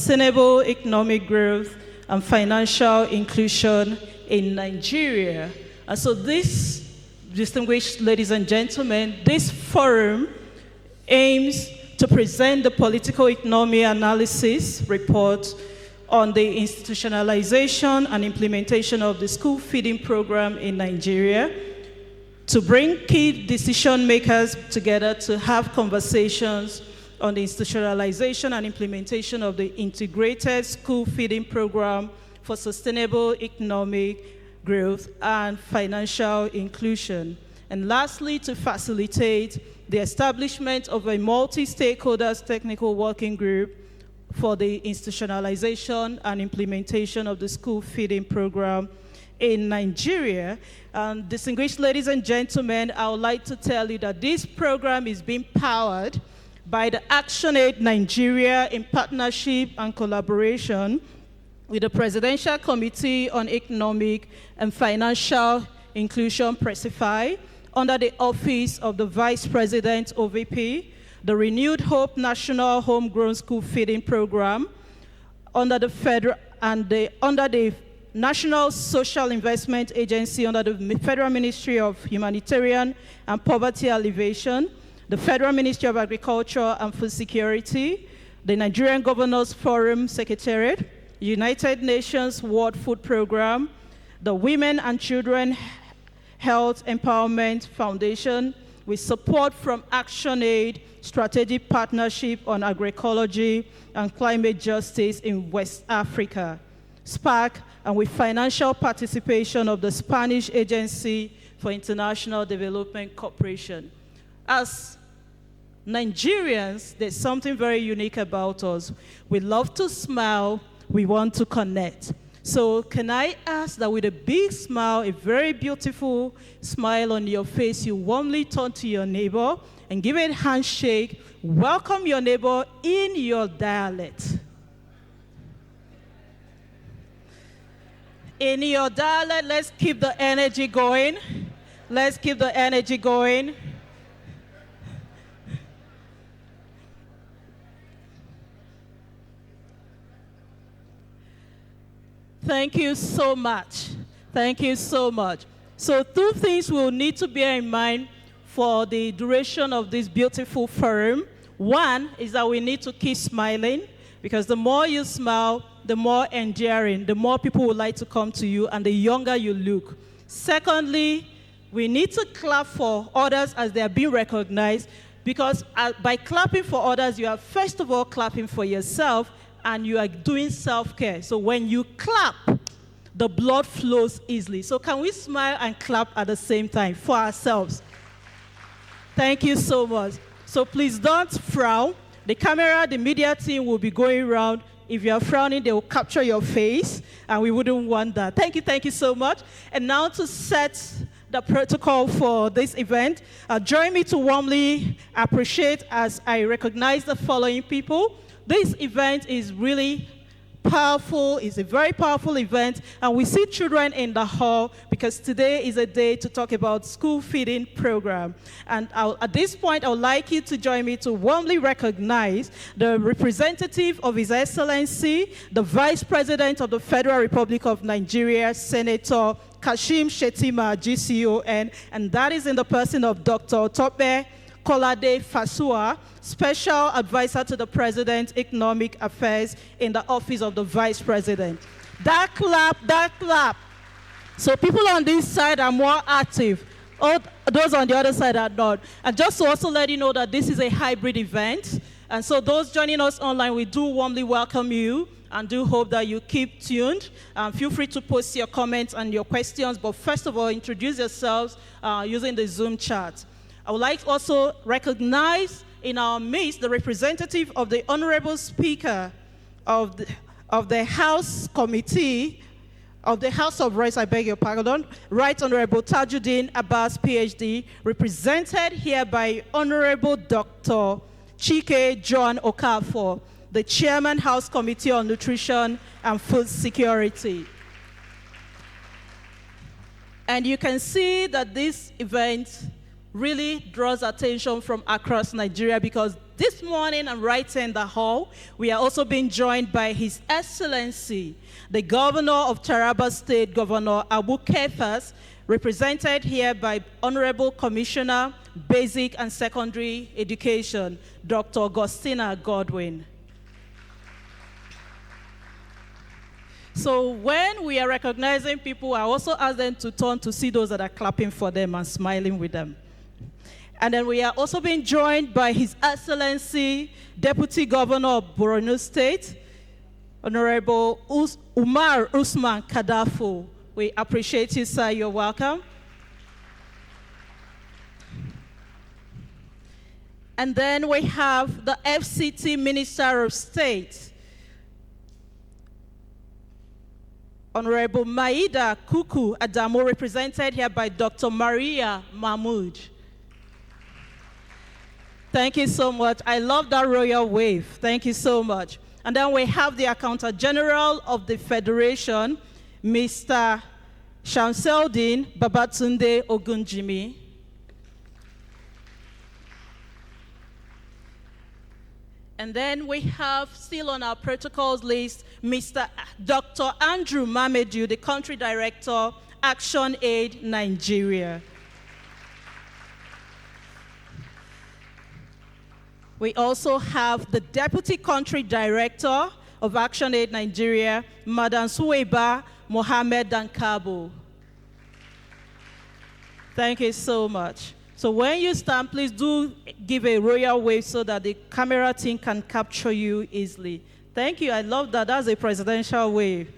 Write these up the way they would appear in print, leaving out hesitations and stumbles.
sustainable economic growth and financial inclusion in Nigeria. And so this, distinguished ladies and gentlemen, this forum aims to present the political economy analysis report on the institutionalization and implementation of the school feeding program in Nigeria, to bring key decision makers together to have conversations on the institutionalization and implementation of the integrated school feeding program for sustainable economic growth and financial inclusion. And lastly, to facilitate the establishment of a multi-stakeholders technical working group for the institutionalization and implementation of the school feeding program in Nigeria. Distinguished ladies and gentlemen, I would like to tell you that this program is being powered by the ACTIONAID Nigeria in partnership and collaboration with the Presidential Committee on Economic and Financial Inclusion, PRESIFI, under the Office of the Vice President, OVP, the Renewed Hope National Homegrown School Feeding Program, under the federal and under the National Social Investment Agency, under the Federal Ministry of Humanitarian and Poverty Alleviation, the Federal Ministry of Agriculture and Food Security, the Nigerian Governors Forum Secretariat, United Nations World Food Program, the Women and Children Health Empowerment Foundation, with support from ActionAid, Strategic Partnership on Agroecology and Climate Justice in West Africa, SPAC, and with financial participation of the Spanish Agency for International Development Cooperation. As Nigerians, there's something very unique about us. We love to smile, we want to connect. So can I ask that with a big smile, a very beautiful smile on your face, you warmly turn to your neighbor and give a handshake, welcome your neighbor in your dialect. In your dialect, let's keep the energy going. Let's keep the energy going. Thank you so much. Thank you so much. So 2 things we'll need to bear in mind for the duration of this beautiful forum. One is that we need to keep smiling, because the more you smile, the more endearing, the more people would like to come to you, and the younger you look. Secondly, we need to clap for others as they are being recognized, because by clapping for others, you are first of all clapping for yourself, and you are doing self-care. So when you clap, the blood flows easily. So can we smile and clap at the same time for ourselves? Thank you so much. So please don't frown. The camera, the media team will be going around. If you're frowning, they will capture your face, and we wouldn't want that. Thank you so much. And now to set the protocol for this event, join me to warmly appreciate as I recognize the following people. This event is really powerful. It's a very powerful event, and we see children in the hall because today is a day to talk about school feeding program. And at this point, I would like you to join me to warmly recognize the representative of His Excellency, the Vice President of the Federal Republic of Nigeria, Senator Kashim Shettima, GCON, and that is in the person of Dr. Tope Kolade Fasua, Special Advisor to the President, Economic Affairs in the Office of the Vice President. That clap. So people on this side are more active. All those on the other side are not. And just to also let you know that this is a hybrid event. And so those joining us online, we do warmly welcome you and do hope that you keep tuned. Feel free to post your comments and your questions, but first of all, introduce yourselves using the Zoom chat. I would like to also recognize in our midst the representative of the Honorable Speaker of the House Committee, of the House of Rights, I beg your pardon, Right Honorable Tajuddin Abbas, PhD, represented here by Honorable Dr. Chike John Okafor, the Chairman, House Committee on Nutrition and Food Security. And you can see that this event really draws attention from across Nigeria because this morning and right here in the hall, we are also being joined by His Excellency, the Governor of Taraba State, Governor Abu Kefas, represented here by Honorable Commissioner, Basic and Secondary Education, Dr. Augustina Godwin. So when we are recognizing people, I also ask them to turn to see those that are clapping for them and smiling with them. And then we are also being joined by His Excellency, Deputy Governor of Borno State, Honorable Umar Usman Kadafu. We appreciate you, sir. You're welcome. And then we have the FCT Minister of State, Honorable Maida Kuku Adamo, represented here by Dr. Maria Mahmoud. Thank you so much. I love that royal wave. Thank you so much. And then we have the Accountant General of the Federation, Mr. Shamseldin Babatunde Ogunjimi. And then we have, still on our protocols list, Dr. Andrew Mamedu, the Country Director, ActionAID Nigeria. We also have the Deputy Country Director of ActionAID Nigeria, Madam Suweiba Mohammed Dankabo. Thank you so much. So when you stand, please do give a royal wave so that the camera team can capture you easily. Thank you. I love that. That's a presidential wave.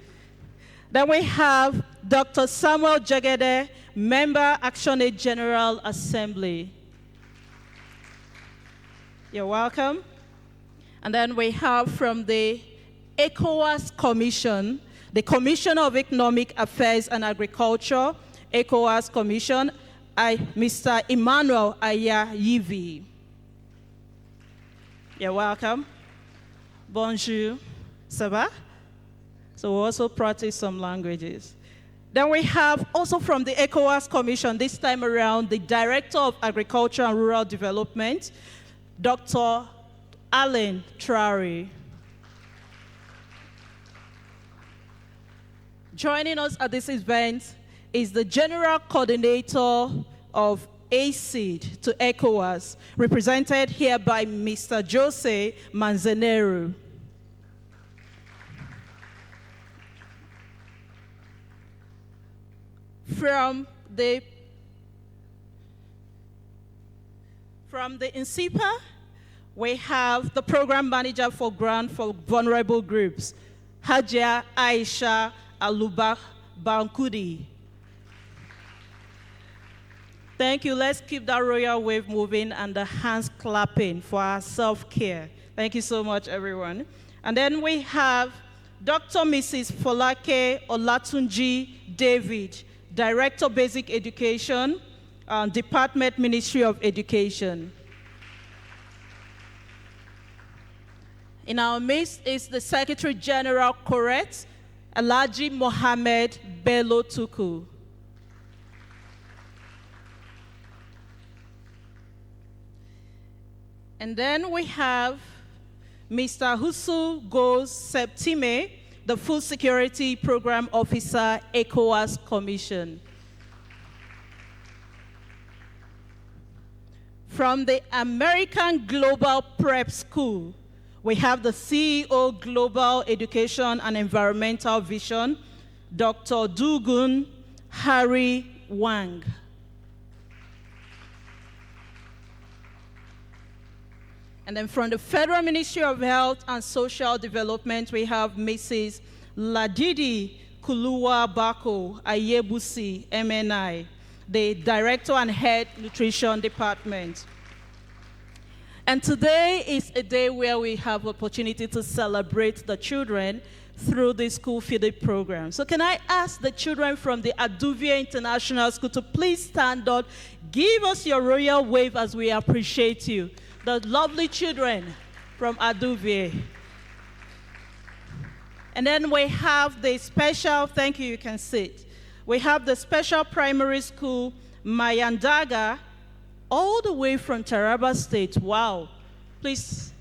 Then we have Dr. Samuel Jagede, Member, ActionAID General Assembly. You're welcome. And then we have from the ECOWAS Commission, the Commissioner of Economic Affairs and Agriculture, ECOWAS Commission, Mr. Emmanuel Ayayivi. You're welcome. Bonjour. Ça va? So we also practice some languages. Then we have also from the ECOWAS Commission, this time around, the Director of Agriculture and Rural Development, Dr. Alan Traore. Joining us at this event is the General Coordinator of ACID to ECOWAS, represented here by Mr. Jose Manzanero. From the INSIPA, we have the Program Manager for Grant for Vulnerable Groups, Hajia Aisha Aluba Bankudi. Thank you. Let's keep that royal wave moving and the hands clapping for our self-care. Thank you so much, everyone. And then we have Dr. Mrs. Folake Olatunji David, Director Basic Education, Department Ministry of Education. In our midst is the Secretary General Correct, Alhaji Mohammed Bello Tuku. And then we have Mr. Husu Goes Septime, the Food Security Program Officer, ECOWAS Commission. From the American Global Prep School, we have the CEO Global Education and Environmental Vision, Dr. Dugun Harry Wang. And then from the Federal Ministry of Health and Social Development, we have Mrs. Ladidi Kuluwa Bako Ayebusi, MNI, the Director and Head Nutrition Department. And today is a day where we have opportunity to celebrate the children through the school feeding program. So can I ask the children from the Aduvia International School to please stand up, give us your royal wave as we appreciate you. The lovely children from Aduvia. And then we have the special, thank you, you can sit. We have the special primary school, Mayandaga, all the way from Taraba State. Wow. Please,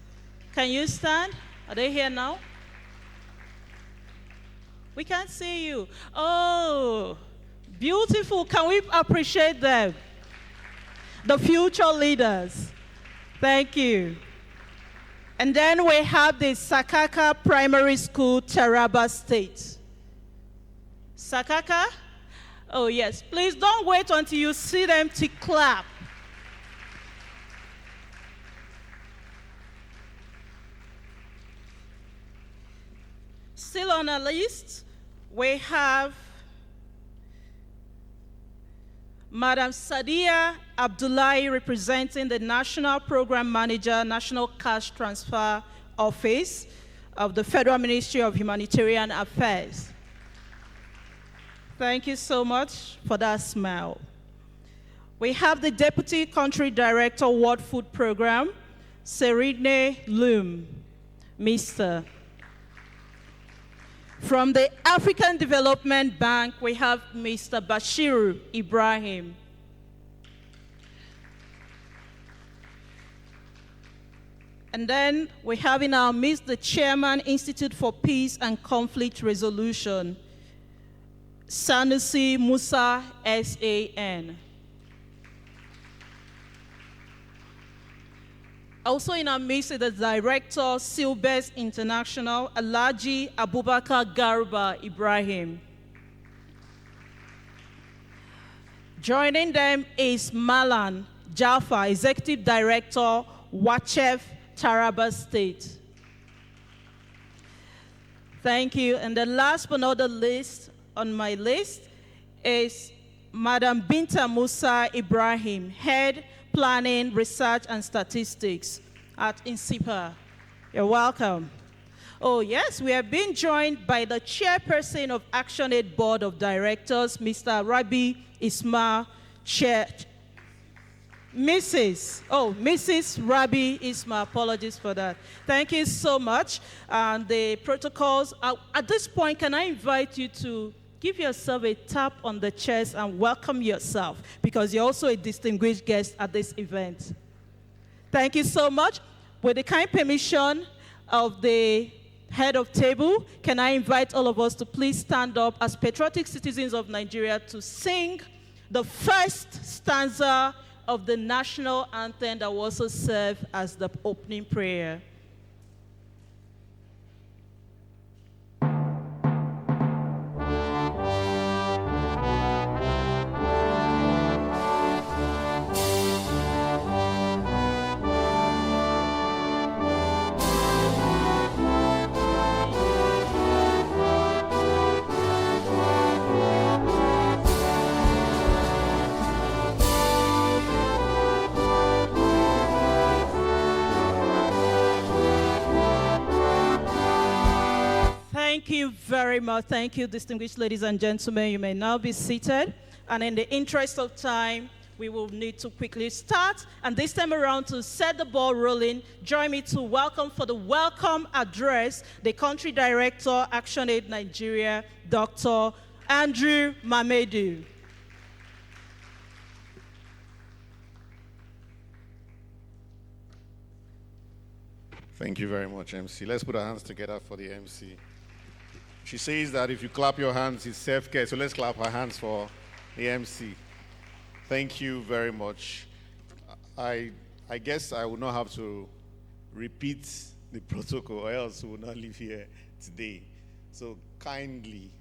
can you stand? Are they here now? We can't see you. Oh, beautiful. Can we appreciate them? The future leaders. Thank you. And then we have the Sakaka Primary School, Taraba State. Sakaka? Oh, yes. Please don't wait until you see them to clap. Still on our list, we have Madam Sadia Abdullahi, representing the National Program Manager, National Cash Transfer Office of the Federal Ministry of Humanitarian Affairs. Thank you so much for that smile. We have the Deputy Country Director, World Food Program, Serine Loom, Mr. From the African Development Bank, we have Mr. Bashiru Ibrahim. And then we have in our midst the Chairman, Institute for Peace and Conflict Resolution, Sanusi Musa, SAN. Also in our midst is the Director, Silbes International, Alhaji Abubakar Garba Ibrahim. Joining them is Malan Jaffa, Executive Director, Wachef, Taraba State. Thank you. And the last but not the least on my list is Madam Binta Musa Ibrahim, Head Planning, Research and Statistics at INSIPA. You're welcome. Oh yes, we have been joined by the Chairperson of ActionAid Board of Directors, Mr. Rabi Ismail, Mrs. Rabi Ismail, apologies for that. Thank you so much. And the protocols, at this point, can I invite you to give yourself a tap on the chest and welcome yourself, because you're also a distinguished guest at this event. Thank you so much. With the kind permission of the head of table, can I invite all of us to please stand up as patriotic citizens of Nigeria to sing the first stanza of the national anthem that will also serve as the opening prayer. Thank you very much. Thank you, distinguished ladies and gentlemen. You may now be seated. And in the interest of time, we will need to quickly start. And this time around, to set the ball rolling, join me to welcome for the welcome address the Country Director, ActionAid Nigeria, Dr. Andrew Mamedu. Thank you very much, MC. Let's put our hands together for the MC. She says that if you clap your hands, it's self-care, so let's clap our hands for the MC. Thank you very much. I guess I will not have to repeat the protocol, or else we will not leave here today. So kindly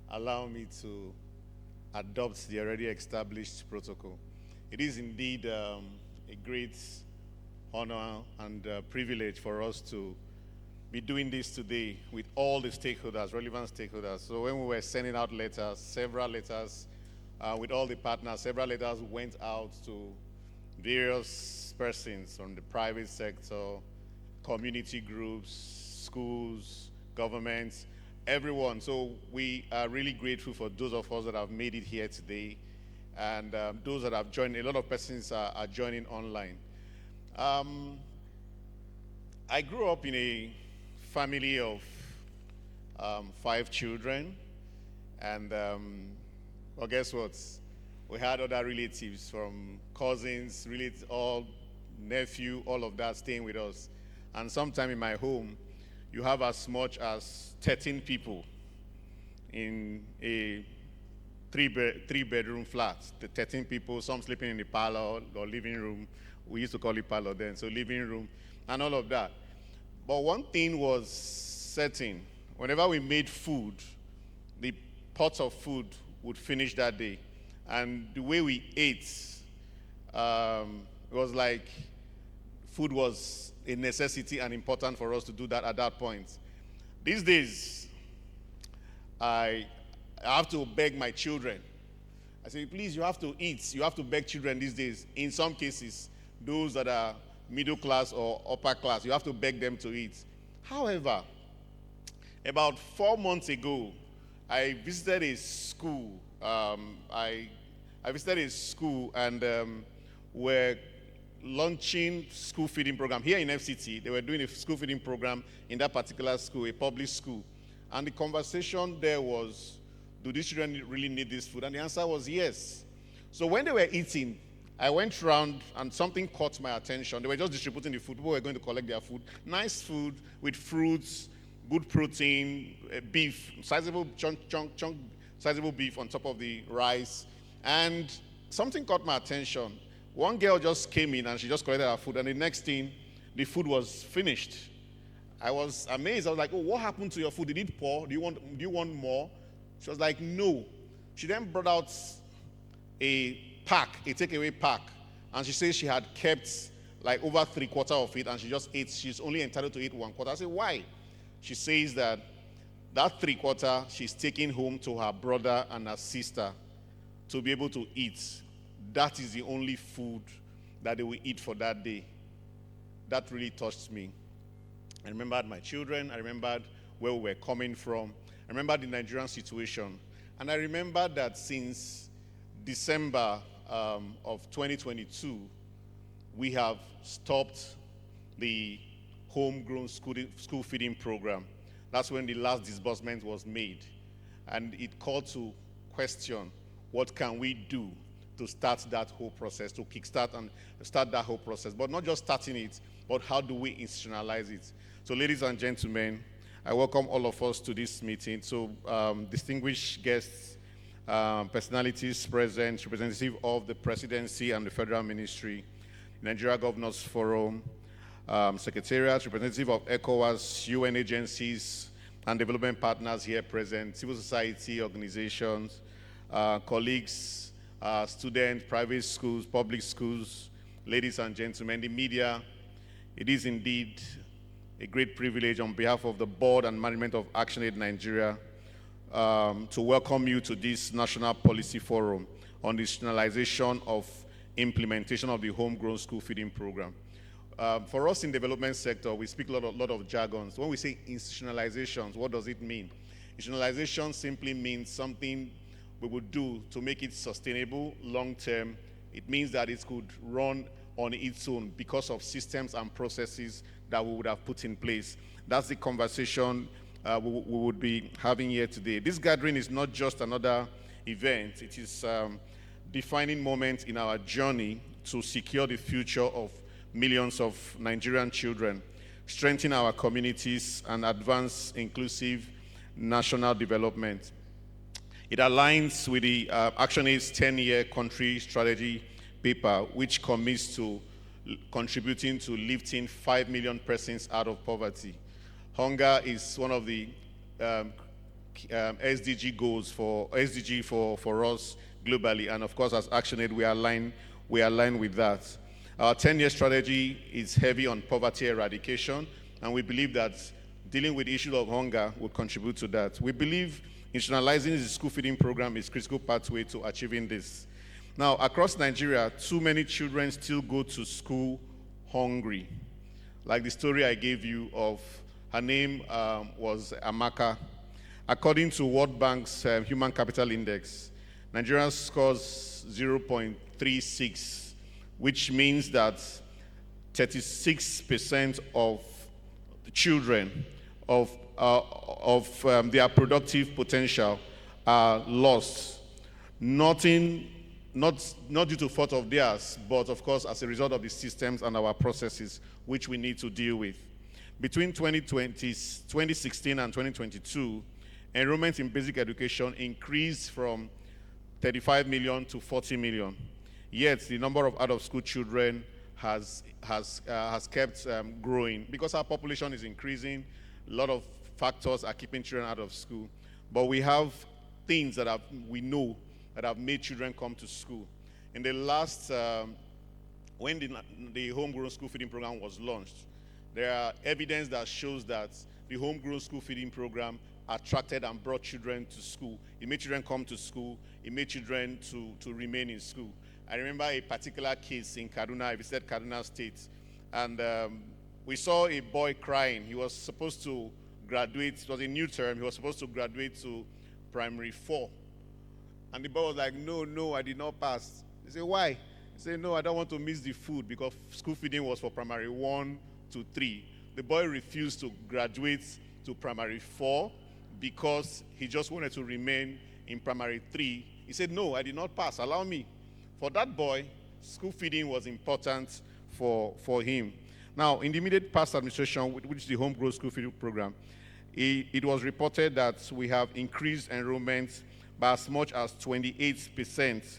allow me to adopt the already established protocol. It is indeed a great honor and privilege for us to be doing this today with all the stakeholders, relevant stakeholders. So when we were sending out letters, several letters with all the partners, several letters went out to various persons from the private sector, community groups, schools, governments, everyone. So we are really grateful for those of us that have made it here today, and those that have joined. A lot of persons are joining online. I grew up in a family of 5 children, and well, guess what? We had other relatives, from cousins, all nephew, all of that staying with us. And sometime in my home, you have as much as 13 people in a three-bedroom flat. The 13 people, some sleeping in the parlor or living room. We used to call it parlor then, so living room and all of that. But one thing was certain. Whenever we made food, the pots of food would finish that day. And the way we ate, it was like food was a necessity and important for us to do that at that point. These days, I have to beg my children. I say, please, you have to eat. You have to beg children these days. In some cases, those that are middle class or upper class, you have to beg them to eat. However, about 4 months ago, I visited a school. I visited a school and we're launching school feeding program. Here in FCT, they were doing a school feeding program in that particular school, a public school. And the conversation there was, do these children really need this food? And the answer was yes. So when they were eating, I went around and something caught my attention. They were just distributing the food. People were going to collect their food. Nice food with fruits, good protein, beef, sizable sizable beef on top of the rice. And something caught my attention. One girl just came in and she just collected her food, and the next thing, the food was finished. I was amazed. I was like, oh, what happened to your food? Did it pour? Do you want more? She was like, no. She then brought out a takeaway pack, and she says she had kept like over 3/4 of it, and she just ate. She's only entitled to eat 1/4. I said, why? She says that 3/4 she's taking home to her brother and her sister to be able to eat. That is the only food that they will eat for that day. That really touched me. I remembered my children. I remembered where we were coming from. I remembered the Nigerian situation. And I remembered that since December of 2022, we have stopped the homegrown school feeding program. That's when the last disbursement was made. And it called to question, what can we do to start that whole process, to kickstart and start that whole process? But not just starting it, but how do we institutionalize it? So ladies and gentlemen, I welcome all of us to this meeting. So distinguished guests, personalities present, representative of the presidency and the federal ministry, Nigeria Governors Forum, secretariat, representative of ECOWAS, UN agencies, and development partners here present, civil society organizations, colleagues, students, private schools, public schools, ladies and gentlemen, the media. It is indeed a great privilege on behalf of the board and management of ACTIONAID Nigeria to welcome you to this National Policy Forum on the institutionalization of implementation of the homegrown school feeding program. For us in the development sector, we speak a lot of jargons. When we say institutionalizations, what does it mean? Institutionalization simply means something we would do to make it sustainable, long-term. It means that it could run on its own because of systems and processes that we would have put in place. That's the conversation we would be having here today. This gathering is not just another event. It is a defining moment in our journey to secure the future of millions of Nigerian children, strengthen our communities, and advance inclusive national development. It aligns with the ActionAid's 10-year country strategy paper, which commits to contributing to lifting 5 million persons out of poverty. Hunger is one of the SDG goals for us globally, and of course, as ActionAid, we align with that. Our 10-year strategy is heavy on poverty eradication, and we believe that dealing with the issue of hunger will contribute to that. We believe institutionalizing the school feeding program is a critical pathway to achieving this. Now, across Nigeria, too many children still go to school hungry. Like the story I gave you of, her name was Amaka. According to World Bank's Human Capital Index, Nigeria scores 0.36, which means that 36% of the children of their productive potential are lost. Nothing not due to fault of theirs, but of course as a result of the systems and our processes which we need to deal with. Between 2016 and 2022, enrollment in basic education increased from 35 million to 40 million. Yet the number of out-of-school children has kept growing because our population is increasing. A lot of factors are keeping children out of school, but we have things that we know that have made children come to school. In the last, when the homegrown school feeding program was launched, there are evidence that shows that the homegrown school feeding program attracted and brought children to school. It made children come to school. It made children to remain in school. I remember a particular case in Kaduna. I visited Kaduna State, and we saw a boy crying. He was supposed to graduate. It was a new term. He was supposed to graduate to primary 4. And the boy was like, no, I did not pass. He said, why? He said, no, I don't want to miss the food because school feeding was for primary 1 to 3. The boy refused to graduate to primary 4 because he just wanted to remain in primary 3. He said, no, I did not pass. Allow me. For that boy, school feeding was important for him. Now, in the immediate past administration, which is the homegrown school feeding program, it was reported that we have increased enrollment by as much as 28%,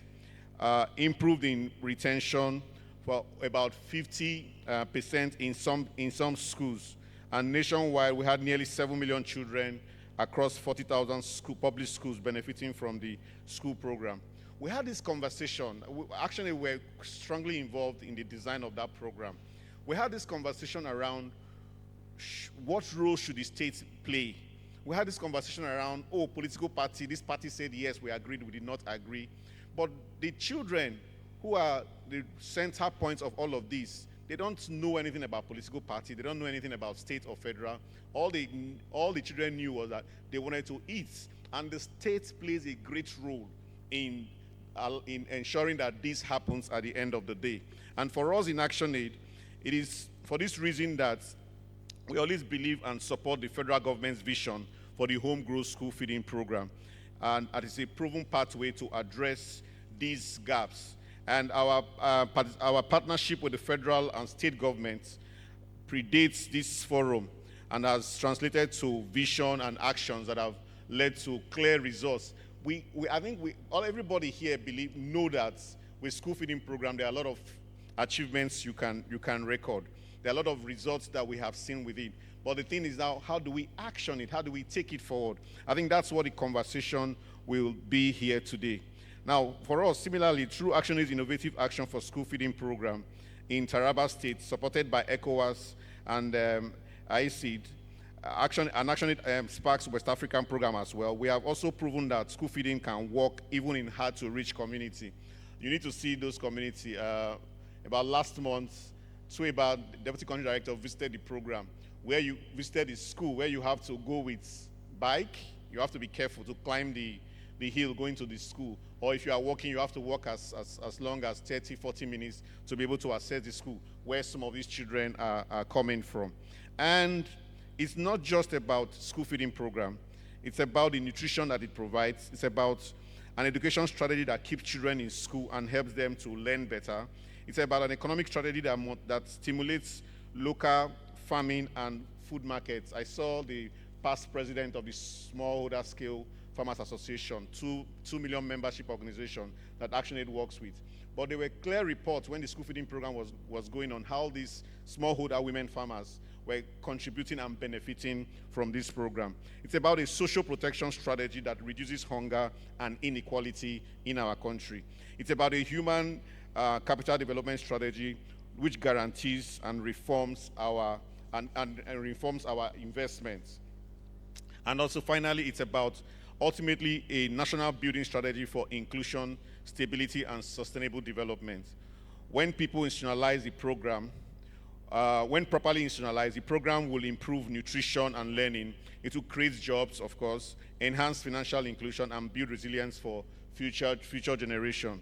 improved in retention for about 50% in some schools. And nationwide, we had nearly 7 million children across 40,000 public schools benefiting from the school program. We had this conversation. Actually, we're strongly involved in the design of that program. We had this conversation around what role should the state play. We had this conversation around, political party, this party said yes, we agreed, we did not agree. But the children who are the center points of all of this, they don't know anything about political party, they don't know anything about state or federal. All the children knew was that they wanted to eat, and the state plays a great role in ensuring that this happens at the end of the day. And for us in ActionAid, it is for this reason that we always believe and support the federal government's vision for the homegrown school feeding program. And it is a proven pathway to address these gaps. And our partnership with the federal and state governments predates this forum and has translated to vision and actions that have led to clear results. I think everybody here know that with school feeding program, there are a lot of achievements you can record. There are a lot of results that we have seen with it. But the thing is now, how do we action it? How do we take it forward? I think that's what the conversation will be here today. Now, for us, similarly, through ActionAid's innovative action for school feeding program in Taraba State, supported by ECOWAS and ICID, ActionAid Sparks West African program as well, we have also proven that school feeding can work even in hard-to-reach community. You need to see those community. About last month, Sweba, the Deputy Country Director, visited the program where you visited the school where you have to go with bike. You have to be careful to climb the hill going to the school. Or if you are walking, you have to walk as long as 30, 40 minutes to be able to access the school where some of these children are coming from. And it's not just about school feeding program. It's about the nutrition that it provides. It's about an education strategy that keeps children in school and helps them to learn better. It's about an economic strategy that stimulates local farming and food markets. I saw the past president of the Smallholder Scale Farmers Association, 2 million membership organization that ActionAid works with. But there were clear reports when the school feeding program was going on how these smallholder women farmers were contributing and benefiting from this program. It's about a social protection strategy that reduces hunger and inequality in our country. It's about a human capital development strategy which guarantees and reforms our investments. And also finally, it's about ultimately a national building strategy for inclusion, stability, and sustainable development. When people institutionalize the program, when properly institutionalized, the program will improve nutrition and learning. It will create jobs, of course, enhance financial inclusion, and build resilience for future generation.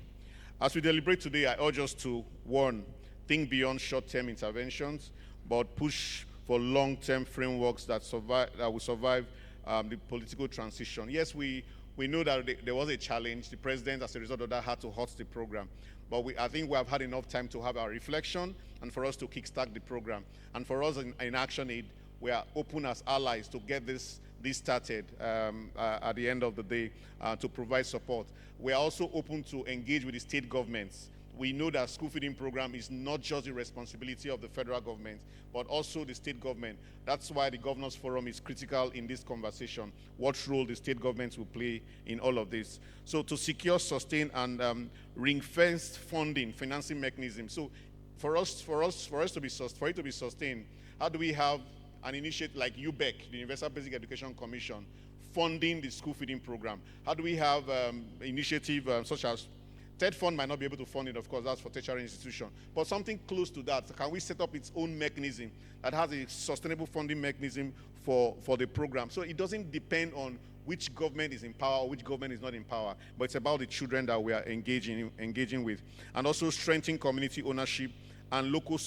As we deliberate today, I urge us to, one, think beyond short-term interventions, but push for long-term frameworks that will survive the political transition. Yes, we We know that there was a challenge. The president, as a result of that, had to halt the program. But I think we have had enough time to have our reflection and for us to kickstart the program. And for us in ACTIONAID, we are open as allies to get this started at the end of the day to provide support. We are also open to engage with the state governments. We know that school feeding program is not just the responsibility of the federal government, but also the state government. That's why the Governors Forum is critical in this conversation, what role the state governments will play in all of this. So to secure, sustain, and ring-fenced funding, financing mechanism. So for it to be sustained, how do we have an initiative like UBEC, the Universal Basic Education Commission, funding the school feeding program? How do we have initiative such as TED Fund might not be able to fund it, of course, that's for tertiary institution. But something close to that, can we set up its own mechanism that has a sustainable funding mechanism for the program? So it doesn't depend on which government is in power or which government is not in power, but it's about the children that we are engaging with. And also strengthening community ownership and local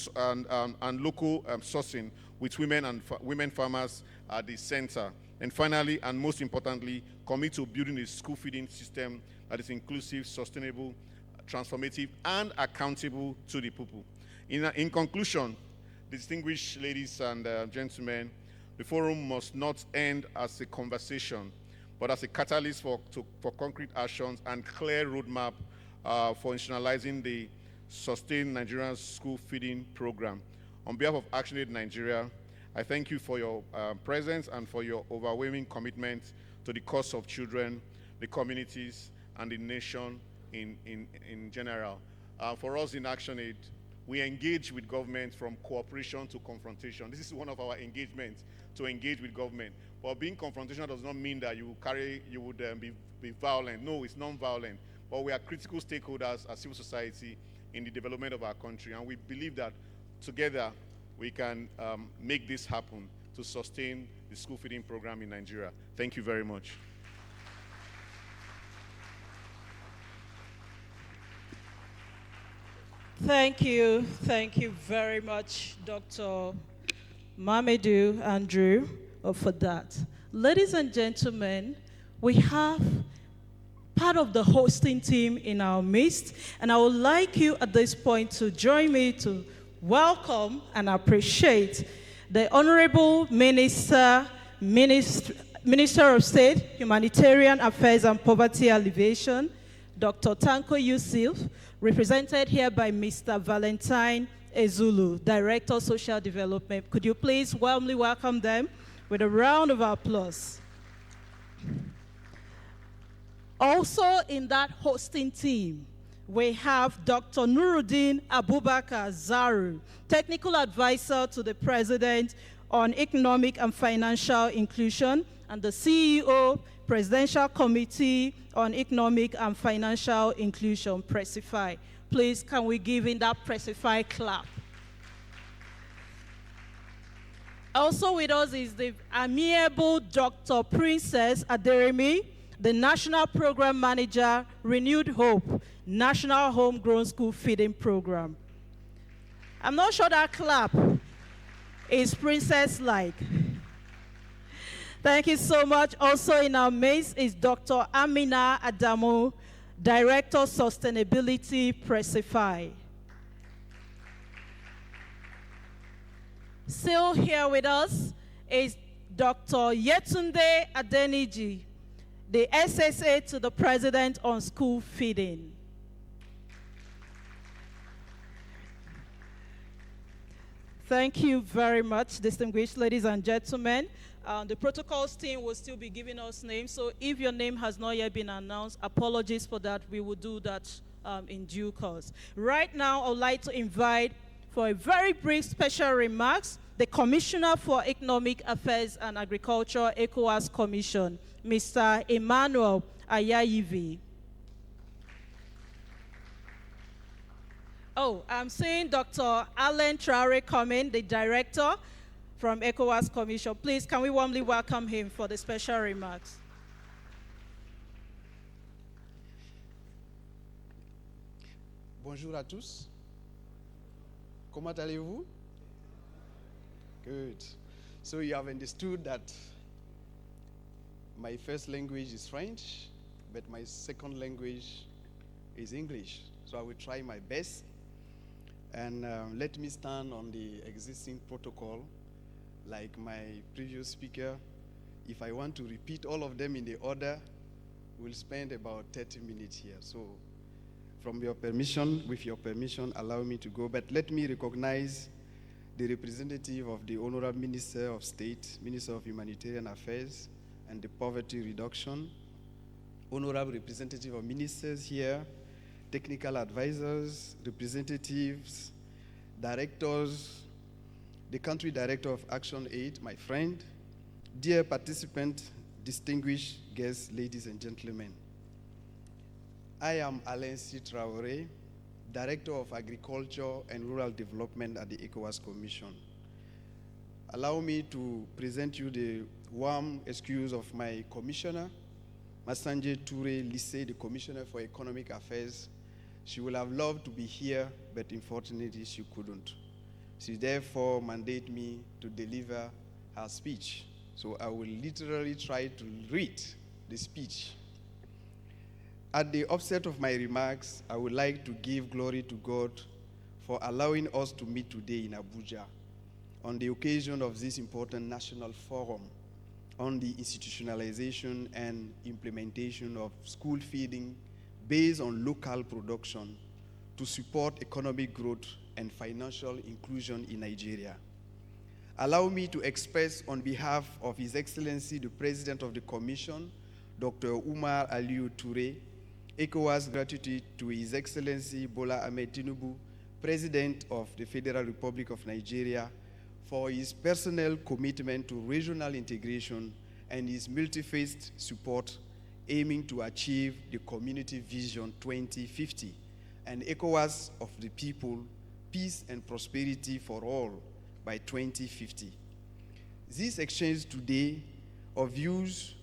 sourcing with women farmers at the center. And finally, and most importantly, commit to building a school feeding system that is inclusive, sustainable, transformative, and accountable to the people. In conclusion, distinguished ladies and gentlemen, the forum must not end as a conversation, but as a catalyst for concrete actions and clear roadmap for institutionalizing the Sustained Nigerian School Feeding Program. On behalf of ACTIONAID Nigeria, I thank you for your presence and for your overwhelming commitment to the cause of children, the communities, and the nation in general. For us in ACTIONAID, we engage with government from cooperation to confrontation. This is one of our engagements, to engage with government. But being confrontational does not mean that you would be violent. No, it's non-violent. But we are critical stakeholders as civil society in the development of our country. And we believe that together we can make this happen to sustain the school feeding program in Nigeria. Thank you very much. Thank you very much, Dr. Mamedu Andrew, for that. Ladies and gentlemen, we have part of the hosting team in our midst, and I would like you at this point to join me to welcome and appreciate the Honorable Minister of State, Humanitarian Affairs and Poverty Alleviation, Dr. Tanko Yusuf, represented here by Mr. Valentine Ezulu, Director of Social Development. Could you please warmly welcome them with a round of applause? Also in that hosting team, we have Dr. Nuruddin Abubakar Zaru, Technical Advisor to the President on Economic and Financial Inclusion, and the CEO, Presidential Committee on Economic and Financial Inclusion, Precify. Please, can we give in that Precify clap? Also with us is the amiable Dr. Princess Aderemi, the National Program Manager, Renewed Hope, National Homegrown School Feeding Program. I'm not sure that clap is princess-like. Thank you so much. Also in our midst is Dr. Amina Adamu, Director Sustainability, Precify. Still here with us is Dr. Yetunde Adeniji, the SSA to the President on School Feeding. Thank you very much, distinguished ladies and gentlemen. The protocols team will still be giving us names, so if your name has not yet been announced, apologies for that. We will do that in due course. Right now, I would like to invite, for a very brief special remarks, the Commissioner for Economic Affairs and Agriculture, ECOWAS Commission, Mr. Emmanuel Ayayivi. Oh, I'm seeing Dr. Alan Traore coming, the Director from ECOWAS Commission. Please, can we warmly welcome him for the special remarks? Bonjour à tous. Comment allez-vous? Good. So you have understood that my first language is French but my second language is English. So I will try my best. And let me stand on the existing protocol. Like my previous speaker, if I want to repeat all of them in the order, we'll spend about 30 minutes here. So with your permission, allow me to go. But let me recognize the representative of the Honorable Minister of State, Minister of Humanitarian Affairs and the Poverty Reduction, Honorable representative of ministers here, technical advisors, representatives, directors, the country director of ACTIONAID, my friend, dear participant, distinguished guests, ladies and gentlemen. I am Alain C. Traoré, Director of Agriculture and Rural Development at the ECOWAS Commission. Allow me to present you the warm excuse of my commissioner, Masanje Touré Lissé, the Commissioner for Economic Affairs. She would have loved to be here, but unfortunately she couldn't. She therefore mandated me to deliver her speech. So I will literally try to read the speech. At the outset of my remarks, I would like to give glory to God for allowing us to meet today in Abuja on the occasion of this important national forum on the institutionalization and implementation of school feeding based on local production to support economic growth and financial inclusion in Nigeria. Allow me to express on behalf of His Excellency, the President of the Commission, Dr. Umar Aliyu Touré, ECOWAS gratitude to His Excellency Bola Ahmed Tinubu, President of the Federal Republic of Nigeria, for his personal commitment to regional integration and his multi-faced support aiming to achieve the Community Vision 2050 and ECOWAS of the people, peace and prosperity for all by 2050. This exchange of views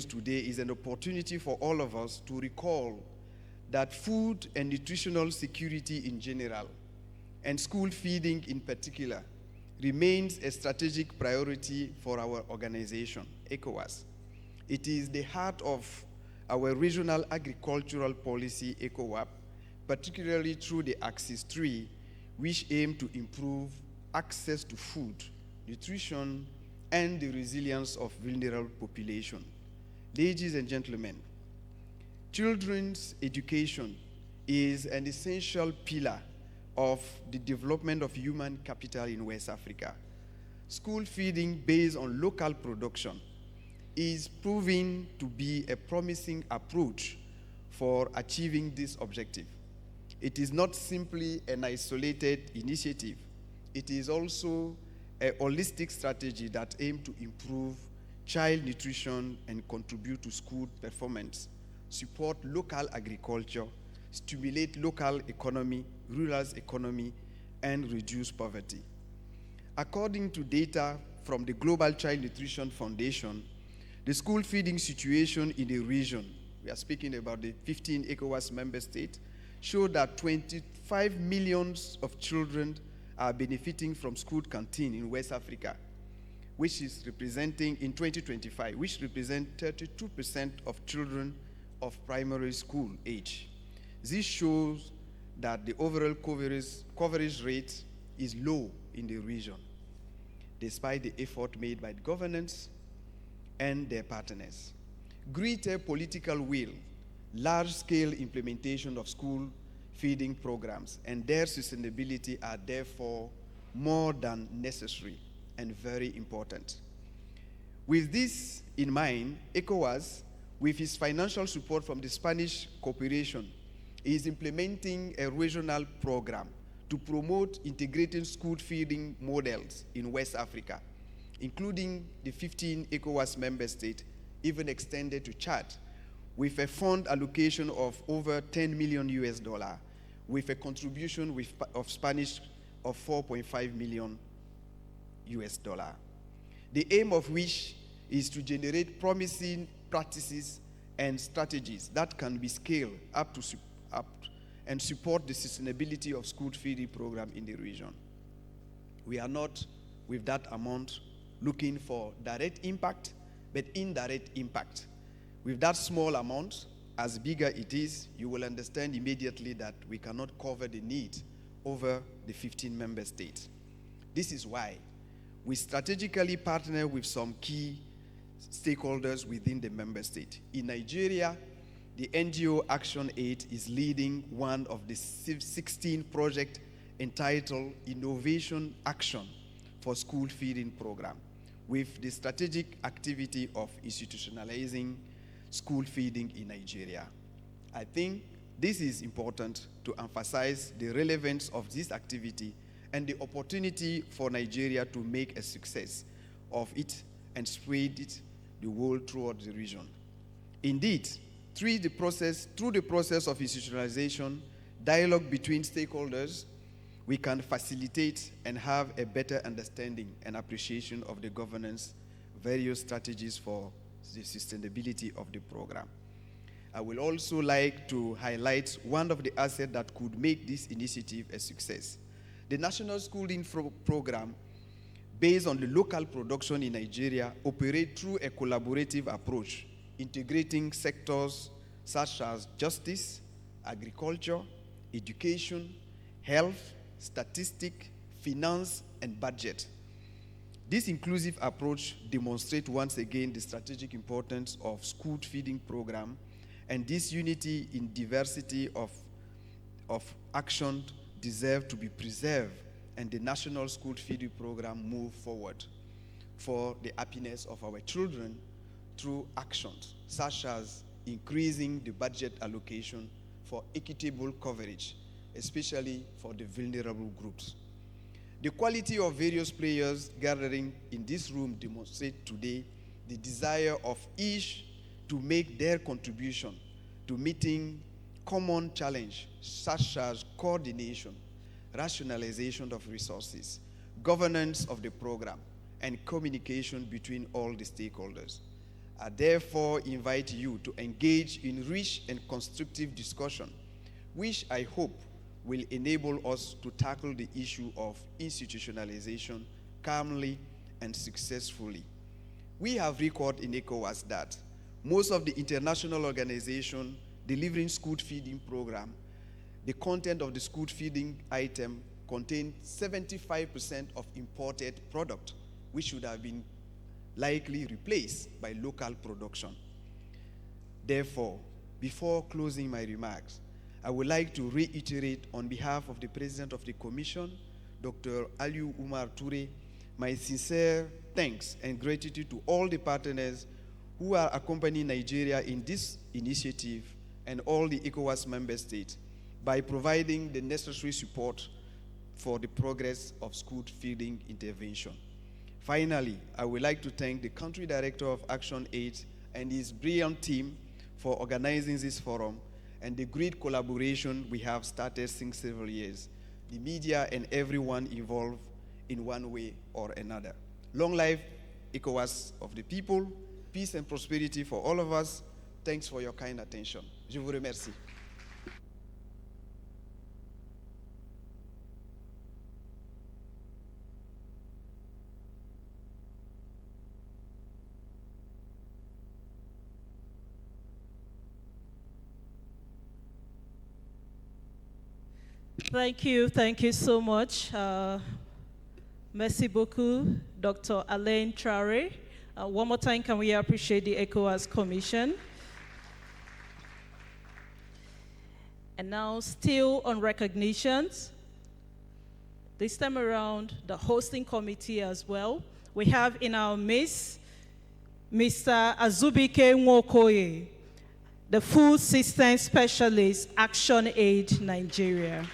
today is an opportunity for all of us to recall that food and nutritional security in general, and school feeding in particular, remains a strategic priority for our organization, ECOWAS. It is the heart of our regional agricultural policy, ECOWAP, particularly through the Axis 3, which aim to improve access to food, nutrition, and the resilience of vulnerable population. Ladies and gentlemen, children's education is an essential pillar of the development of human capital in West Africa. School feeding based on local production is proving to be a promising approach for achieving this objective. It is not simply an isolated initiative. It is also a holistic strategy that aims to improve child nutrition and contribute to school performance, support local agriculture, stimulate local economy, rural economy, and reduce poverty. According to data from the Global Child Nutrition Foundation, the school feeding situation in the region, we are speaking about the 15 ECOWAS member states, show that 25 million of children are benefiting from school canteen in West Africa, which is representing in 2025, which represent 32% of children of primary school age. This shows that the overall coverage rate is low in the region, despite the effort made by the governments and their partners. Greater political will, large-scale implementation of school feeding programs, and their sustainability are therefore more than necessary and very important. With this in mind, ECOWAS, with its financial support from the Spanish cooperation, is implementing a regional program to promote integrated school feeding models in West Africa, including the 15 ECOWAS member states, even extended to Chad, with a fund allocation of over $10 million US, with a contribution of Spanish of 4.5 million US dollar. The aim of which is to generate promising practices and strategies that can be scaled up and support the sustainability of school feeding program in the region. We are not, with that amount, looking for direct impact, but indirect impact. With that small amount, as bigger it is, you will understand immediately that we cannot cover the need over the 15 member states. This is why we strategically partner with some key stakeholders within the member state. In Nigeria, the NGO ACTIONAID is leading one of the 16 projects entitled Innovation Action for School Feeding Program, with the strategic activity of institutionalizing school feeding in Nigeria. I think this is important to emphasize the relevance of this activity and the opportunity for Nigeria to make a success of it and spread it the world throughout the region. Indeed, through the process of institutionalization, dialogue between stakeholders, we can facilitate and have a better understanding and appreciation of the governance, various strategies for the sustainability of the program. I will also like to highlight one of the assets that could make this initiative a success. The National Schooling Program, based on the local production in Nigeria, operates through a collaborative approach, integrating sectors such as justice, agriculture, education, health, statistics, finance, and budget. This inclusive approach demonstrates once again the strategic importance of school feeding program, and this unity in diversity of action deserve to be preserved, and the National School Feeding Program move forward for the happiness of our children through actions such as increasing the budget allocation for equitable coverage, especially for the vulnerable groups. The quality of various players gathering in this room demonstrate today the desire of each to make their contribution to meeting common challenge such as coordination, rationalization of resources, governance of the program, and communication between all the stakeholders. I therefore invite you to engage in rich and constructive discussion, which I hope will enable us to tackle the issue of institutionalization calmly and successfully. We have recorded in ECOWAS that most of the international organizations delivering school feeding program, the content of the school feeding item contained 75% of imported product, which should have been likely replaced by local production. Therefore, before closing my remarks, I would like to reiterate on behalf of the President of the Commission, Dr. Aliou Umar Touré, my sincere thanks and gratitude to all the partners who are accompanying Nigeria in this initiative and all the ECOWAS member states by providing the necessary support for the progress of school feeding intervention. Finally, I would like to thank the Country Director of ActionAid and his brilliant team for organizing this forum and the great collaboration we have started since several years, the media and everyone involved in one way or another. Long life ECOWAS of the people, peace and prosperity for all of us. Thanks for your kind attention. Je vous remercie. Thank you so much. Merci beaucoup, Dr. Alain Traoré. One more time, can we appreciate the ECOWAS Commission? And now, still on recognitions, this time around, the hosting committee as well. We have in our midst, Mr. Azubike Nwokoye, the Food System Specialist, ActionAid Nigeria.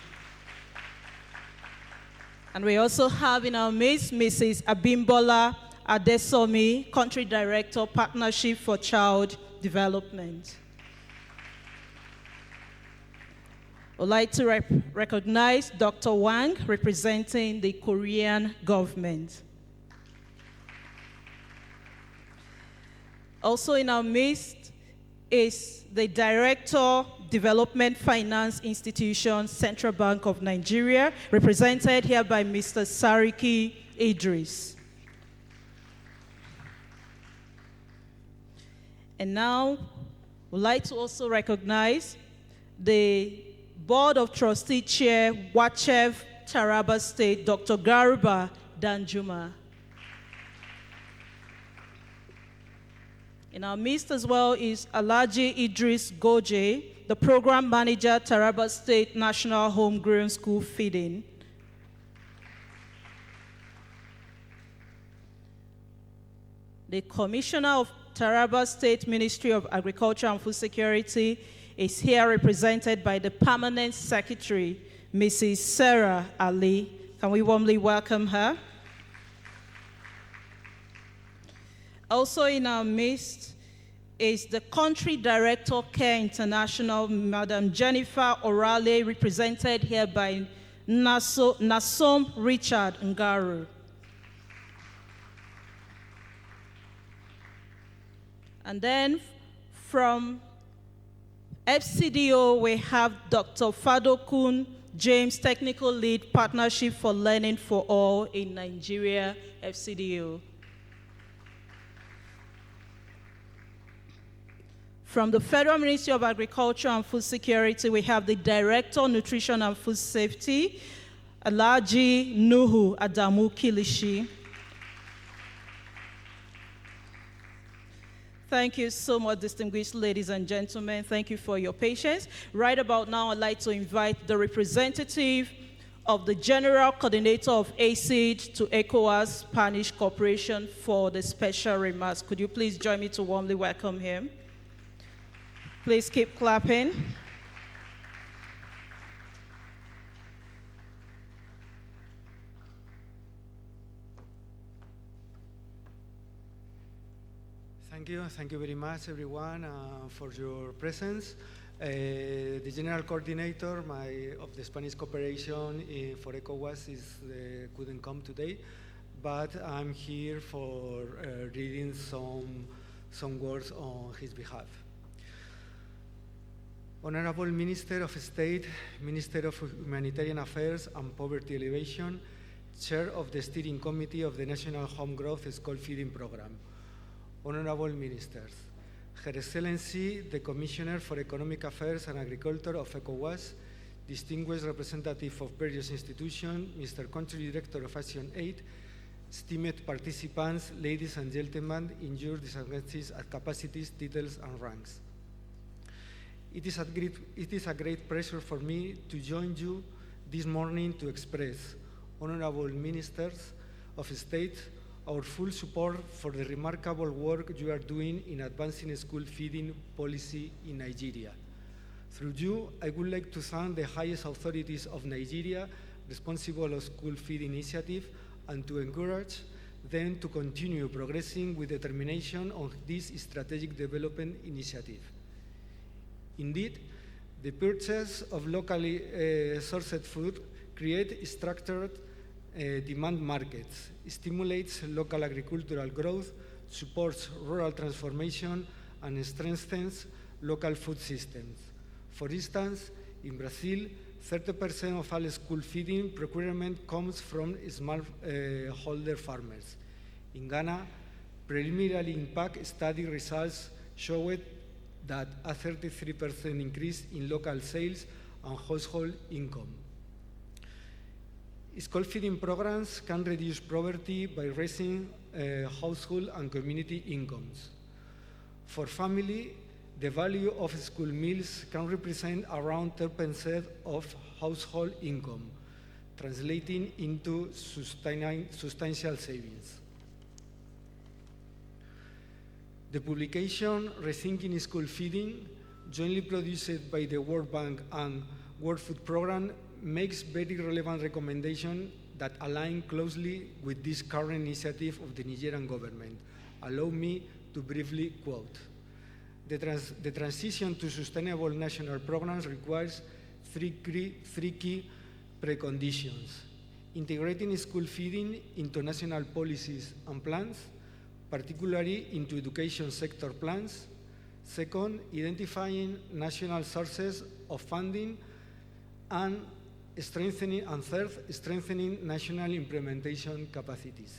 And we also have in our midst Mrs. Abimbola Adesomi, Country Director, Partnership for Child Development. I'd like to recognize Dr. Wang, representing the Korean government. Also in our midst is the Director, Development Finance Institution, Central Bank of Nigeria, represented here by Mr. Sariki Idris. And now We'd like to also recognize the Board of Trustee Chair, Wachev, Taraba State, Dr. Garuba Danjuma. In our midst as well is Alhaji Idris Goje, the Program Manager, Taraba State National Homegrown School Feeding. The Commissioner of Taraba State Ministry of Agriculture and Food Security is here represented by the Permanent Secretary, Mrs. Sarah Ali. Can we warmly welcome her? Also in our midst is the Country Director, Care International, Madam Jennifer Orale, represented here by Nasom Richard Ngaru. And then from FCDO, we have Dr. Fadokun James, Technical Lead, Partnership for Learning for All in Nigeria, FCDO. From the Federal Ministry of Agriculture and Food Security, we have the Director, Nutrition and Food Safety, Alhaji Nuhu Adamu Kilishi. Thank you so much, distinguished ladies and gentlemen. Thank you for your patience. Right about now, I'd like to invite the representative of the General Coordinator of ACID to ECOWAS Spanish Corporation for the special remarks. Could you please join me to warmly welcome him? Please keep clapping. Thank you very much, everyone, for your presence. The General Coordinator of the Spanish Cooperation for ECOWAS couldn't come today, but I'm here for reading some words on his behalf. Honorable Minister of State, Minister of Humanitarian Affairs and Poverty Alleviation, Chair of the Steering Committee of the National Home Growth School Feeding Program, Honorable Ministers, Her Excellency, the Commissioner for Economic Affairs and Agriculture of ECOWAS, distinguished representative of various institutions, Mr. Country Director of ACTIONAID, esteemed participants, ladies and gentlemen, in your disadvantages, capacities, titles, and ranks. It is a great pleasure for me to join you this morning to express, Honorable Ministers of State, our full support for the remarkable work you are doing in advancing school feeding policy in Nigeria. Through you, I would like to thank the highest authorities of Nigeria responsible of school feeding initiative and to encourage them to continue progressing with determination on this strategic development initiative. Indeed, the purchase of locally sourced food creates structured demand markets, stimulates local agricultural growth, supports rural transformation, and strengthens local food systems. For instance, in Brazil, 30% of all school feeding procurement comes from smallholder farmers. In Ghana, preliminary impact study results showed that a 33% increase in local sales and household income. School feeding programs can reduce poverty by raising household and community incomes. For family, the value of school meals can represent around 10% of household income, translating into substantial savings. The publication Rethinking School Feeding, jointly produced by the World Bank and World Food Programme, makes very relevant recommendations that align closely with this current initiative of the Nigerian government. Allow me to briefly quote. The transition to sustainable national programs requires three key preconditions: integrating school feeding into national policies and plans, particularly into education sector plans. Second, identifying national sources of funding, and third, strengthening national implementation capacities.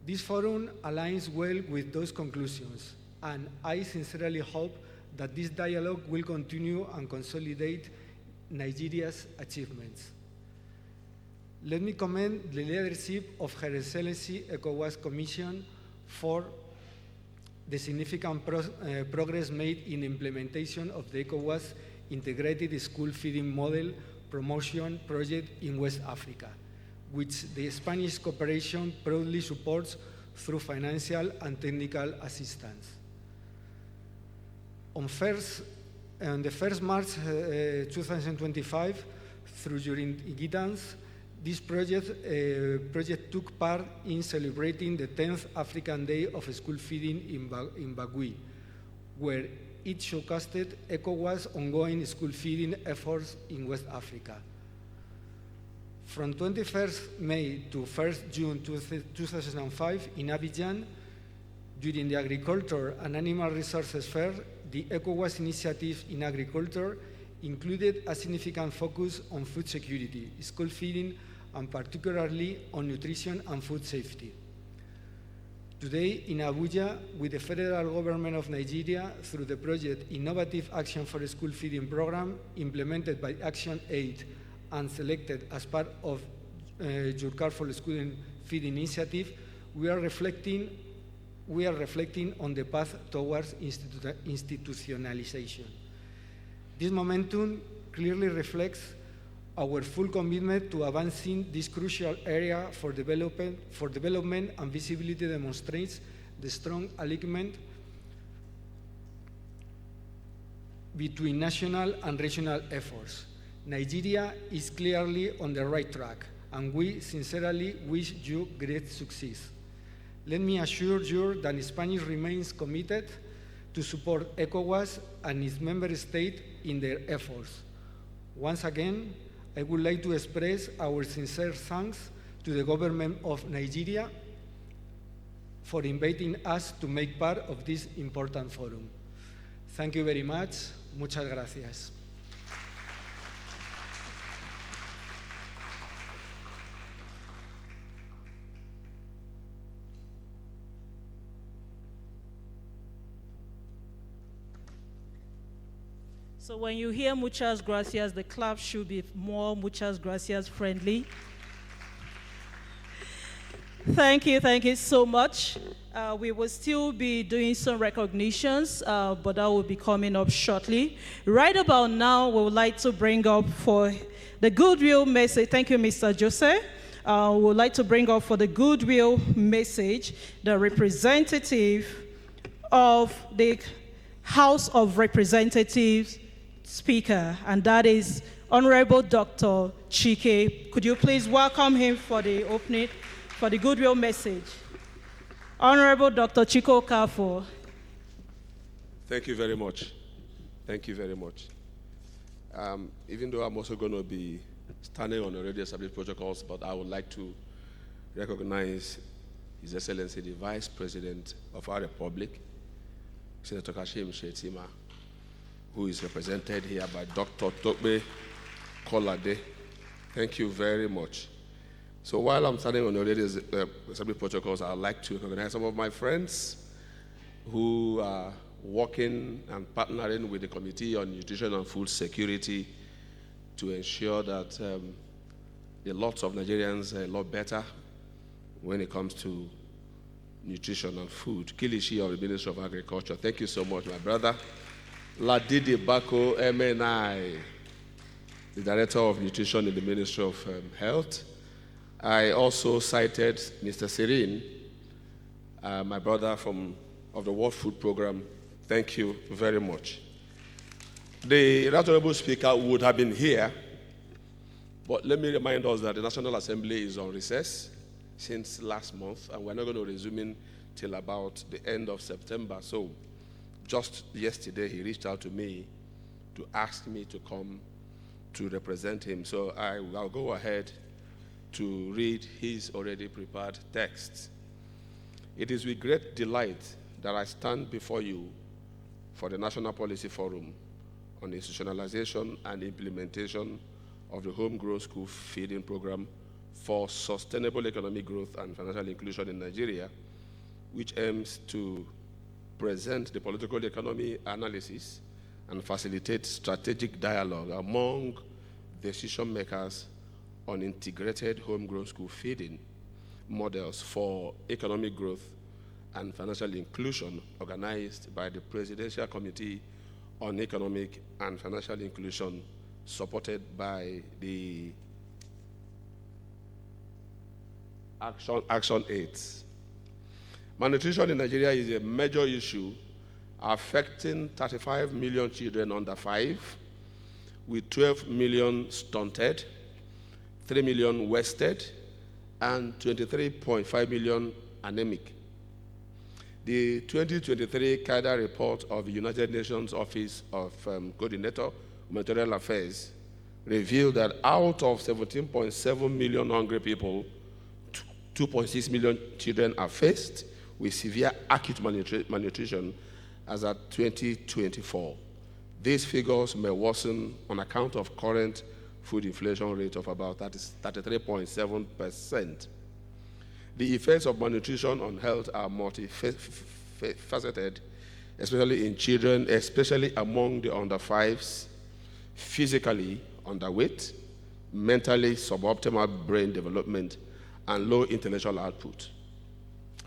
This forum aligns well with those conclusions, and I sincerely hope that this dialogue will continue and consolidate Nigeria's achievements. Let me commend the leadership of Her Excellency ECOWAS Commission for the significant progress made in implementation of the ECOWAS Integrated School Feeding Model Promotion Project in West Africa, which the Spanish cooperation proudly supports through financial and technical assistance. On the 1st March 2025, through your guidance, this project took part in celebrating the 10th African Day of School Feeding in Bangui, where it showcased ECOWAS' ongoing school feeding efforts in West Africa. From 21st May to 1st June 2005 in Abidjan, during the Agriculture and Animal Resources Fair, the ECOWAS initiative in agriculture included a significant focus on food security, school feeding, and particularly on nutrition and food safety. Today, in Abuja, with the federal government of Nigeria, through the project Innovative Action for a School Feeding Program, implemented by ACTIONAID and selected as part of your Careful School Feeding initiative, we are reflecting on the path towards institutionalization. This momentum clearly reflects our full commitment to advancing this crucial area for development and visibility demonstrates the strong alignment between national and regional efforts. Nigeria is clearly on the right track, and we sincerely wish you great success. Let me assure you that Spain remains committed to support ECOWAS and its member states in their efforts. Once again, I would like to express our sincere thanks to the government of Nigeria for inviting us to make part of this important forum. Thank you very much. Muchas gracias. So when you hear muchas gracias, the clap should be more muchas gracias friendly. Thank you so much. We will still be doing some recognitions, but that will be coming up shortly. Right about now, we would like to bring up for the goodwill message. Thank you, Mr. Jose. We would like to bring up for the goodwill message the representative of the House of Representatives Speaker, and that is Honorable Dr. Chike. Could you please welcome him for the opening, for the goodwill message? Honorable Dr. Chike Okafo. Thank you very much. Thank you very much. Even though I'm also going to be standing on already established protocols, but I would like to recognize His Excellency, the Vice President of our Republic, Senator Kashim Shettima, who is represented here by Dr. Tope Kolade. Thank you very much. So while I'm standing on the already established protocols, I'd like to recognize some of my friends who are working and partnering with the Committee on Nutrition and Food Security to ensure that the lots of Nigerians are a lot better when it comes to nutrition and food. Kilishi of the Ministry of Agriculture. Thank you so much, my brother. Ladidi Bako MNI, the Director of Nutrition in the Ministry of Health. I also cited Mr. Sirin, my brother of the World Food Program. Thank you very much. The Honorable Speaker would have been here, but let me remind us that the National Assembly is on recess since last month, and we're not going to resume till about the end of September. So just yesterday, he reached out to me to ask me to come to represent him. So I'll go ahead to read his already prepared text. It is with great delight that I stand before you for the National Policy Forum on Institutionalization and Implementation of the Homegrown School Feeding Program for Sustainable Economic Growth and Financial Inclusion in Nigeria, which aims to present the political economy analysis and facilitate strategic dialogue among decision makers on integrated homegrown school feeding models for economic growth and financial inclusion, organized by the Presidential Committee on Economic and Financial Inclusion, supported by the ACTIONAID. Malnutrition in Nigeria is a major issue affecting 35 million children under 5, with 12 million stunted, 3 million wasted, and 23.5 million anemic. The 2023 CAIDA report of the United Nations Office of Coordinator Humanitarian Affairs revealed that out of 17.7 million hungry people, 2.6 million children are faced with severe acute malnutrition as at 2024. These figures may worsen on account of current food inflation rate of about 33.7%. The effects of malnutrition on health are multifaceted, especially in children, especially among the under 5s, physically underweight, mentally suboptimal brain development, and low intellectual output.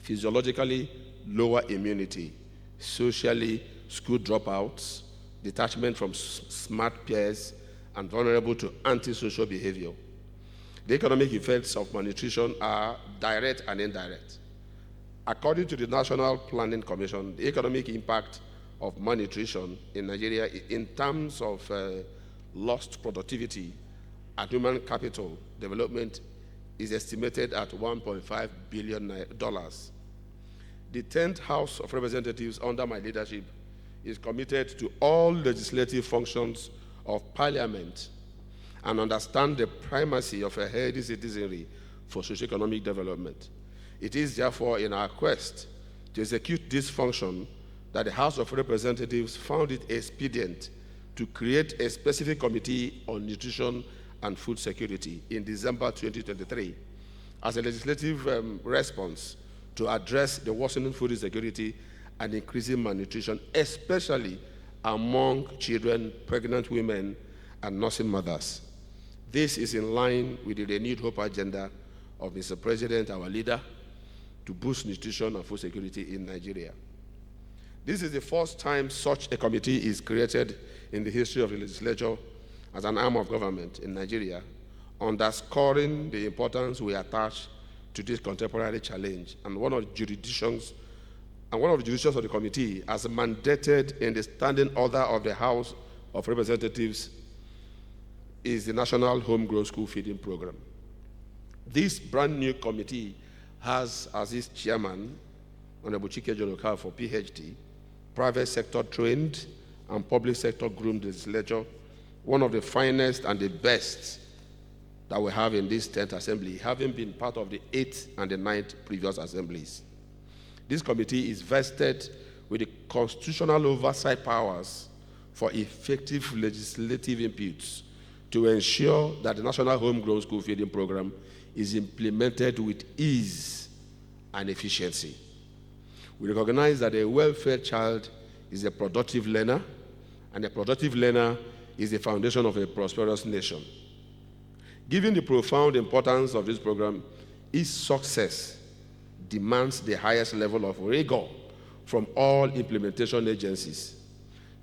Physiologically, lower immunity, socially, school dropouts, detachment from smart peers, and vulnerable to antisocial behavior. The economic effects of malnutrition are direct and indirect. According to the National Planning Commission, the economic impact of malnutrition in Nigeria in terms of lost productivity and human capital development is estimated at $1.5 billion. The 10th House of Representatives under my leadership is committed to all legislative functions of Parliament and understand the primacy of a healthy citizenry for socioeconomic development. It is therefore in our quest to execute this function that the House of Representatives found it expedient to create a specific committee on nutrition and food security in December 2023 as a legislative response to address the worsening food insecurity and increasing malnutrition, especially among children, pregnant women, and nursing mothers. This is in line with the renewed hope agenda of Mr. President, our leader, to boost nutrition and food security in Nigeria. This is the first time such a committee is created in the history of the legislature as an arm of government in Nigeria, underscoring the importance we attach to this contemporary challenge. And one of the jurisdictions of the committee, as mandated in the standing order of the House of Representatives, is the National Homegrown School Feeding Program. This brand new committee has as its chairman, Honorable Chike Jonoka for PhD, private sector trained and public sector groomed legislature, one of the finest and the best that we have in this 10th assembly, having been part of the 8th and the 9th previous assemblies. This committee is vested with the constitutional oversight powers for effective legislative inputs to ensure that the National Homegrown School Feeding Program is implemented with ease and efficiency. We recognize that a well-fed child is a productive learner, and a productive learner is the foundation of a prosperous nation. Given the profound importance of this program, its success demands the highest level of rigor from all implementation agencies.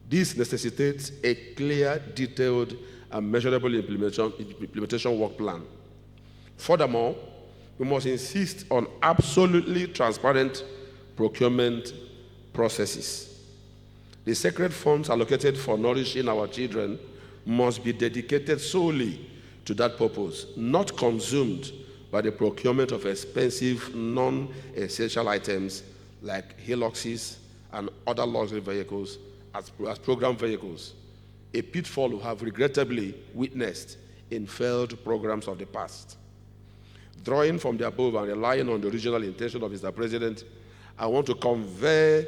This necessitates a clear, detailed, and measurable implementation work plan. Furthermore, we must insist on absolutely transparent procurement processes. The sacred funds allocated for nourishing our children must be dedicated solely to that purpose, not consumed by the procurement of expensive, non-essential items like Hiluxes and other luxury vehicles as program vehicles, a pitfall we have regrettably witnessed in failed programs of the past. Drawing from the above and relying on the original intention of Mr. President, I want to convey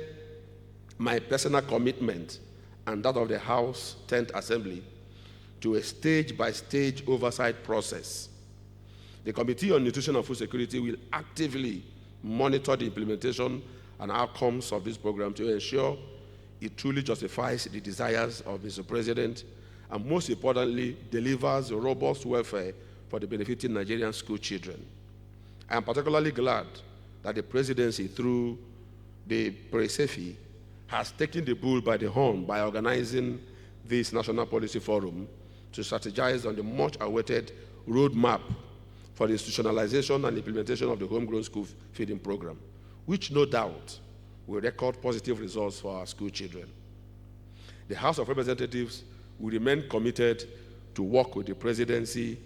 my personal commitment and that of the House 10th Assembly to a stage-by-stage oversight process. The Committee on Nutrition and Food Security will actively monitor the implementation and outcomes of this program to ensure it truly justifies the desires of Mr. President and, most importantly, delivers robust welfare for the benefiting Nigerian school children. I am particularly glad that the presidency, through the PRESEFI, has taken the bull by the horn by organizing this National Policy Forum to strategize on the much-awaited roadmap for the institutionalization and implementation of the homegrown school feeding program, which no doubt will record positive results for our school children. The House of Representatives will remain committed to work with the presidency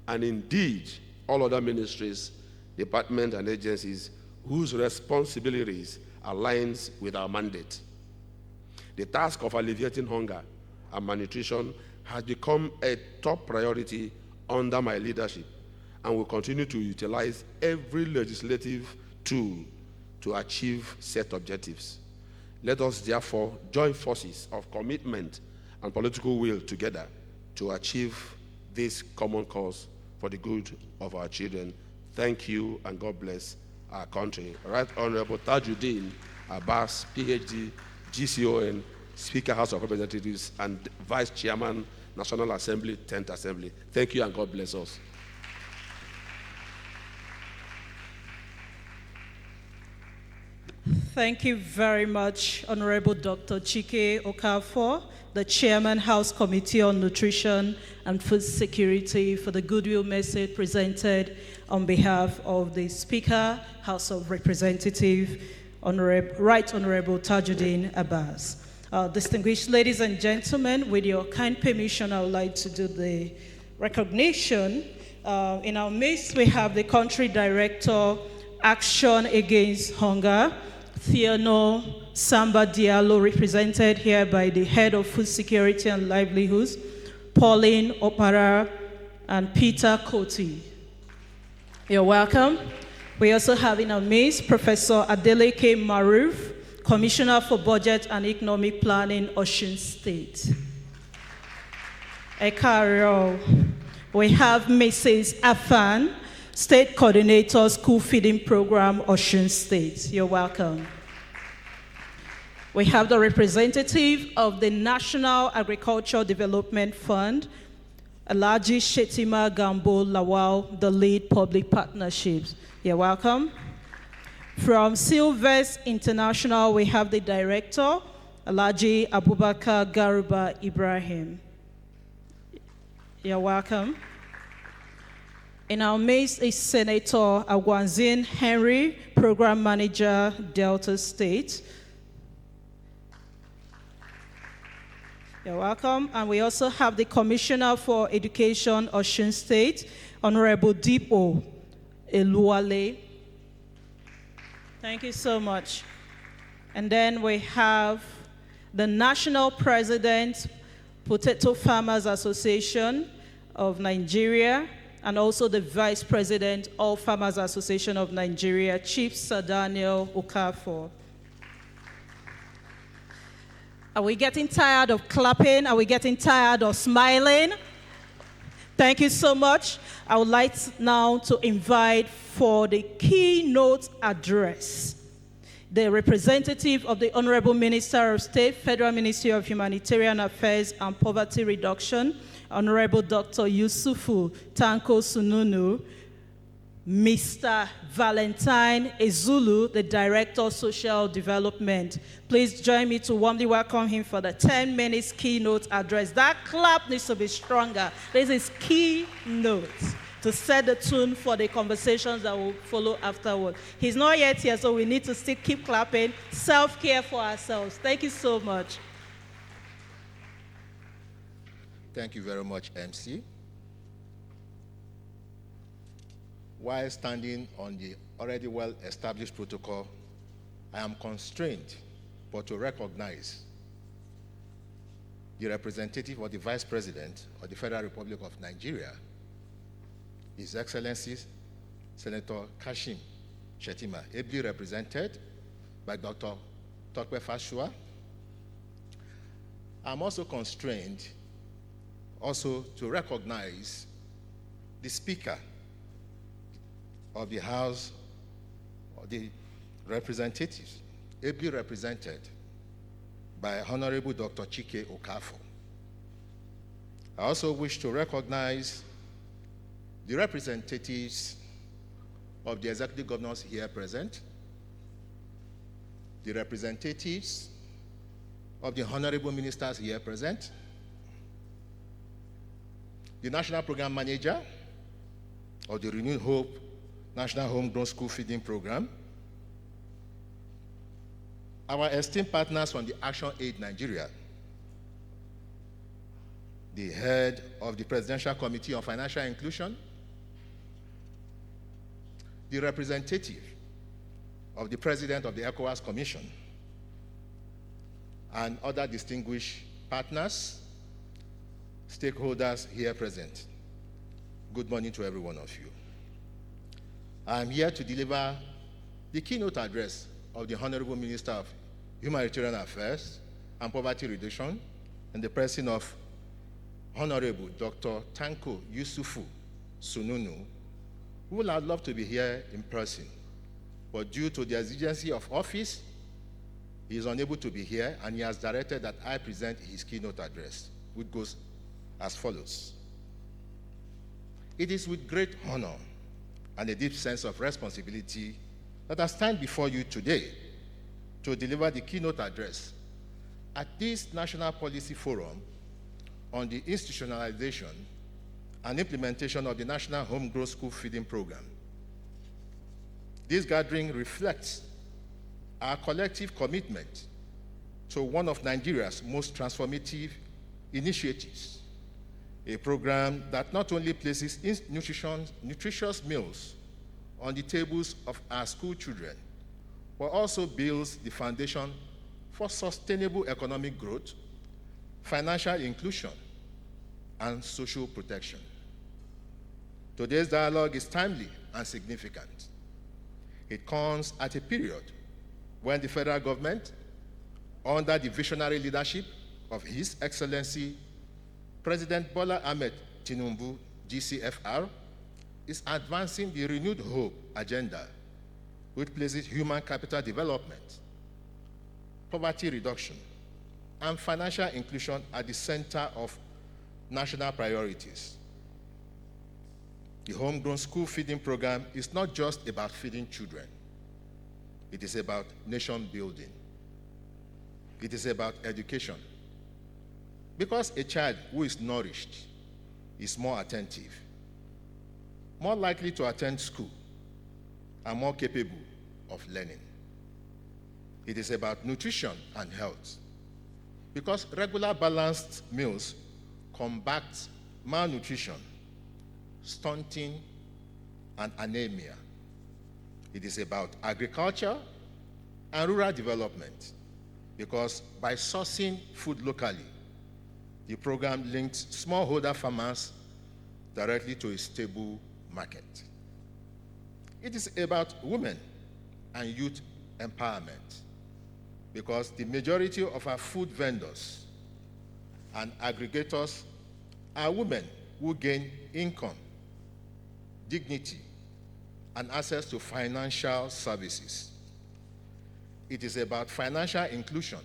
and indeed all other ministries, departments, and agencies whose responsibilities aligns with our mandate. The task of alleviating hunger and malnutrition has become a top priority under my leadership and will continue to utilize every legislative tool to achieve set objectives. Let us therefore join forces of commitment and political will together to achieve this common cause for the good of our children. Thank you, and God bless our country. Right Honorable Tajuddin Abbas, PhD, GCON, Speaker, House of Representatives, and Vice Chairman, National Assembly, 10th Assembly. Thank you, and God bless us. Thank you very much, Honorable Dr. Chike Okafor, the Chairman, House Committee on Nutrition and Food Security, for the goodwill message presented on behalf of the Speaker, House of Representatives, Right Honorable Tajuddin Abbas. Distinguished ladies and gentlemen, with your kind permission, I would like to do the recognition. In our midst, we have the Country Director, Action Against Hunger, Theano Samba Diallo, represented here by the Head of Food Security and Livelihoods, Pauline Opara, and Peter Koti. You're welcome. We also have in our midst Professor Adeleke Maruf, Commissioner for Budget and Economic Planning, Osun State. Ekaro. We have Mrs. Afan, State Coordinator, School Feeding Program, Osun State. You're welcome. We have the representative of the National Agricultural Development Fund, Alhaji Shetima Gambo Lawal, the lead public partnerships. You're welcome. From Silvers International, we have the director, Alhaji Abubakar Garuba Ibrahim. You're welcome. In our midst is Senator Agwanzin Henry, Program Manager, Delta State. You're welcome. And we also have the Commissioner for Education, Osun State, Honorable Dipo Eluwale. Thank you so much. And then we have the National President, Potato Farmers Association of Nigeria, and also the Vice President, All Farmers Association of Nigeria, Chief Sir Daniel Okafor. Are we getting tired of clapping? Are we getting tired of smiling? Thank you so much. I would like now to invite for the keynote address the representative of the Honorable Minister of State, Federal Ministry of Humanitarian Affairs and Poverty Reduction, Honorable Dr. Yusufu Tanko Sununu, Mr. Valentine Ezulu, the Director of Social Development. Please join me to warmly welcome him for the 10 minutes keynote address. That clap needs to be stronger. This is keynote to set the tune for the conversations that will follow afterward. He's not yet here, so we need to still keep clapping. Self-care for ourselves. Thank you so much. Thank you very much, MC. While standing on the already well-established protocol, I am constrained but to recognize the representative or the Vice President of the Federal Republic of Nigeria, His Excellency Senator Kashim Shettima, ably represented by Dr. Tokwe Fashua. I'm also constrained to recognize the Speaker of the House of the Representatives, ably represented by Honorable Dr. Chike Okafo. I also wish to recognize the representatives of the executive governors here present, the representatives of the honorable ministers here present, the National Program Manager of the Renewed Hope National Homegrown School Feeding Program, our esteemed partners from the ACTIONAID Nigeria, the head of the Presidential Committee on Financial Inclusion, the representative of the President of the ECOWAS Commission, and other distinguished partners, stakeholders here present. Good morning to every one of you. I am here to deliver the keynote address of the Honorable Minister of Humanitarian Affairs and Poverty Reduction in the person of Honorable Dr. Tanko Yusufu Sununu, who would have loved to be here in person, but due to the exigency of office, he is unable to be here, and he has directed that I present his keynote address, which goes as follows. It is with great honor and a deep sense of responsibility that I stand before you today to deliver the keynote address at this National Policy Forum on the institutionalization and implementation of the National Homegrown School Feeding Program. This gathering reflects our collective commitment to one of Nigeria's most transformative initiatives, a program that not only places nutritious meals on the tables of our school children, but also builds the foundation for sustainable economic growth, financial inclusion, and social protection. Today's dialogue is timely and significant. It comes at a period when the federal government, under the visionary leadership of His Excellency President Bola Ahmed Tinubu, GCFR, is advancing the Renewed Hope agenda, which places human capital development, poverty reduction, and financial inclusion at the center of national priorities. The Homegrown School Feeding Program is not just about feeding children. It is about nation building. It is about education. Because a child who is nourished is more attentive, more likely to attend school, and more capable of learning. It is about nutrition and health. Because regular balanced meals combat malnutrition, stunting, and anemia. It is about agriculture and rural development, because by sourcing food locally, the program links smallholder farmers directly to a stable market. It is about women and youth empowerment, because the majority of our food vendors and aggregators are women who gain income, dignity, and access to financial services. It is about financial inclusion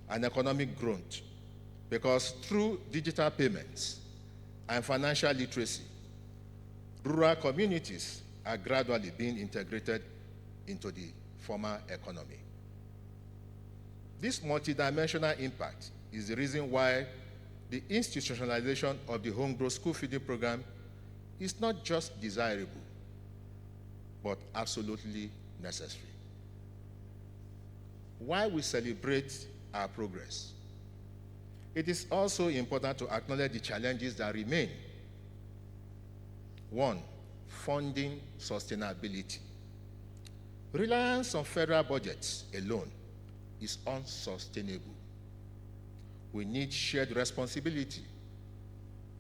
and economic growth, because through digital payments and financial literacy, rural communities are gradually being integrated into the formal economy. This multidimensional impact is the reason why the institutionalization of the Homegrown School Feeding Program is not just desirable, but absolutely necessary. While we celebrate our progress, it is also important to acknowledge the challenges that remain. One, funding sustainability. Reliance on federal budgets alone is unsustainable. We need shared responsibility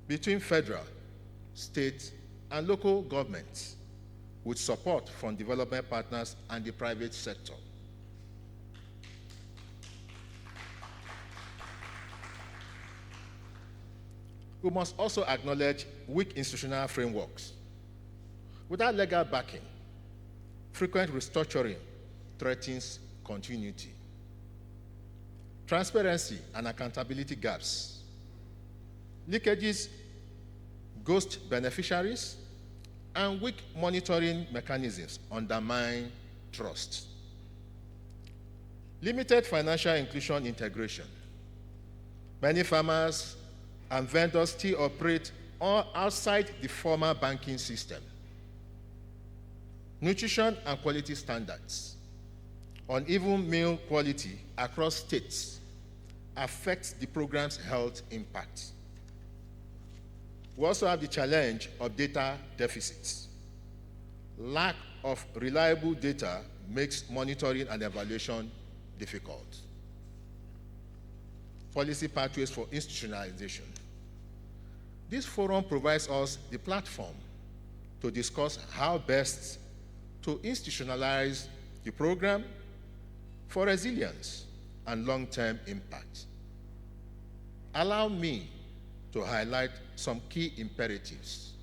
between federal, state, and local governments, with support from development partners and the private sector. We must also acknowledge weak institutional frameworks. Without legal backing, frequent restructuring threatens continuity. Transparency and accountability gaps. Leakages, ghost beneficiaries, and weak monitoring mechanisms undermine trust. Limited financial inclusion integration. Many farmers and vendors still operate outside the formal banking system. Nutrition and quality standards. Uneven meal quality across states affects the program's health impact. We also have the challenge of data deficits. Lack of reliable data makes monitoring and evaluation difficult. Policy pathways for institutionalization. This forum provides us the platform to discuss how best to institutionalize the program for resilience and long-term impact. Allow me to highlight some key imperatives.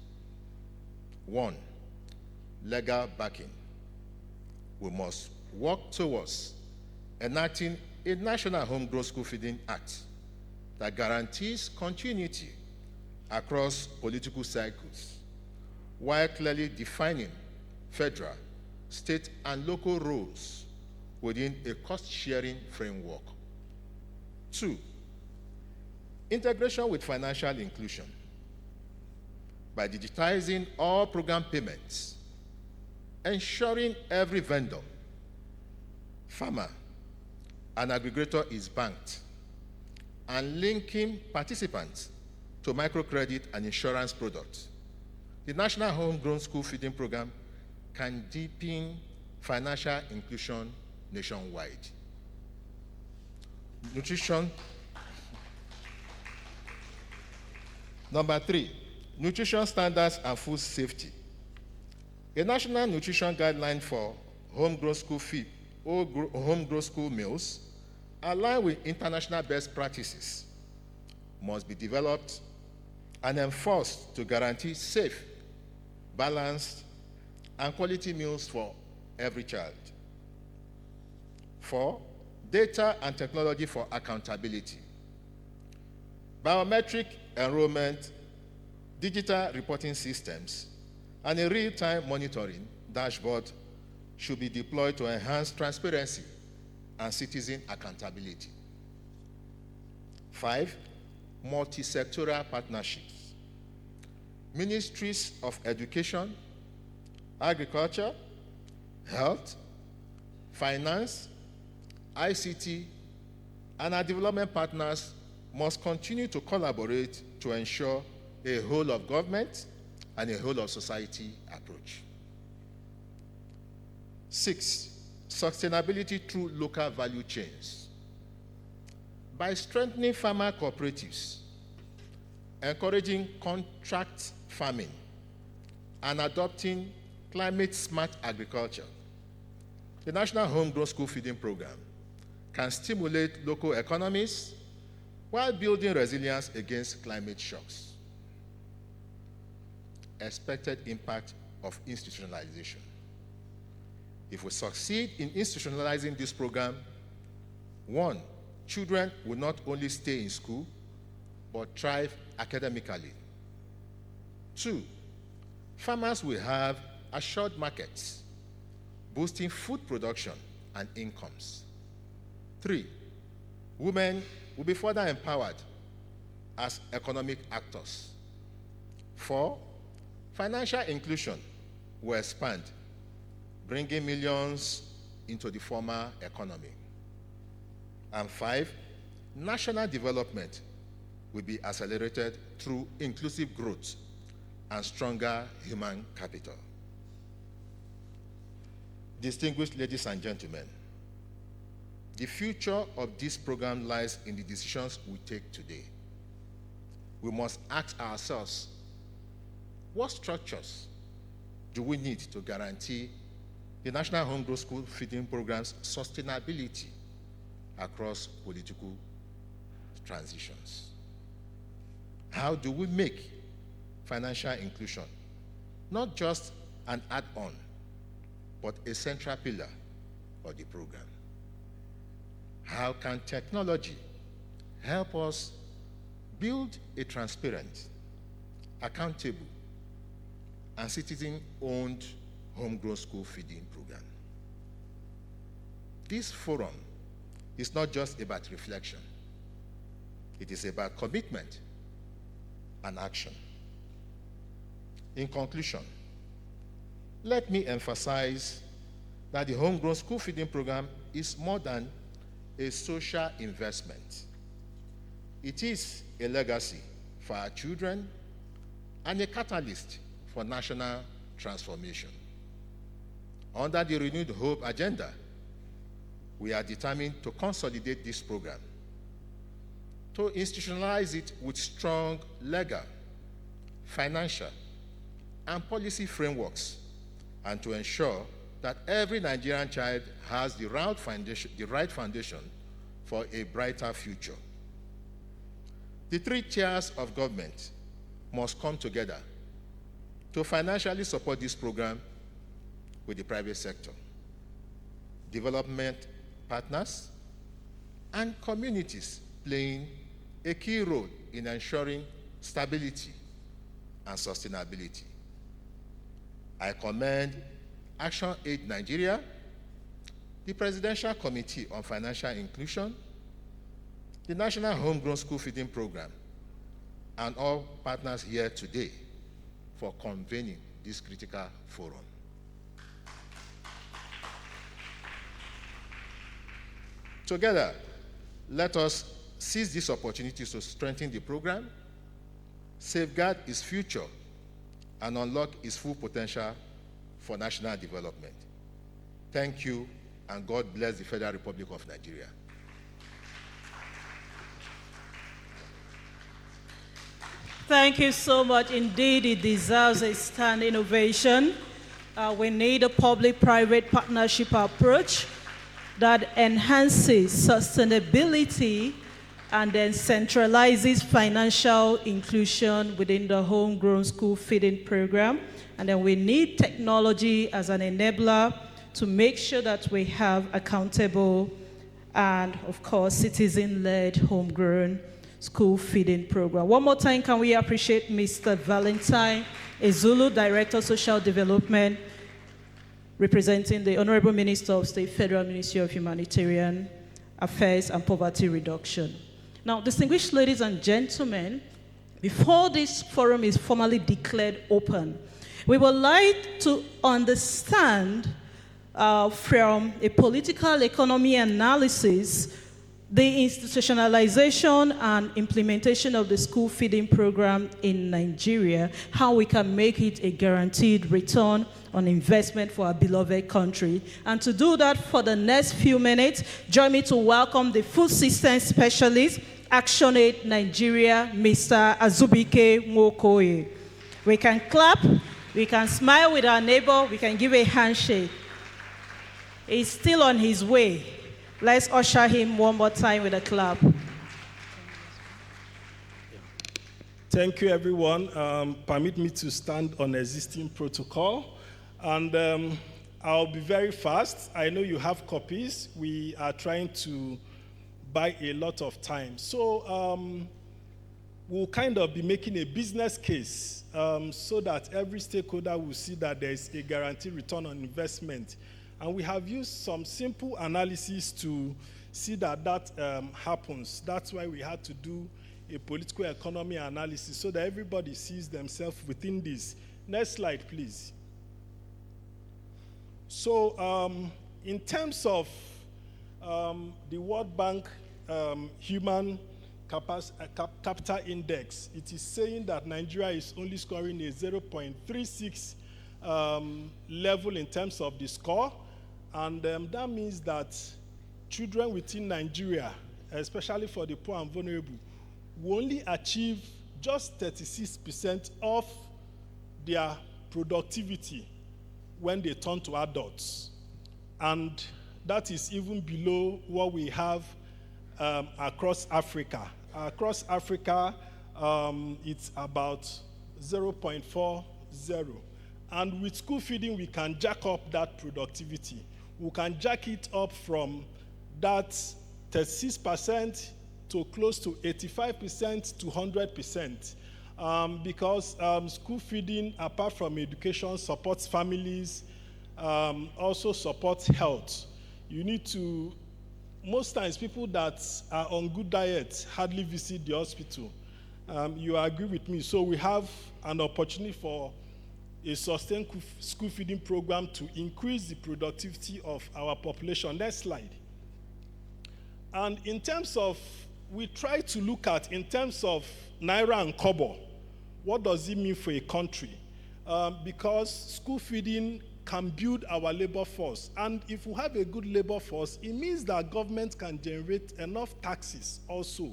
1, legal backing. We must work towards enacting a National Homegrown School Feeding Act that guarantees continuity across political cycles, while clearly defining federal, state, and local roles within a cost-sharing framework. 2, integration with financial inclusion. By digitizing all program payments, ensuring every vendor, farmer, and aggregator is banked, and linking participants to microcredit and insurance products, the National Homegrown School Feeding Program can deepen financial inclusion nationwide. Nutrition. Number 3, nutrition standards and food safety. A national nutrition guideline for homegrown school meals, aligned with international best practices, must be developed and enforced to guarantee safe, balanced, and quality meals for every child. 4, data and technology for accountability. Biometric enrollment, digital reporting systems, and a real-time monitoring dashboard should be deployed to enhance transparency and citizen accountability. 5, multi-sectoral partnerships. Ministries of Education, Agriculture, Health, Finance, ICT, and our development partners must continue to collaborate to ensure a whole of government and a whole of society approach. 6, sustainability through local value chains. By strengthening farmer cooperatives, encouraging contract farming, and adopting climate-smart agriculture, the National Homegrown School Feeding Program can stimulate local economies while building resilience against climate shocks. Expected impact of institutionalization. If we succeed in institutionalizing this program, 1, children will not only stay in school, but thrive academically. 2, farmers will have assured markets, boosting food production and incomes. 3, women will be further empowered as economic actors. 4, financial inclusion will expand, bringing millions into the formal economy. And 5, national development will be accelerated through inclusive growth and stronger human capital. Distinguished ladies and gentlemen, the future of this program lies in the decisions we take today. We must ask ourselves, what structures do we need to guarantee the National Homegrown School Feeding Program's sustainability across political transitions? How do we make financial inclusion not just an add-on, but a central pillar of the program? How can technology help us build a transparent, accountable, and citizen-owned homegrown school feeding program? This forum is not just about reflection. It is about commitment and action. In conclusion, let me emphasize that the homegrown school feeding program is more than a social investment. It is a legacy for our children and a catalyst for national transformation. Under the Renewed Hope agenda, we are determined to consolidate this program, to institutionalize it with strong legal, financial, and policy frameworks, and to ensure that every Nigerian child has the right foundation for a brighter future. The three tiers of government must come together to financially support this program with the private sector, development partners, and communities playing a key role in ensuring stability and sustainability. I commend ACTIONAID Nigeria, the Presidential Committee on Financial Inclusion, the National Homegrown School Feeding Program, and all partners here today for convening this critical forum. Together, let us seize these opportunities to strengthen the program, safeguard its future, and unlock its full potential for national development. Thank you, and God bless the Federal Republic of Nigeria. Thank you so much. Indeed, it deserves a standing ovation. We need a public-private partnership approach that enhances sustainability and then centralizes financial inclusion within the homegrown school feeding program. And then we need technology as an enabler to make sure that we have accountable and, of course, citizen-led homegrown school feeding program. One more time, can we appreciate Mr. Valentine Ezulu, Director of Social Development, representing the Honorable Minister of State, Federal Ministry of Humanitarian Affairs and Poverty Reduction. Now, distinguished ladies and gentlemen, before this forum is formally declared open, we would like to understand from a political economy analysis the institutionalization and implementation of the school feeding program in Nigeria, how we can make it a guaranteed return on investment for our beloved country. And to do that, for the next few minutes, join me to welcome the food system specialist, ACTIONAID Nigeria, Mr. Azubike Nwokoye. We can clap, we can smile with our neighbor, we can give a handshake. He's still on his way. Let's usher him one more time with a clap. Thank you, everyone. Permit me to stand on existing protocol. And I'll be very fast. I know you have copies. We are trying to buy a lot of time. So we'll kind of be making a business case so that every stakeholder will see that there is a guaranteed return on investment. And we have used some simple analysis to see that that happens. That's why we had to do a political economy analysis so that everybody sees themselves within this. Next slide, please. So in terms of the World Bank Human Capital Index, it is saying that Nigeria is only scoring a 0.36 level in terms of the score. And that means that children within Nigeria, especially for the poor and vulnerable, will only achieve just 36% of their productivity when they turn to adults. And that is even below what we have across Africa. Across Africa, it's about 0.40. And with school feeding, we can jack up that productivity. We can jack it up from that 36% to close to 85% to 100%. Because school feeding, apart from education, supports families, also supports health. You need to, most times people that are on good diet hardly visit the hospital. You agree with me. So we have an opportunity for a sustained school feeding program to increase the productivity of our population. Next slide. And in terms of, we try to look at, in terms of Naira and Kobo, what does it mean for a country? Because school feeding can build our labor force. And if we have a good labor force, it means that government can generate enough taxes also.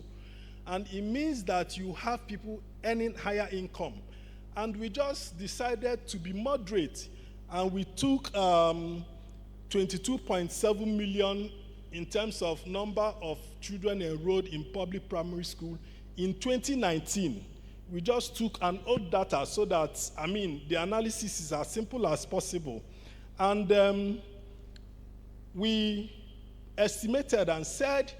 And it means that you have people earning higher income. And we just decided to be moderate. And we took 22.7 million in terms of number of children enrolled in public primary school in 2019. We just took an old data so that, the analysis is as simple as possible. And we estimated and said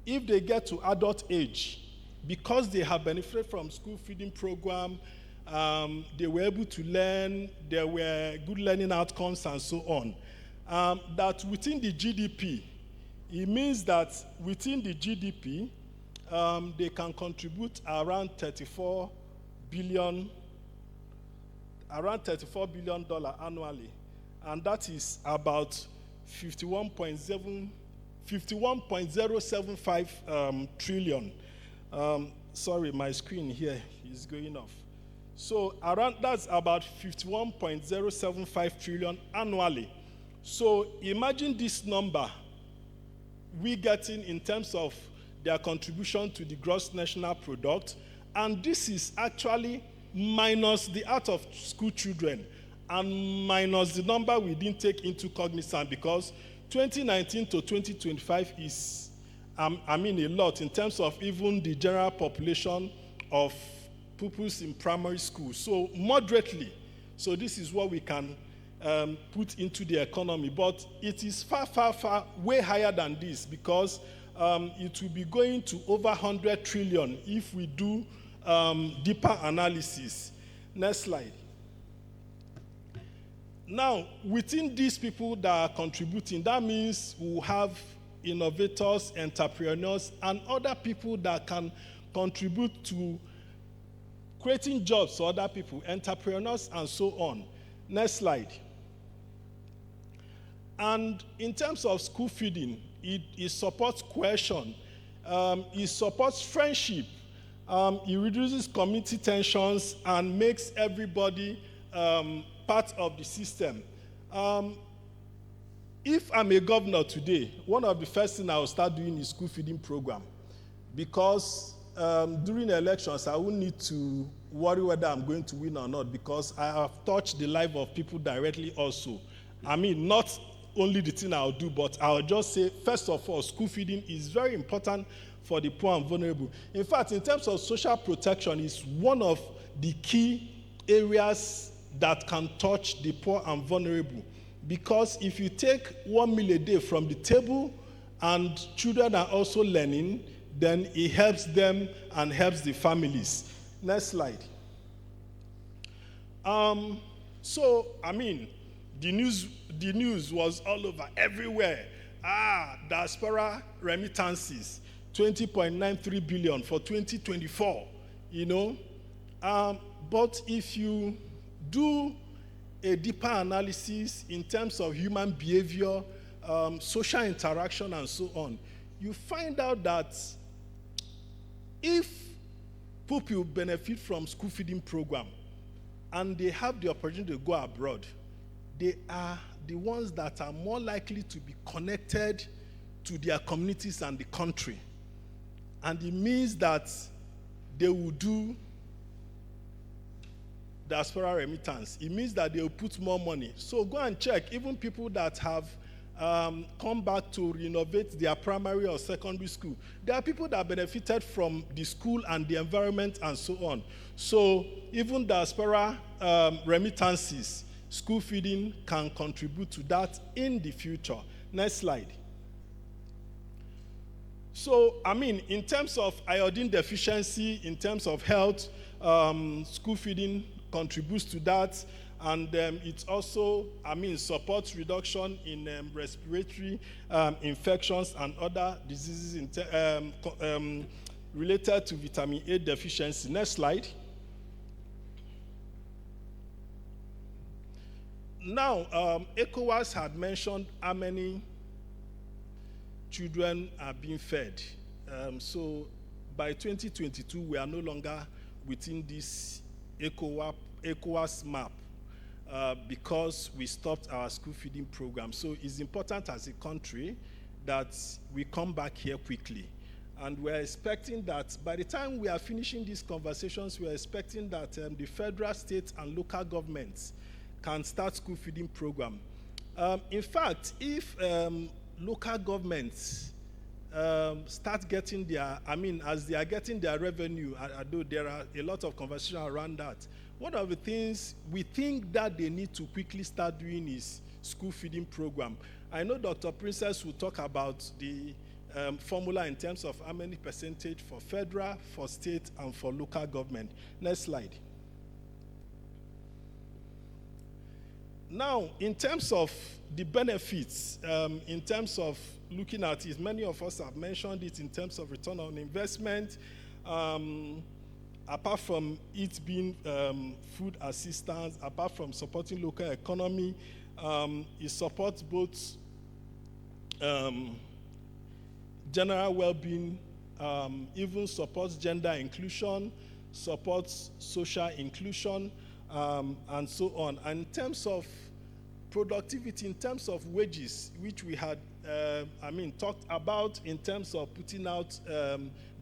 if they get to adult age, because they have benefited from school feeding program, they were able to learn, there were good learning outcomes and so on, that within the GDP, it means that within the GDP, they can contribute around $34 billion annually, and that is about 51.075 trillion. Sorry, my screen here is going off. So that's about 51.075 trillion annually. So imagine this number we getting in terms of their contribution to the gross national product, and this is actually minus the out of school children and minus the number we didn't take into cognizance, because 2019 to 2025 is, a lot in terms of even the general population of pupils in primary school. So moderately, so this is what we can put into the economy, but it is far, far, far way higher than this, because it will be going to over 100 trillion if we do deeper analysis. Next slide. Now, within these people that are contributing, that means we'll have innovators, entrepreneurs, and other people that can contribute to creating jobs for other people, entrepreneurs, and so on. Next slide. And in terms of school feeding, it supports cohesion, it supports friendship, it reduces community tensions and makes everybody part of the system. If I'm a governor today, one of the first things I will start doing is school feeding program, because during elections, I won't need to worry whether I'm going to win or not, because I have touched the life of people directly also. Not only the thing I'll do, but I'll just say, first of all, school feeding is very important for the poor and vulnerable. In fact, in terms of social protection, it's one of the key areas that can touch the poor and vulnerable. Because if you take 1 meal a day from the table and children are also learning, then it helps them and helps the families. Next slide. The news was all over, everywhere. Diaspora remittances, 20.93 billion for 2024, But if you do a deeper analysis in terms of human behavior, social interaction, and so on, you find out that if people benefit from school feeding program and they have the opportunity to go abroad, they are the ones that are more likely to be connected to their communities and the country. And it means that they will do diaspora remittance. It means that they will put more money. So go and check, even people that have come back to renovate their primary or secondary school, there are people that benefited from the school and the environment and so on. So even diaspora remittances, school feeding can contribute to that in the future. Next slide. So, I mean, in terms of iodine deficiency, in terms of health, school feeding contributes to that. And it also, I mean, supports reduction in respiratory infections and other diseases related to vitamin A deficiency. Next slide. Now, ECOWAS had mentioned how many children are being fed. So by 2022, we are no longer within this ECOWAS map because we stopped our school feeding program. So it's important as a country that we come back here quickly. And we're expecting that by the time we are finishing these conversations, we're expecting that the federal, state, and local governments can start school feeding program. In fact, if local governments start getting their, I mean, as they are getting their revenue, although there are a lot of conversation around that, one of the things we think that they need to quickly start doing is school feeding program. I know Dr. Princess will talk about the formula in terms of how many percentage for federal, for state, and for local government. Next slide. Now, in terms of the benefits, in terms of looking at it, many of us have mentioned it in terms of return on investment. Apart from it being food assistance, apart from supporting local economy, it supports both general well-being, even supports gender inclusion, supports social inclusion, and so on. And in terms of productivity, in terms of wages, which we had, talked about in terms of putting out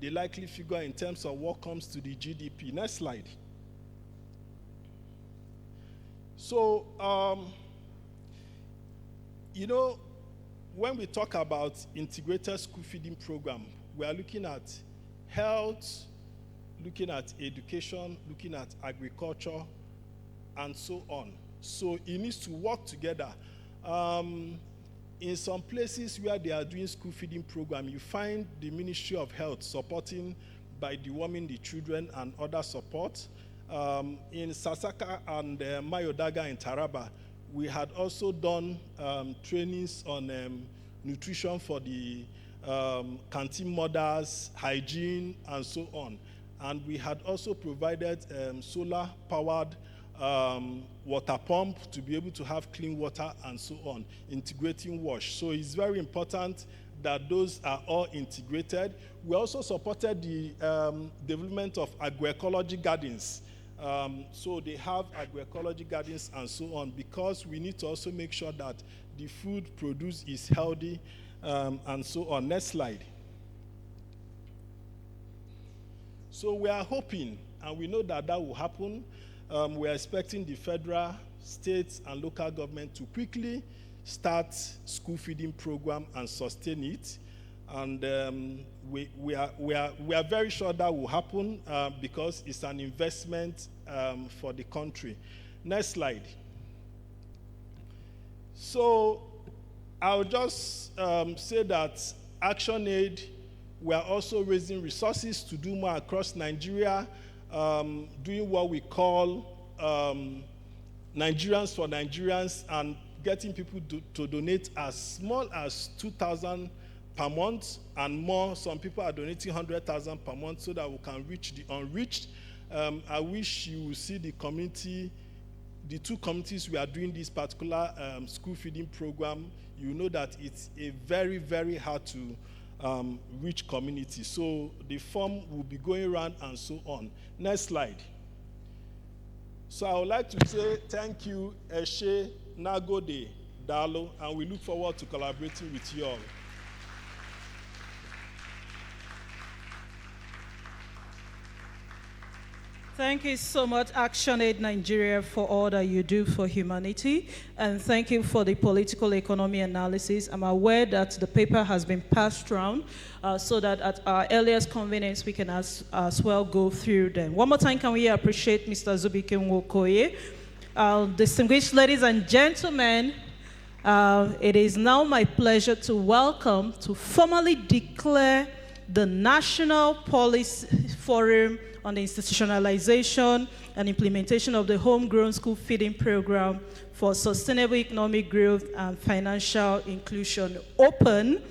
the likely figure in terms of what comes to the GDP. Next slide. So, when we talk about integrated school feeding program, we are looking at health, looking at education, looking at agriculture, and so on. So it needs to work together. In some places where they are doing school feeding program, you find the Ministry of Health supporting by deworming the children and other support. In Sasaka and Mayodaga in Taraba, we had also done trainings on nutrition for the canteen mothers, hygiene, and so on. And we had also provided solar-powered water pump to be able to have clean water and so on, integrating wash. So it's very important that those are all integrated. We also supported the development of agroecology gardens. So they have agroecology gardens and so on, because we need to also make sure that the food produced is healthy and so on. Next slide. So we are hoping, and we know that that will happen. We are expecting the federal, state, and local government to quickly start school feeding program and sustain it. And we are very sure that will happen because it's an investment for the country. Next slide. So I'll just say that ActionAid, we are also raising resources to do more across Nigeria, doing what we call Nigerians for Nigerians, and getting people to donate as small as 2,000 per month and more. Some people are donating 100,000 per month so that we can reach the unreached. I wish you will see the community, the two communities we are doing this particular school feeding program. You know that it's a very, very hard to reach community. So the form will be going around and so on. Next slide. So I would like to say thank you, Eshe, Nagode, Dalo, and we look forward to collaborating with you all. Thank you so much, ActionAid Nigeria, for all that you do for humanity. And thank you for the political economy analysis. I'm aware that the paper has been passed around so that at our earliest convenience, we can as well go through them. One more time, can we appreciate Mr. Zubike Nwokoye? Distinguished ladies and gentlemen, it is now my pleasure to welcome, to formally declare the National Policy Forum on the Institutionalization and Implementation of the Homegrown School Feeding Program for Sustainable Economic Growth and Financial Inclusion, open,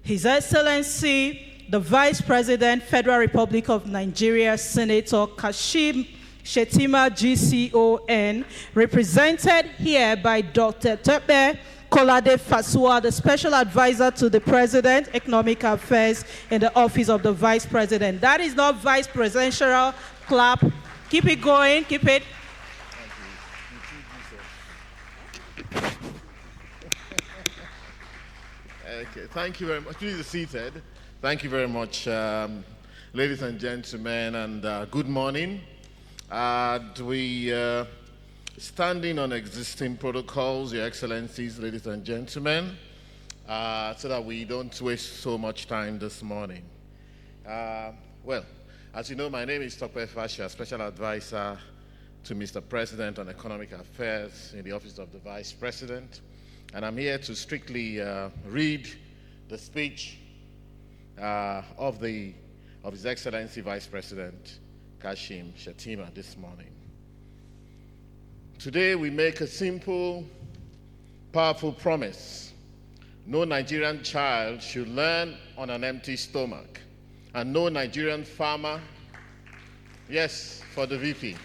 His Excellency, the Vice President, Federal Republic of Nigeria, Senator Kashim Shettima, GCON, represented here by Dr. Tepe Kolade Fasua, the Special Advisor to the President, Economic Affairs in the Office of the Vice President. That is not vice presidential clap. Keep it going, keep it. Okay, thank you very much. Please be seated. Thank you very much, ladies and gentlemen, and good morning. Standing on existing protocols, Your Excellencies, ladies and gentlemen, so that we don't waste so much time this morning. Well, as you know, my name is Tope Fasha, Special Advisor to Mr. President on Economic Affairs in the Office of the Vice President, and I'm here to strictly read the speech of His Excellency Vice President Kashim Shettima this morning. Today we make a simple, powerful promise. No Nigerian child should learn on an empty stomach, and no Nigerian farmer, yes, for the VP,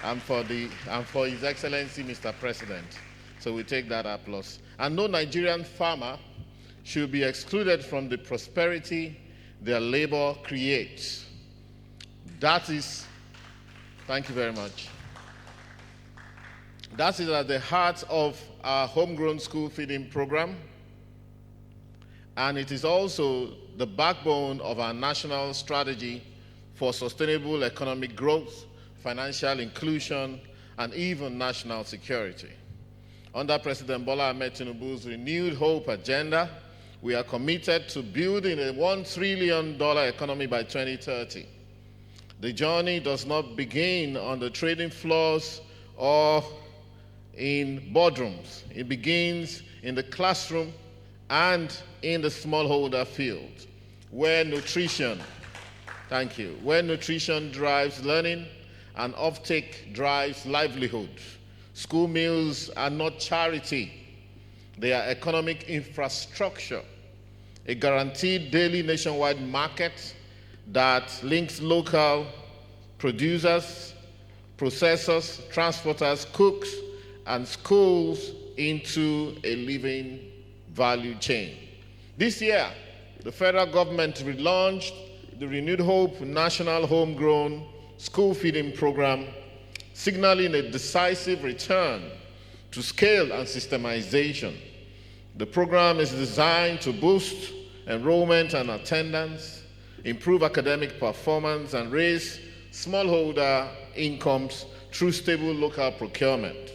and for His Excellency Mr. President. So we take that applause. And no Nigerian farmer should be excluded from the prosperity their labor creates. That is, thank you very much. That is at the heart of our homegrown school feeding program, and it is also the backbone of our national strategy for sustainable economic growth, financial inclusion, and even national security. Under President Bola Ahmed Tinubu's renewed hope agenda, we are committed to building a $1 trillion economy by 2030. The journey does not begin on the trading floors or in boardrooms. It begins in the classroom and in the smallholder field, where nutrition, thank you, where nutrition drives learning and offtake drives livelihood. School meals are not charity. They are economic infrastructure, a guaranteed daily nationwide market that links local producers, processors, transporters, cooks, and schools into a living value chain. This year, the federal government relaunched the Renewed Hope National Homegrown School Feeding Program, signaling a decisive return to scale and systemization. The program is designed to boost enrollment and attendance, improve academic performance, and raise smallholder incomes through stable local procurement.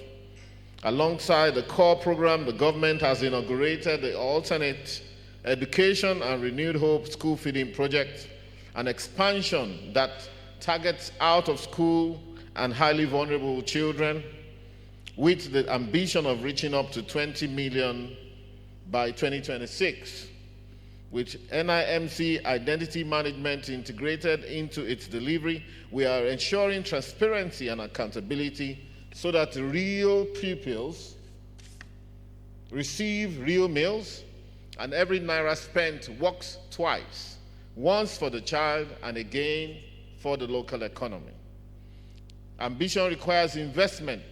Alongside the core program, the government has inaugurated the Alternate Education and Renewed Hope School Feeding Project, an expansion that targets out-of-school and highly vulnerable children with the ambition of reaching up to 20 million by 2026. With NIMC identity management integrated into its delivery, we are ensuring transparency and accountability so that real pupils receive real meals and every naira spent works twice, once for the child and again for the local economy. Ambition requires investment,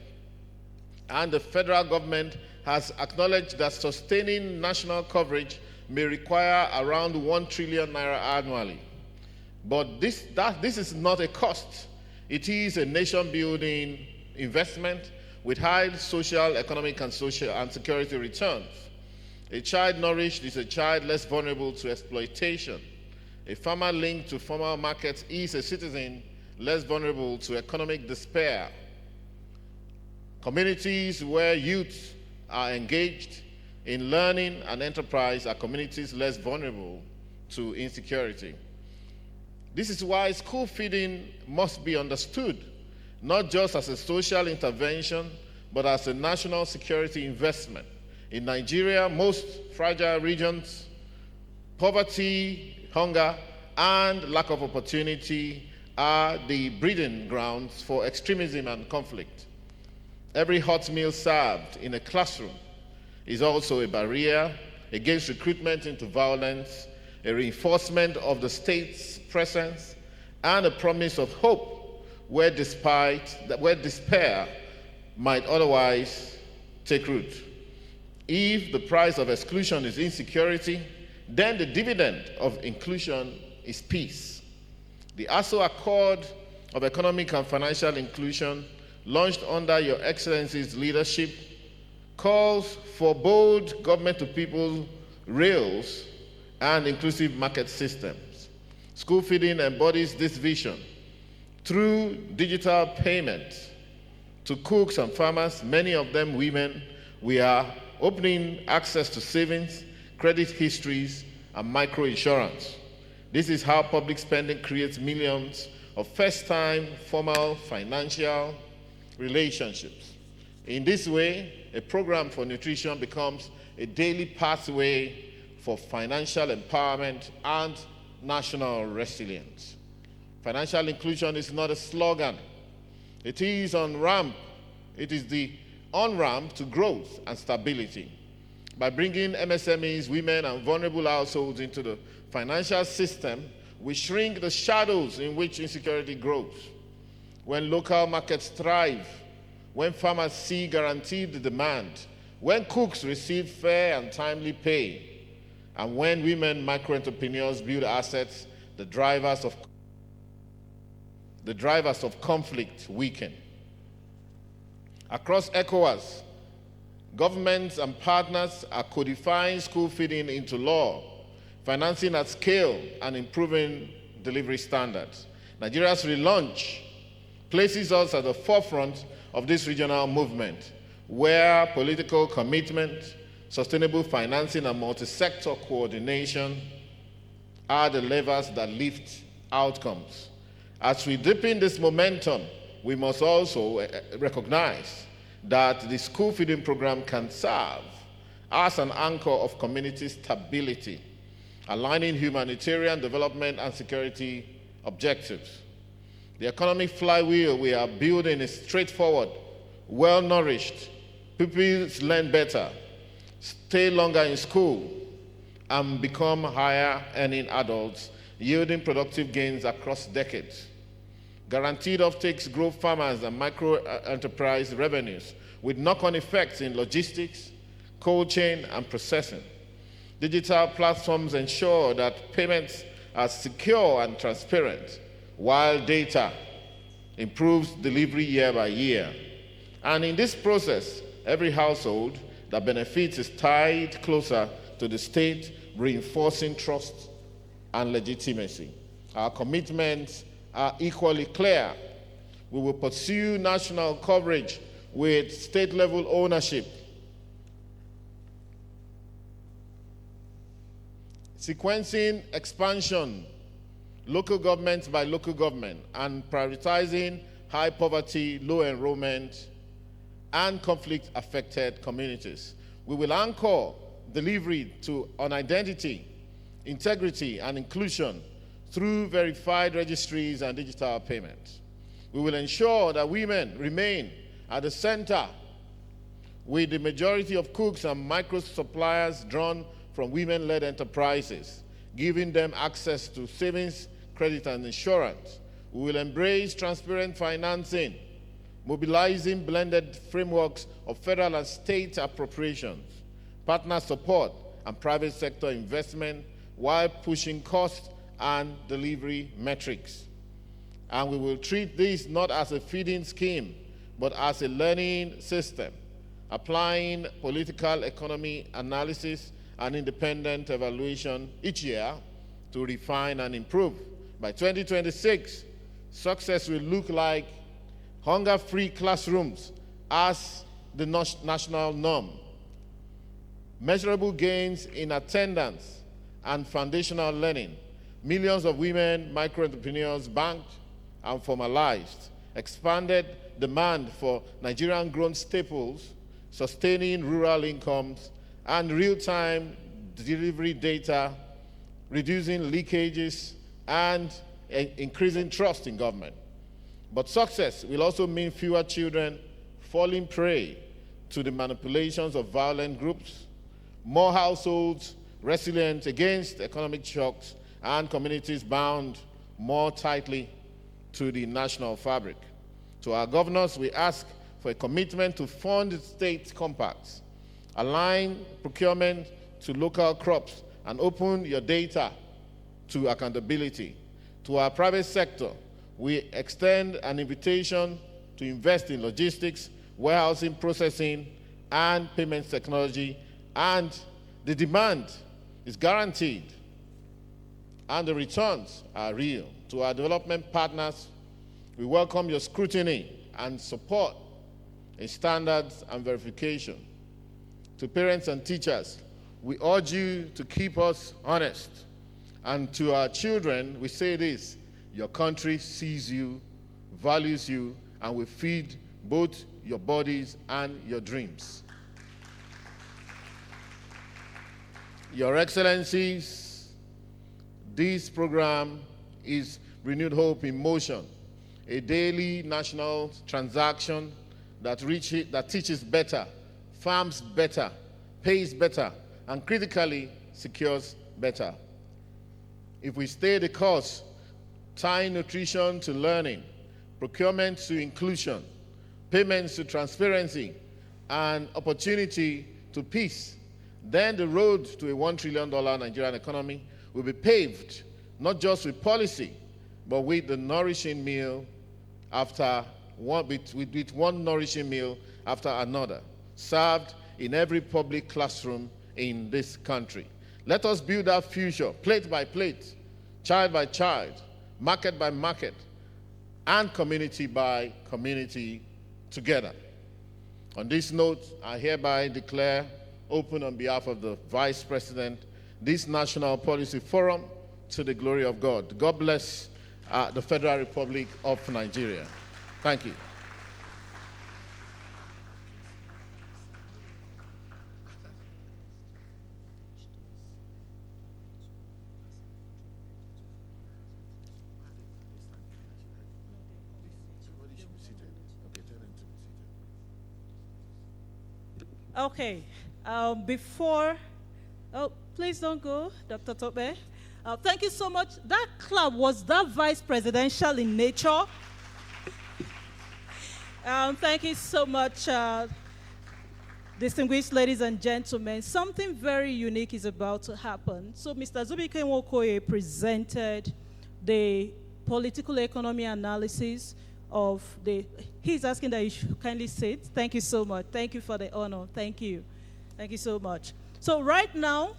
and the federal government has acknowledged that sustaining national coverage may require around 1 trillion naira annually. But this is not a cost. It is a nation-building investment with high social, economic, and security returns. A child nourished is a child less vulnerable to exploitation. A farmer linked to formal markets is a citizen less vulnerable to economic despair. Communities where youth are engaged in learning and enterprise are communities less vulnerable to insecurity. This is why school feeding must be understood not just as a social intervention, but as a national security investment. In Nigeria, most fragile regions, poverty hunger, and lack of opportunity are the breeding grounds for extremism and conflict. Every hot meal served in a classroom is also a barrier against recruitment into violence, a reinforcement of the state's presence, and a promise of hope where despair might otherwise take root. If the price of exclusion is insecurity, then the dividend of inclusion is peace. The ASO Accord of Economic and Financial Inclusion, launched under Your Excellency's leadership, calls for bold government-to-people rails and inclusive market systems. School feeding embodies this vision. Through digital payment to cooks and farmers, many of them women, we are opening access to savings, credit histories, and microinsurance. This is how public spending creates millions of first-time formal financial relationships. In this way, a program for nutrition becomes a daily pathway for financial empowerment and national resilience. Financial inclusion is not a slogan. It is the on-ramp to growth and stability. By bringing MSMEs, women, and vulnerable households into the financial system, we shrink the shadows in which insecurity grows. When local markets thrive, when farmers see guaranteed demand, when cooks receive fair and timely pay, and when women micro-entrepreneurs build assets, the drivers of conflict weaken. Across ECOWAS, governments and partners are codifying school feeding into law, financing at scale, and improving delivery standards. Nigeria's relaunch places us at the forefront of this regional movement, where political commitment, sustainable financing, and multi-sector coordination are the levers that lift outcomes. As we deepen this momentum, we must also recognize that the school feeding program can serve as an anchor of community stability, aligning humanitarian development and security objectives. The economic flywheel we are building is straightforward, well-nourished. Pupils learn better, stay longer in school, and become higher-earning adults, yielding productive gains across decades. Guaranteed offtakes grow farmers and micro-enterprise revenues with knock-on effects in logistics, cold chain, and processing. Digital platforms ensure that payments are secure and transparent, while data improves delivery year by year. And in this process, every household that benefits is tied closer to the state, reinforcing trust and legitimacy. Our commitments are equally clear. We will pursue national coverage with state-level ownership, sequencing expansion, local government by local government, and prioritizing high poverty, low enrollment, and conflict-affected communities. We will anchor delivery on identity, integrity, and inclusion through verified registries and digital payments. We will ensure that women remain at the center, with the majority of cooks and micro suppliers drawn from women-led enterprises, giving them access to savings, credit, and insurance. We will embrace transparent financing, mobilizing blended frameworks of federal and state appropriations, partner support, and private sector investment, while pushing cost and delivery metrics. And we will treat this not as a feeding scheme, but as a learning system, applying political economy analysis and independent evaluation each year to refine and improve. By 2026, success will look like hunger-free classrooms as the national norm, measurable gains in attendance and foundational learning, millions of women micro-entrepreneurs banked and formalized, expanded demand for Nigerian-grown staples, sustaining rural incomes, and real-time delivery data reducing leakages, and increasing trust in government. But success will also mean fewer children falling prey to the manipulations of violent groups, more households resilient against economic shocks, and communities bound more tightly to the national fabric. To our governors, we ask for a commitment to fund state compacts, align procurement to local crops, and open your data to accountability. To our private sector, we extend an invitation to invest in logistics, warehousing, processing, and payments technology, and the demand is guaranteed, and the returns are real. To our development partners, we welcome your scrutiny and support in standards and verification. To parents and teachers, we urge you to keep us honest. And to our children, we say this: your country sees you, values you, and will feed both your bodies and your dreams. Your Excellencies, this program is Renewed Hope in Motion, a daily national transaction that teaches better, farms better, pays better, and critically secures better. If we stay the course, tying nutrition to learning, procurement to inclusion, payments to transparency, and opportunity to peace, then the road to a $1 trillion Nigerian economy will be paved, not just with policy, but with the nourishing meal with one nourishing meal after another, served in every public classroom in this country. Let us build our future, plate by plate, child by child, market by market, and community by community together. On this note, I hereby declare open on behalf of the Vice President this National Policy Forum to the glory of God. God bless the Federal Republic of Nigeria. Thank you. Okay, please don't go, Dr. Tope. Thank you so much. That club, was that vice presidential in nature? Thank you so much, distinguished ladies and gentlemen. Something very unique is about to happen. So Mr. Zubike Nwokoye presented the political economy analysis of he's asking that you should kindly sit. Thank you so much. Thank you for the honor. Thank you. Thank you so much. So right now,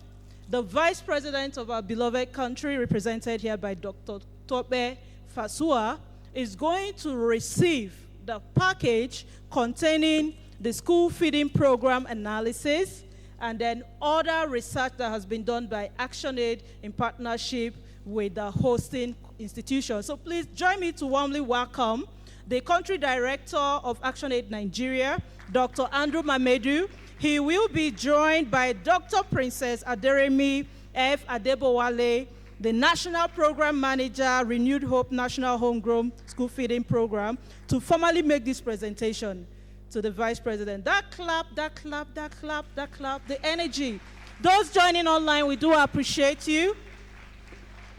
the Vice President of our beloved country, represented here by Dr. Tope Fasua, is going to receive the package containing the school feeding program analysis and then other research that has been done by ACTIONAID in partnership with the hosting institution. So please join me to warmly welcome the Country Director of ACTIONAID Nigeria, Dr. Andrew Mamedu. He will be joined by Dr. Princess Aderemi F. Adebowale, the National Program Manager, Renewed Hope National Homegrown School Feeding Program, to formally make this presentation to the Vice President. That clap, the energy. Those joining online, we do appreciate you.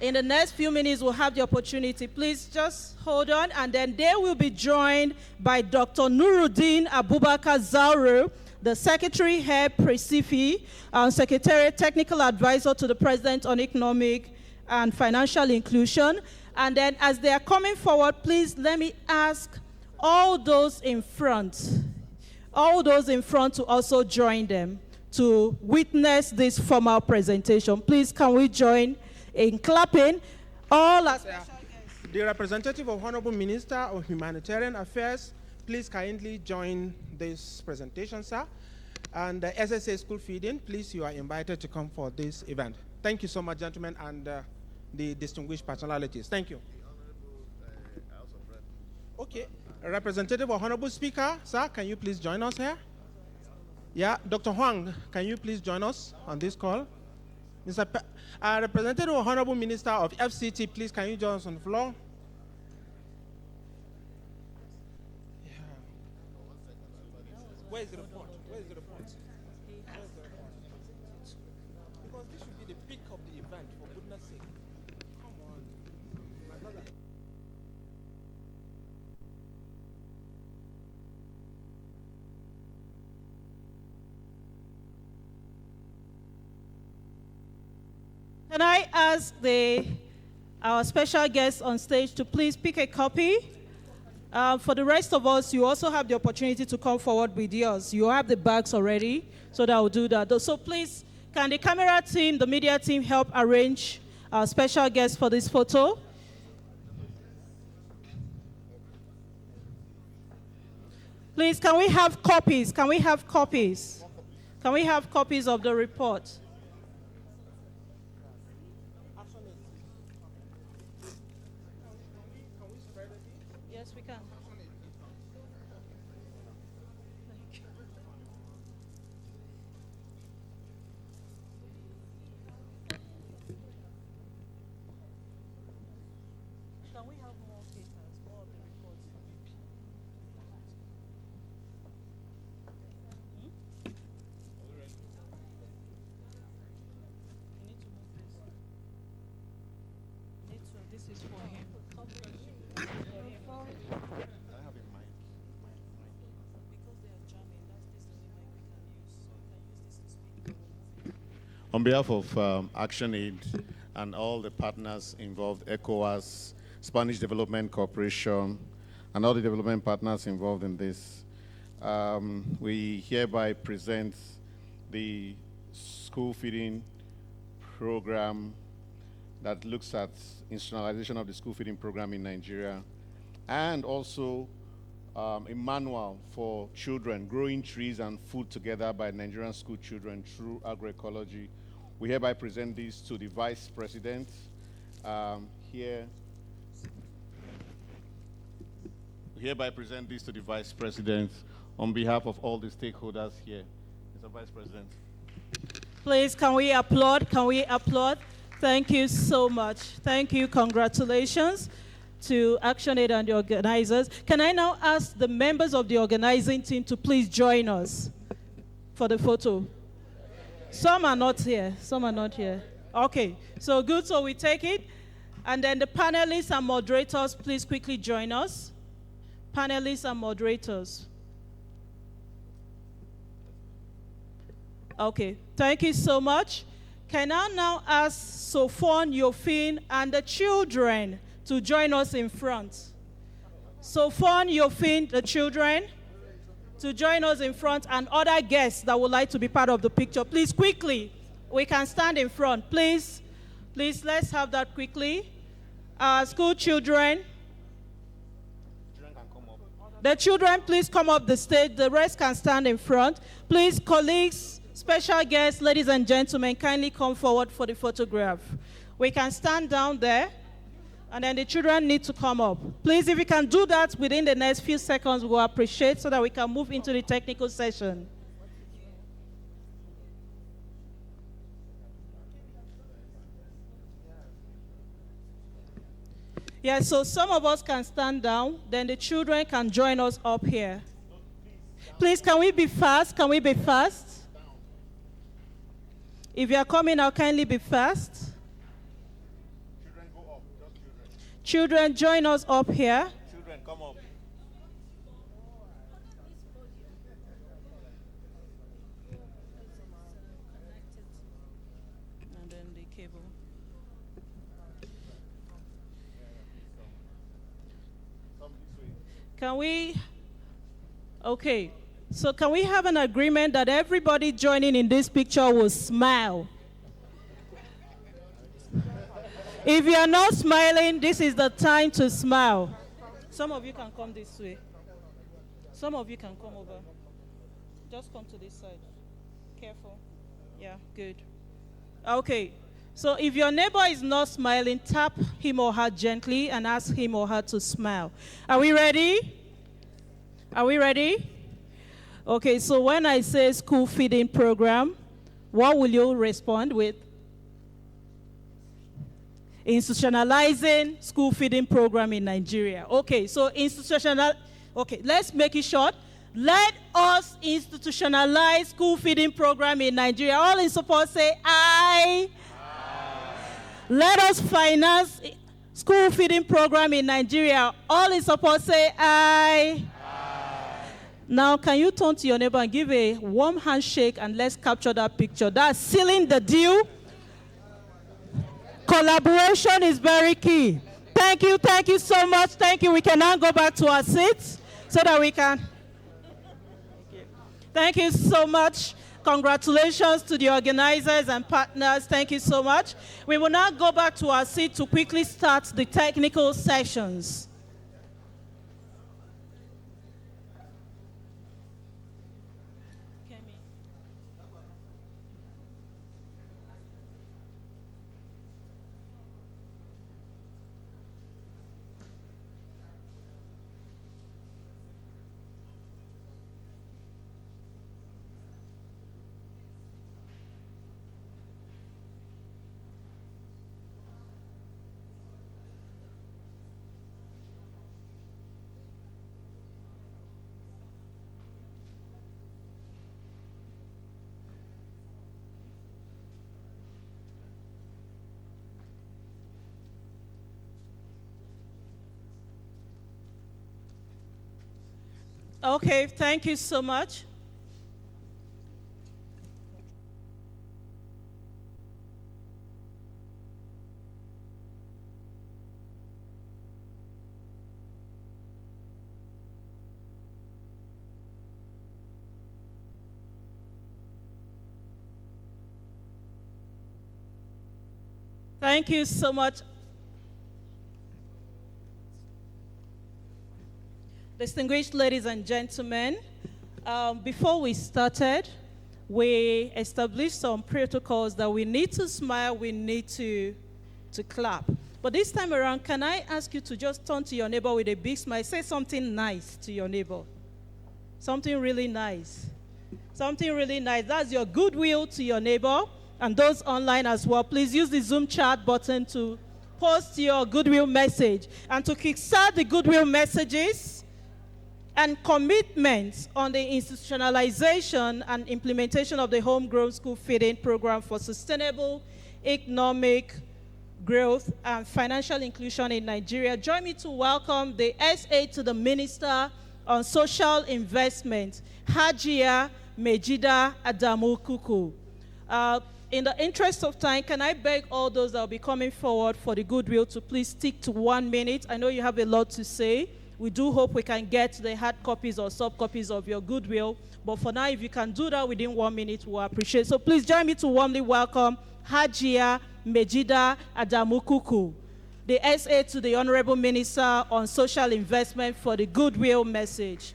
In the next few minutes, we'll have the opportunity. Please just hold on, and then they will be joined by Dr. Nuruddin Abubakar Zauru, the Secretary Head Presifi, Secretariat Technical Advisor to the President on Economic and Financial Inclusion. And then as they are coming forward, please let me ask all those in front to also join them to witness this formal presentation. Please, can we join in clapping? All our special guests. The representative of Honorable Minister of Humanitarian Affairs, please kindly join this presentation, sir. And the SSA school feeding, please, you are invited to come for this event. Thank you so much, gentlemen, and the distinguished personalities. Thank you. Okay, a representative of Honorable Speaker, sir, can you please join us here? Yeah, Dr. Huang, can you please join us on this call? Representative Honorable Minister of FCT, please can you join us on the floor? Yeah. Where is the report? Where is the report? Where is the report? Because this should be the peak of the event, for goodness sake. Come on. My brother. Can I ask our special guest on stage to please pick a copy? For the rest of us, you also have the opportunity to come forward with yours. You have the bags already, so that will do that. So please, can the camera team, the media team help arrange our special guest for this photo? Please, can we have copies? Can we have copies? Can we have copies of the report? Yes, we can. Can we have more papers, more of the reports? You need to move this. You need to, this is for him. On behalf of ActionAid and all the partners involved, ECOWAS, Spanish Development Corporation, and all the development partners involved in this, we hereby present the school feeding program that looks at institutionalization of the school feeding program in Nigeria, and also a manual for children, growing trees and food together by Nigerian school children through agroecology. We hereby present this to the Vice President here. We hereby present this to the Vice President on behalf of all the stakeholders here. Mr. Vice President. Please, can we applaud? Can we applaud? Thank you so much. Thank you. Congratulations to ActionAid and the organizers. Can I now ask the members of the organizing team to please join us for the photo? Some are not here. Some are not here. Okay, so good. So we take it. And then the panelists and moderators, please quickly join us. Panelists and moderators. Okay, thank you so much. Can I now ask Sophon, Yofin, and the children to join us in front? Sophon, Yofin, the children, to join us in front, and other guests that would like to be part of the picture. Please, quickly, we can stand in front. Please, let's have that quickly. School children. The children, please come up the stage. The rest can stand in front. Please, colleagues, special guests, ladies and gentlemen, kindly come forward for the photograph. We can stand down there, and then the children need to come up. Please, if you can do that within the next few seconds, we'll appreciate so that we can move into the technical session. Yeah, so some of us can stand down, then the children can join us up here. Please, can we be fast? Can we be fast? If you are coming out, kindly be fast. Children, go up. Just children. Children, join us up here. Children, come up. And then the cable. Can we? Okay. So can we have an agreement that everybody joining in this picture will smile? If you are not smiling, this is the time to smile. Some of you can come this way. Some of you can come over. Just come to this side. Careful. Yeah, good. Okay. So if your neighbor is not smiling, tap him or her gently and ask him or her to smile. Are we ready? Are we ready? Okay, so when I say school feeding program, what will you respond with? Institutionalizing school feeding program in Nigeria. Okay, so let's make it short. Let us institutionalize school feeding program in Nigeria. All in support say aye. Let us finance school feeding program in Nigeria. All in support say aye. Now, can you turn to your neighbor and give a warm handshake and let's capture that picture? That's sealing the deal. Collaboration is very key. Thank you so much. Thank you. We can now go back to our seats so that we can. Thank you so much. Congratulations to the organizers and partners. Thank you so much. We will now go back to our seat to quickly start the technical sessions. Okay, thank you so much. Thank you so much. Distinguished ladies and gentlemen, before we started, we established some protocols that we need to smile, we need to clap. But this time around, can I ask you to just turn to your neighbor with a big smile, say something nice to your neighbor. Something really nice. Something really nice. That's your goodwill to your neighbor. And those online as well, please use the Zoom chat button to post your goodwill message. And to kickstart the goodwill messages and commitments on the institutionalization and implementation of the homegrown school feeding program for sustainable economic growth and financial inclusion in Nigeria, join me to welcome the SA to the Minister on Social Investment, Hajia Mejida Adamu Kuku. In the interest of time, can I beg all those that will be coming forward for the goodwill to please stick to 1 minute? I know you have a lot to say. We do hope we can get the hard copies or soft copies of your goodwill. But for now, if you can do that within 1 minute, we'll appreciate it. So please join me to warmly welcome Hajia Mejida Adamu Kuku, the SA to the Honorable Minister on Social Investment for the goodwill message.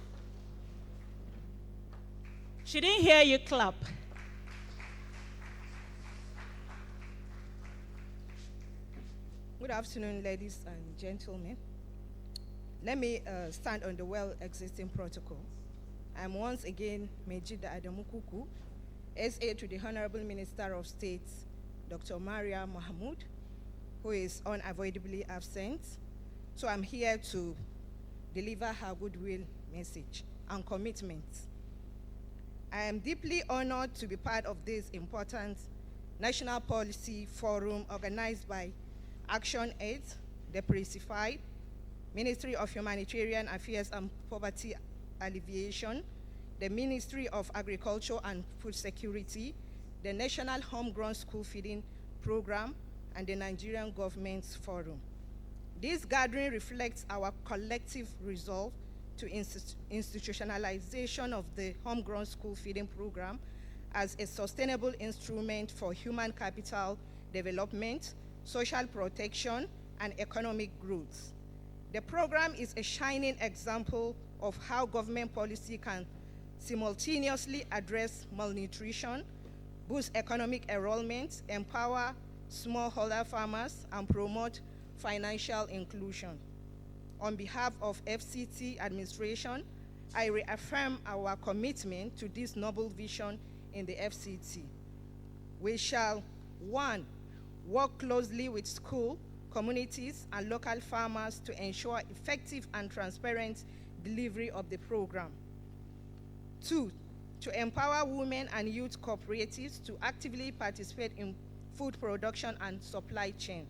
She didn't hear you clap. Good afternoon, ladies and gentlemen. Let me stand on the well-existing protocol. I'm once again Mejida Adamu Kuku, SA to the Honorable Minister of State, Dr. Maria Mahmoud, who is unavoidably absent. So I'm here to deliver her goodwill message and commitment. I am deeply honored to be part of this important national policy forum organized by ACTIONAID, the Precified, Ministry of Humanitarian Affairs and Poverty Alleviation, the Ministry of Agriculture and Food Security, the National Homegrown School Feeding Program, and the Nigerian Government's Forum. This gathering reflects our collective resolve to institutionalization of the Homegrown School Feeding Program as a sustainable instrument for human capital development, social protection, and economic growth. The program is a shining example of how government policy can simultaneously address malnutrition, boost economic enrollment, empower smallholder farmers, and promote financial inclusion. On behalf of FCT administration, I reaffirm our commitment to this noble vision in the FCT. We shall, 1, work closely with school communities, and local farmers to ensure effective and transparent delivery of the program. 2, to empower women and youth cooperatives to actively participate in food production and supply chain.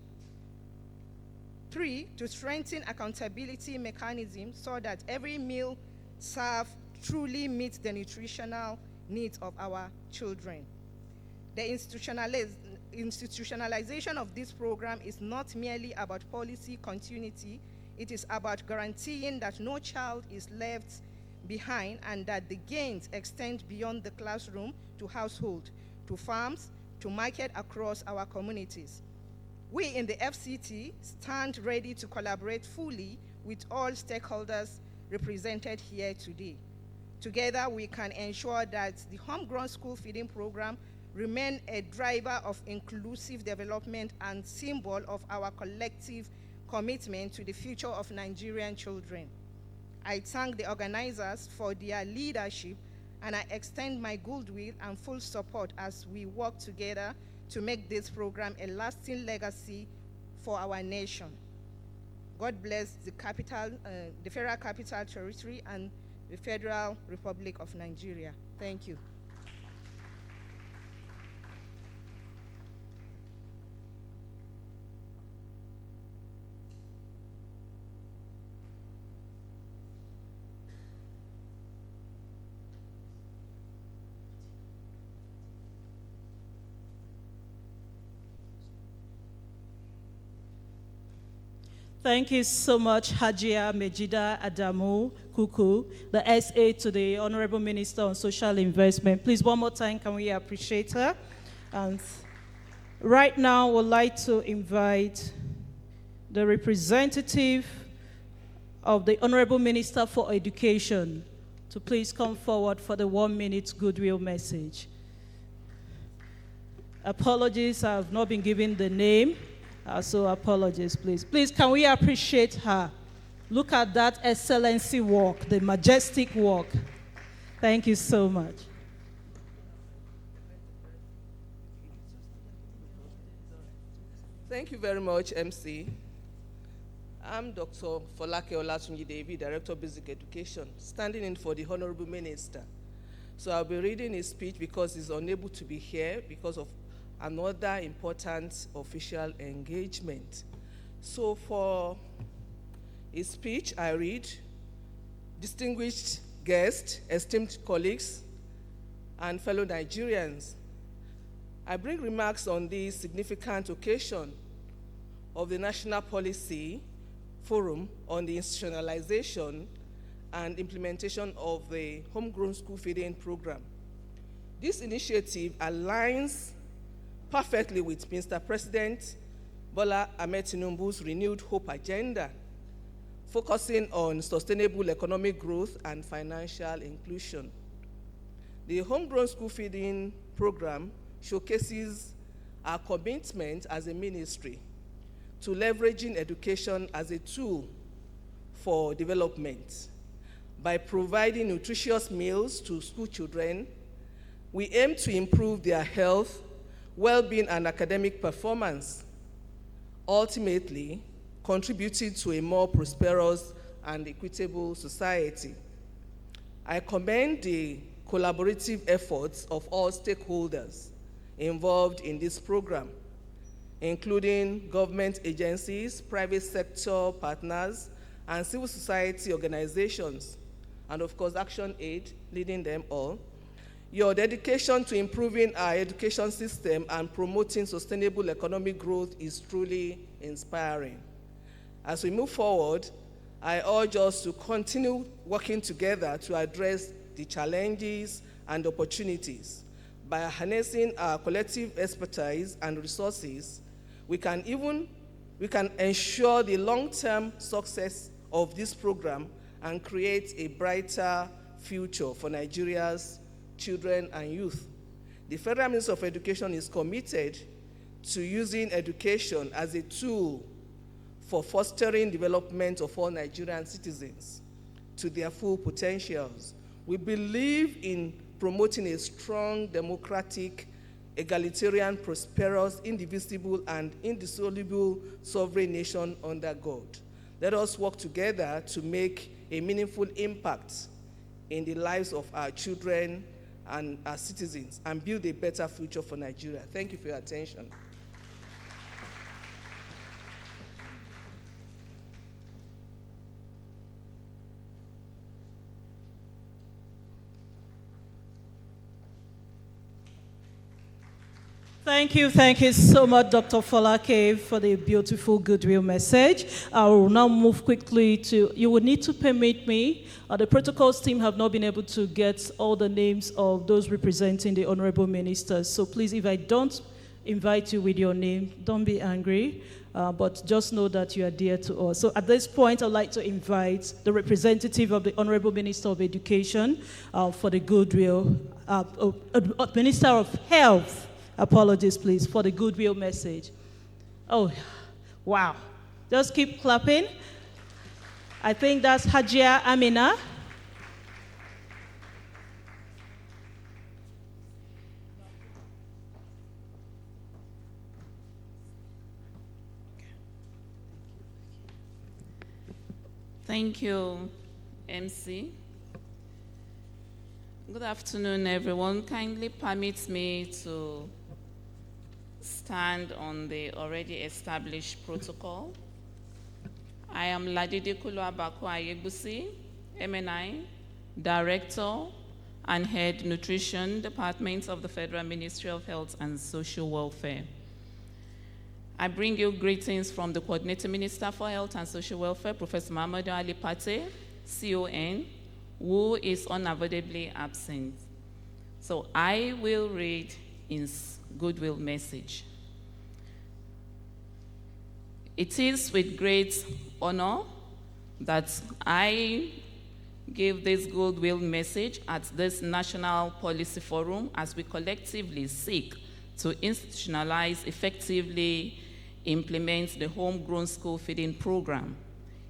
3, to strengthen accountability mechanisms so that every meal served truly meets the nutritional needs of our children. The institutionalization of this program is not merely about policy continuity, it is about guaranteeing that no child is left behind and that the gains extend beyond the classroom to household, to farms, to market across our communities. We in the FCT stand ready to collaborate fully with all stakeholders represented here today. Together, we can ensure that the homegrown school feeding program remain a driver of inclusive development and symbol of our collective commitment to the future of Nigerian children. I thank the organizers for their leadership, and I extend my goodwill and full support as we work together to make this program a lasting legacy for our nation. God bless the Federal Capital Territory and the Federal Republic of Nigeria. Thank you. Thank you so much, Hajia Mejida Adamu Kuku, the SA to the Honorable Minister on Social Investment. Please, one more time, can we appreciate her? And right now, we'd like to invite the representative of the Honorable Minister for Education to please come forward for the 1-minute goodwill message. Apologies, I have not been given the name. So apologies, please. Please, can we appreciate her? Look at that excellency walk, the majestic walk. Thank you so much. Thank you very much, MC. I'm Dr. Folake Olatunji Devi, Director of Basic Education, standing in for the Honorable Minister. So I'll be reading his speech because he's unable to be here because of another important official engagement. So for his speech, I read, distinguished guests, esteemed colleagues, and fellow Nigerians, I bring remarks on this significant occasion of the National Policy Forum on the institutionalization and implementation of the homegrown school feeding program. This initiative aligns perfectly with Mr. President Bola Ahmed Tinubu's renewed hope agenda, focusing on sustainable economic growth and financial inclusion. The homegrown school feeding program showcases our commitment as a ministry to leveraging education as a tool for development. By providing nutritious meals to school children, we aim to improve their health, well-being, and academic performance, ultimately contributing to a more prosperous and equitable society. I commend the collaborative efforts of all stakeholders involved in this program, including government agencies, private sector partners, and civil society organizations, and of course, ACTIONAID leading them all. Your dedication to improving our education system and promoting sustainable economic growth is truly inspiring. As we move forward, I urge us to continue working together to address the challenges and opportunities. By harnessing our collective expertise and resources, we can ensure the long-term success of this program and create a brighter future for Nigeria's children and youth. The Federal Ministry of Education is committed to using education as a tool for fostering development of all Nigerian citizens to their full potentials. We believe in promoting a strong democratic egalitarian, prosperous, indivisible, and indissoluble sovereign nation under God. Let us work together to make a meaningful impact in the lives of our children and our citizens and build a better future for Nigeria. Thank you for your attention. Thank you so much, Dr. Folake, for the beautiful goodwill message. I will now move quickly to, you will need to permit me, the protocols team have not been able to get all the names of those representing the honorable ministers. So please, if I don't invite you with your name, don't be angry, but just know that you are dear to us. So at this point, I'd like to invite the representative of the Honorable Minister of Education for the goodwill, Minister of Health, apologies, please, for the goodwill message. Oh, wow. Just keep clapping. I think that's Hajia Amina. Thank you, MC. Good afternoon, everyone. Kindly permit me to stand on the already established protocol. I am Ladide Kuluabaku Ayegbusi, MNI, Director and Head Nutrition Department of the Federal Ministry of Health and Social Welfare. I bring you greetings from the Coordinating Minister for Health and Social Welfare, Professor Mamadou Ali Pate, CON, who is unavoidably absent. So I will read his goodwill message. It is with great honor that I give this goodwill message at this National Policy Forum as we collectively seek to institutionalize, effectively implement the homegrown school feeding program.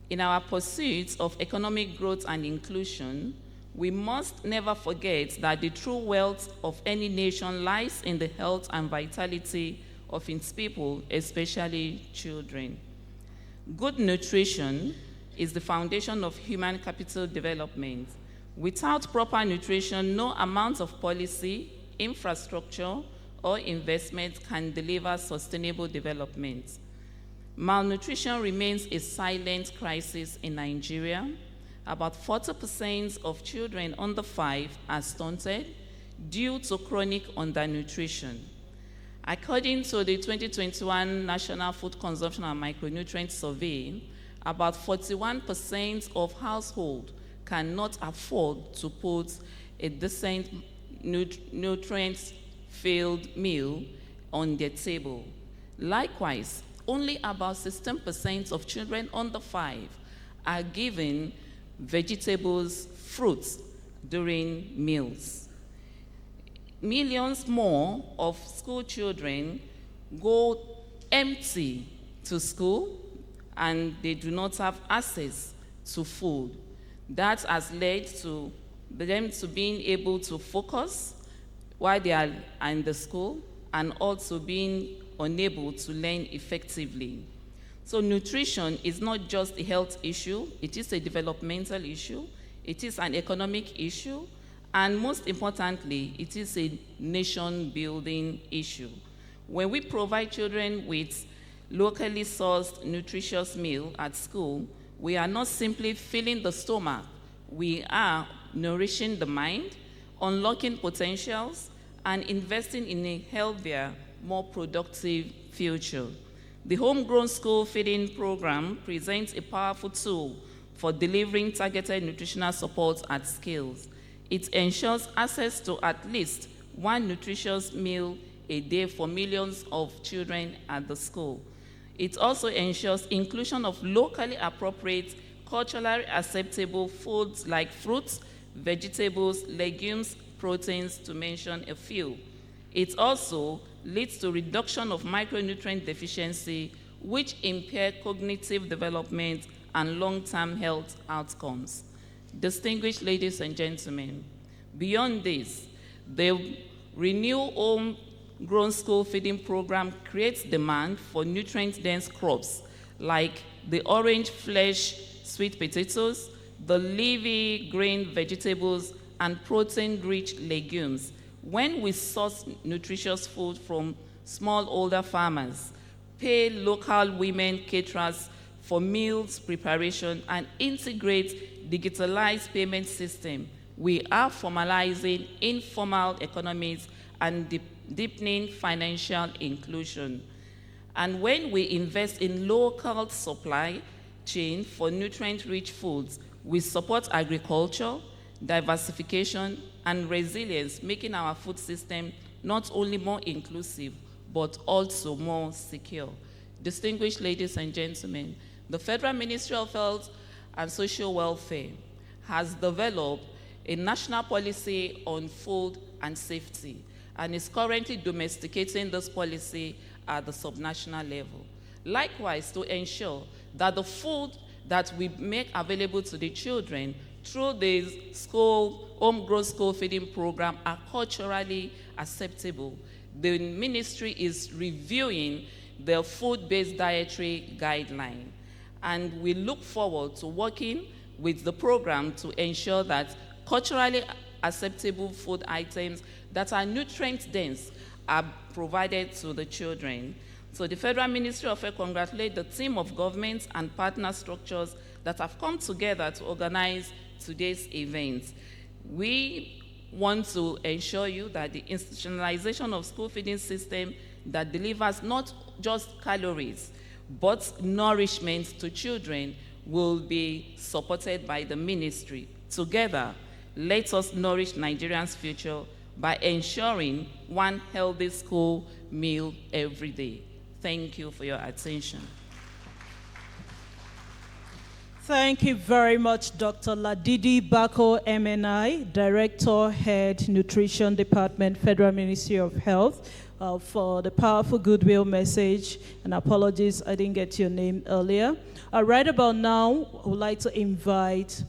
In our pursuit of economic growth and inclusion, we must never forget that the true wealth of any nation lies in the health and vitality of its people, especially children. Good nutrition is the foundation of human capital development. Without proper nutrition, no amount of policy, infrastructure, or investment can deliver sustainable development. Malnutrition remains a silent crisis in Nigeria. About 40% of children under 5 are stunted due to chronic undernutrition. According to the 2021 National Food Consumption and Micronutrient Survey, about 41% of households cannot afford to put a decent nutrient-filled meal on their table. Likewise, only about 16% of children under 5 are given vegetables, fruits during meals. Millions more of school children go empty to school and they do not have access to food. That has led to them to being able to focus while they are in the school and also being unable to learn effectively. So nutrition is not just a health issue, it is a developmental issue, it is an economic issue, and most importantly, it is a nation-building issue. When we provide children with locally sourced nutritious meal at school, we are not simply filling the stomach, we are nourishing the mind, unlocking potentials, and investing in a healthier, more productive future. The Homegrown School Feeding Program presents a powerful tool for delivering targeted nutritional support at scale. It ensures access to at least one nutritious meal a day for millions of children at the school. It also ensures inclusion of locally appropriate, culturally acceptable foods like fruits, vegetables, legumes, proteins, to mention a few. It also leads to reduction of micronutrient deficiency, which impair cognitive development and long-term health outcomes. Distinguished ladies and gentlemen, beyond this, the Renew Home grown school feeding program creates demand for nutrient-dense crops like the orange flesh sweet potatoes, the leafy green vegetables, and protein-rich legumes. When we source nutritious food from smallholder farmers, pay local women caterers for meals preparation, and integrate digitalized payment system, we are formalizing informal economies and deepening financial inclusion. And when we invest in local supply chain for nutrient-rich foods, we support agriculture, diversification, and resilience, making our food system not only more inclusive, but also more secure. Distinguished ladies and gentlemen, the Federal Ministry of Health and Social Welfare has developed a national policy on food and safety and is currently domesticating this policy at the subnational level. Likewise, to ensure that the food that we make available to the children through the homegrown school feeding program are culturally acceptable, the ministry is reviewing the food-based dietary guideline. And we look forward to working with the program to ensure that culturally acceptable food items that are nutrient-dense are provided to the children. So the Federal Ministry of Health congratulates the team of governments and partner structures that have come together to organize today's event. We want to ensure you that the institutionalization of school feeding system that delivers not just calories, but nourishment to children will be supported by the ministry. Together, let us nourish Nigerians' future by ensuring one healthy school meal every day. Thank you for your attention. Thank you very much, Dr. Ladidi Bako, MNI, Director, Head, Nutrition Department, Federal Ministry of Health, for the powerful goodwill message. And apologies, I didn't get your name earlier. Right about now, I would like to invite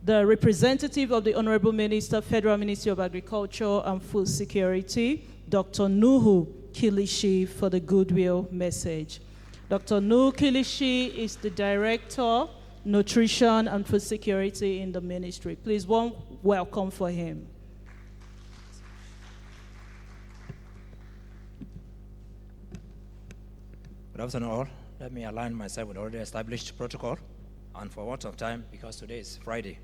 the representative of the Honorable Minister, Federal Ministry of Agriculture and Food Security, Dr. Nuhu Kilishi, for the goodwill message. Dr. Nuhu Kilishi is the Director, Nutrition and Food Security in the ministry. Please, warm welcome for him. Good afternoon, all. Let me align myself with already established protocol, and for want of time, because today is Friday,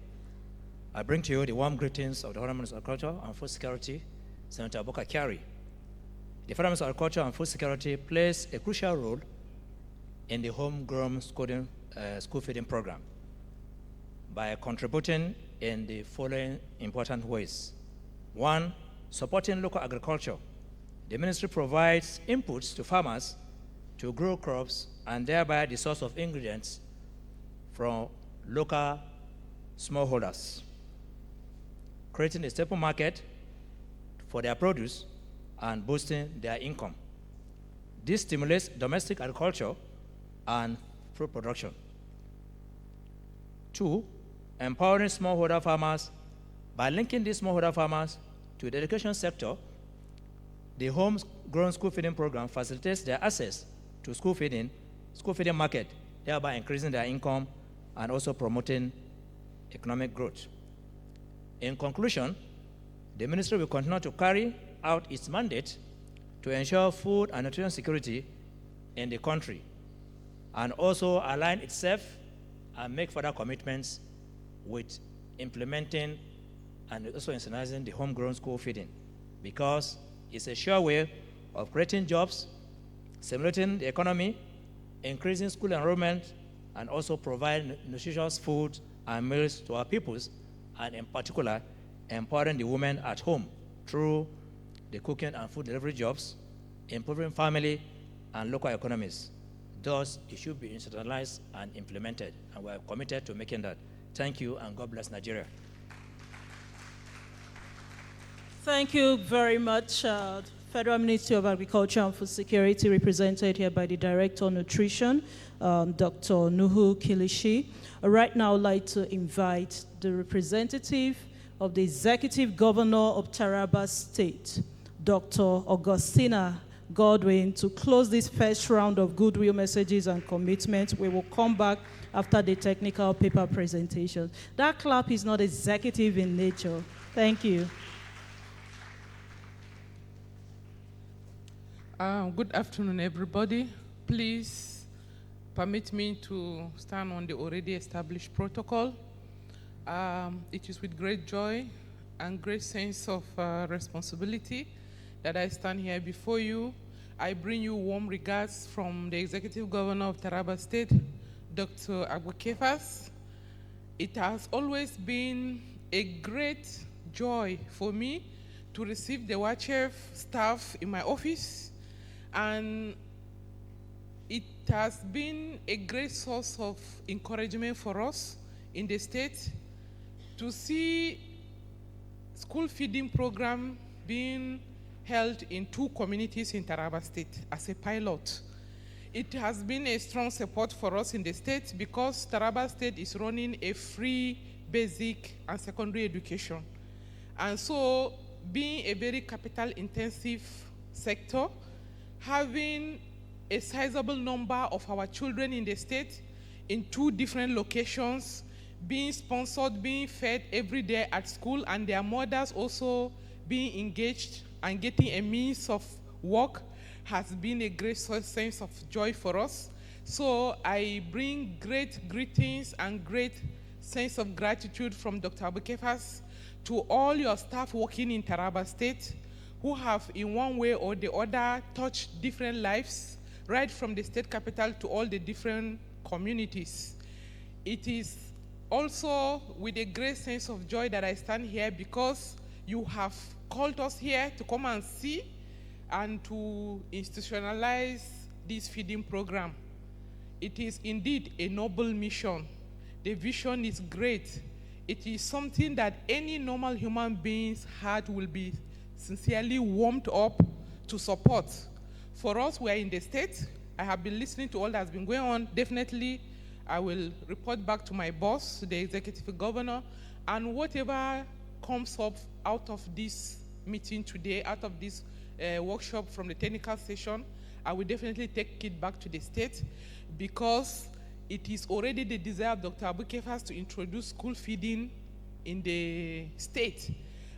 I bring to you the warm greetings of the Honorable Minister of Agriculture and Food Security, Senator Boka Kyari. The Federal Minister of Agriculture and Food Security plays a crucial role in the homegrown school feeding program by contributing in the following important ways. One, supporting local agriculture. The ministry provides inputs to farmers to grow crops and thereby the source of ingredients from local smallholders, creating a staple market for their produce and boosting their income. This stimulates domestic agriculture and fruit production. Two, empowering smallholder farmers. By linking these smallholder farmers to the education sector, the homegrown school feeding program facilitates their access to school feeding market, thereby increasing their income and also promoting economic growth. In conclusion, the ministry will continue to carry out its mandate to ensure food and nutrition security in the country, and also align itself and make further commitments with implementing and also institutionalizing the homegrown school feeding, because it's a sure way of creating jobs, stimulating the economy, increasing school enrollment, and also provide nutritious food and meals to our peoples, and in particular, empowering the women at home through the cooking and food delivery jobs, improving family and local economies. Thus, it should be institutionalized and implemented, and we are committed to making that. Thank you, and God bless Nigeria. Thank you very much, Federal Ministry of Agriculture and Food Security, represented here by the Director of Nutrition, Dr. Nuhu Kilishi. Right now, I'd like to invite the representative of the Executive Governor of Taraba State, Dr. Augustina Godwin to close this first round of goodwill messages and commitments. We will come back after the technical paper presentation. That clap is not executive in nature. Thank you. Good afternoon, everybody. Please permit me to stand on the already established protocol. It is with great joy and great sense of responsibility that I stand here before you. I bring you warm regards from the Executive Governor of Taraba State, Dr. Abukefas. It has always been a great joy for me to receive the WACHEF staff in my office, and it has been a great source of encouragement for us in the state to see school feeding program being held in 2 communities in Taraba State as a pilot. It has been a strong support for us in the state because Taraba State is running a free basic and secondary education. And so, being a very capital intensive sector, having a sizable number of our children in the state in 2 different locations, being sponsored, being fed every day at school, and their mothers also being engaged and getting a means of work has been a great sense of joy for us. So I bring great greetings and great sense of gratitude from Dr. Abukefas to all your staff working in Taraba State who have in one way or the other touched different lives, right from the state capital to all the different communities. It is also with a great sense of joy that I stand here because you have called us here to come and see and to institutionalize this feeding program. It is indeed a noble mission. The vision is great. It is something that any normal human being's heart will be sincerely warmed up to support. For us, we are in the state. I have been listening to all that's been going on. Definitely, I will report back to my boss, the executive governor, and whatever comes up out of this meeting today, out of this workshop from the technical session, I will definitely take it back to the state because it is already the desire of Dr. Abukefas to introduce school feeding in the state.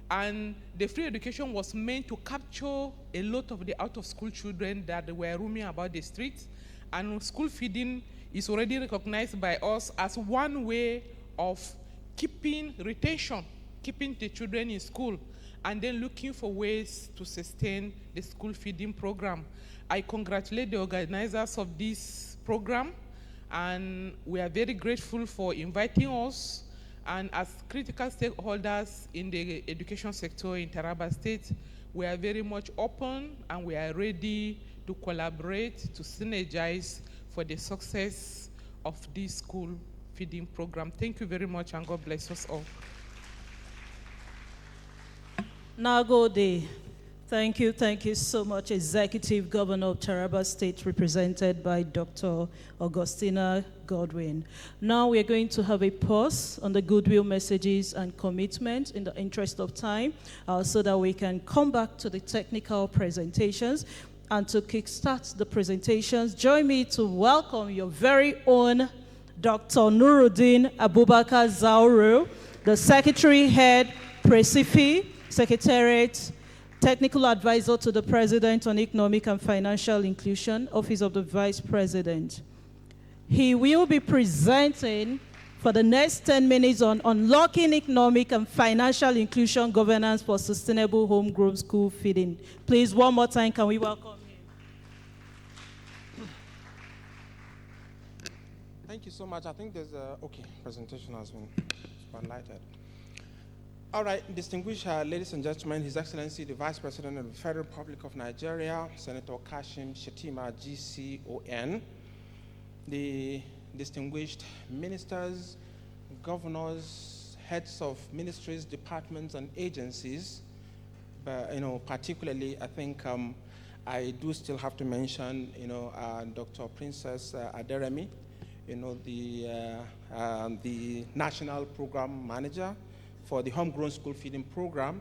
And the free education was meant to capture a lot of the out-of-school children that were roaming about the streets. And school feeding is already recognized by us as one way of keeping retention, keeping the children in school, and then looking for ways to sustain the school feeding program. I congratulate the organizers of this program, and we are very grateful for inviting us. And as critical stakeholders in the education sector in Taraba State, we are very much open and we are ready to collaborate, to synergize for the success of this school feeding program. Thank you very much, and God bless us all. Nagode. Thank you so much, Executive Governor of Taraba State, represented by Dr. Augustina Godwin. Now we are going to have a pause on the goodwill messages and commitment in the interest of time, so that we can come back to the technical presentations. And to kickstart the presentations, join me to welcome your very own Dr. Nuruddin Abubakar Zauru, the Secretary Head, Presifi, Secretariat, Technical Advisor to the President on Economic and Financial Inclusion, Office of the Vice President. He will be presenting for the next 10 minutes on unlocking economic and financial inclusion governance for sustainable homegrown school feeding. Please, one more time, can we welcome him? Thank you so much. I think there's a, presentation has been spotlighted. All right, distinguished ladies and gentlemen, His Excellency, the Vice President of the Federal Republic of Nigeria, Senator Kashim Shettima, GCON, the distinguished ministers, governors, heads of ministries, departments, and agencies, but, particularly, I think I do still have to mention, Dr. Princess Aderemi, the National Program Manager for the Homegrown School Feeding Program,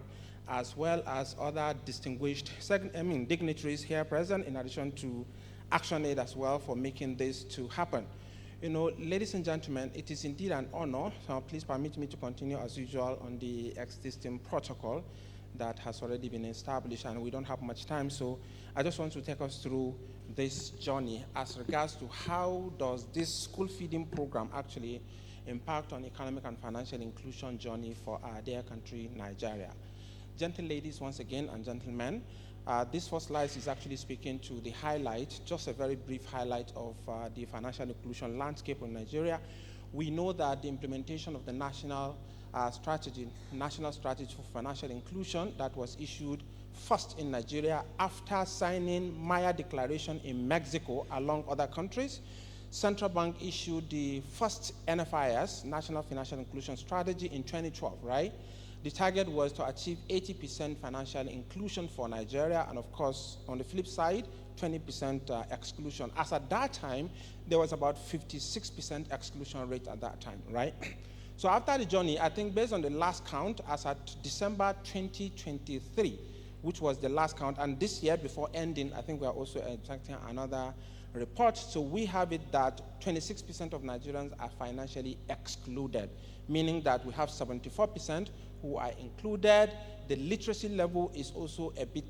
as well as other distinguished dignitaries here present, in addition to ActionAid as well for making this to happen. You know, ladies and gentlemen, it is indeed an honor, so please permit me to continue as usual on the existing protocol that has already been established, and we don't have much time, so I just want to take us through this journey as regards to how does this school feeding program actually impact on economic and financial inclusion journey for our dear country, Nigeria. Gentle ladies, once again, and gentlemen, this first slide is actually speaking to the highlight, just a very brief highlight of the financial inclusion landscape in Nigeria. We know that the implementation of the national strategy for financial inclusion that was issued first in Nigeria after signing Maya Declaration in Mexico along other countries. Central Bank issued the first NFIS, National Financial Inclusion Strategy, in 2012, right? The target was to achieve 80% financial inclusion for Nigeria, and of course, on the flip side, 20% exclusion. As at that time, there was about 56% exclusion rate at that time, right? So after the journey, I think based on the last count, as at December 2023, which was the last count, and this year before ending, I think we are also expecting another report. So we have it that 26% of Nigerians are financially excluded, meaning that we have 74% who are included. The literacy level is also a bit,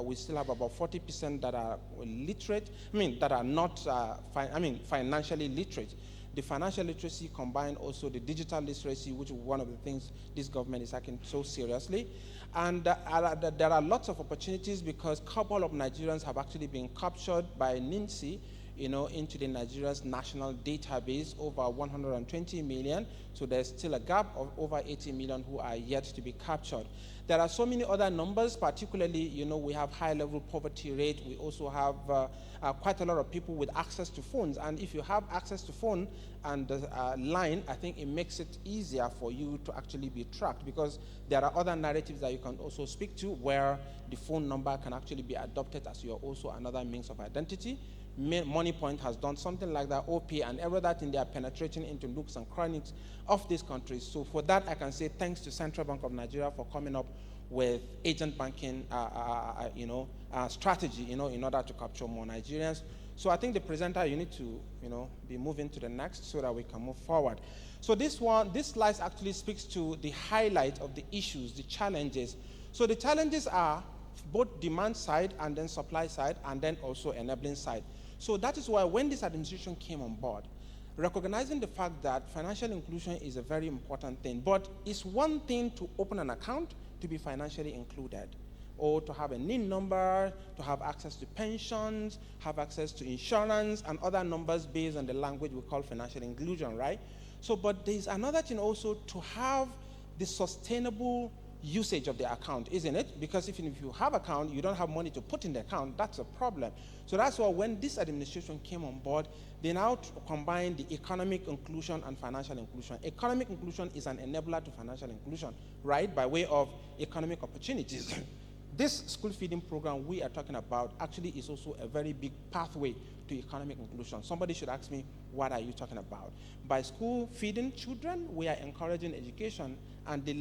we still have about 40% that are literate, that are not, financially literate. The financial literacy combined also the digital literacy, which is one of the things this government is taking so seriously. And there are lots of opportunities because a couple of Nigerians have actually been captured by NINSI, into the Nigeria's national database, over 120 million. So there's still a gap of over 80 million who are yet to be captured. There are so many other numbers, particularly, we have high-level poverty rate. We also have quite a lot of people with access to phones. And if you have access to phone and line, I think it makes it easier for you to actually be tracked, because there are other narratives that you can also speak to where the phone number can actually be adopted as you're also another means of identity. Money Point has done something like that, OP, and every that in they are penetrating into nooks and crannies of these countries. So for that, I can say thanks to Central Bank of Nigeria for coming up with agent banking, strategy, in order to capture more Nigerians. So I think the presenter, you need to, be moving to the next so that we can move forward. So this slide actually speaks to the highlight of the issues, the challenges. So the challenges are both demand side and then supply side and then also enabling side. So that is why when this administration came on board, recognizing the fact that financial inclusion is a very important thing, but it's one thing to open an account to be financially included, or to have a NIN number, to have access to pensions, have access to insurance, and other numbers based on the language we call financial inclusion, right? So, but there's another thing also to have the sustainable usage of the account, isn't it? Because if you have account, you don't have money to put in the account, that's a problem. So that's why when this administration came on board, they now combine the economic inclusion and financial inclusion. Economic inclusion is an enabler to financial inclusion, right? By way of economic opportunities. This school feeding program we are talking about actually is also a very big pathway to economic inclusion. Somebody should ask me, what are you talking about? By school feeding children, we are encouraging education and the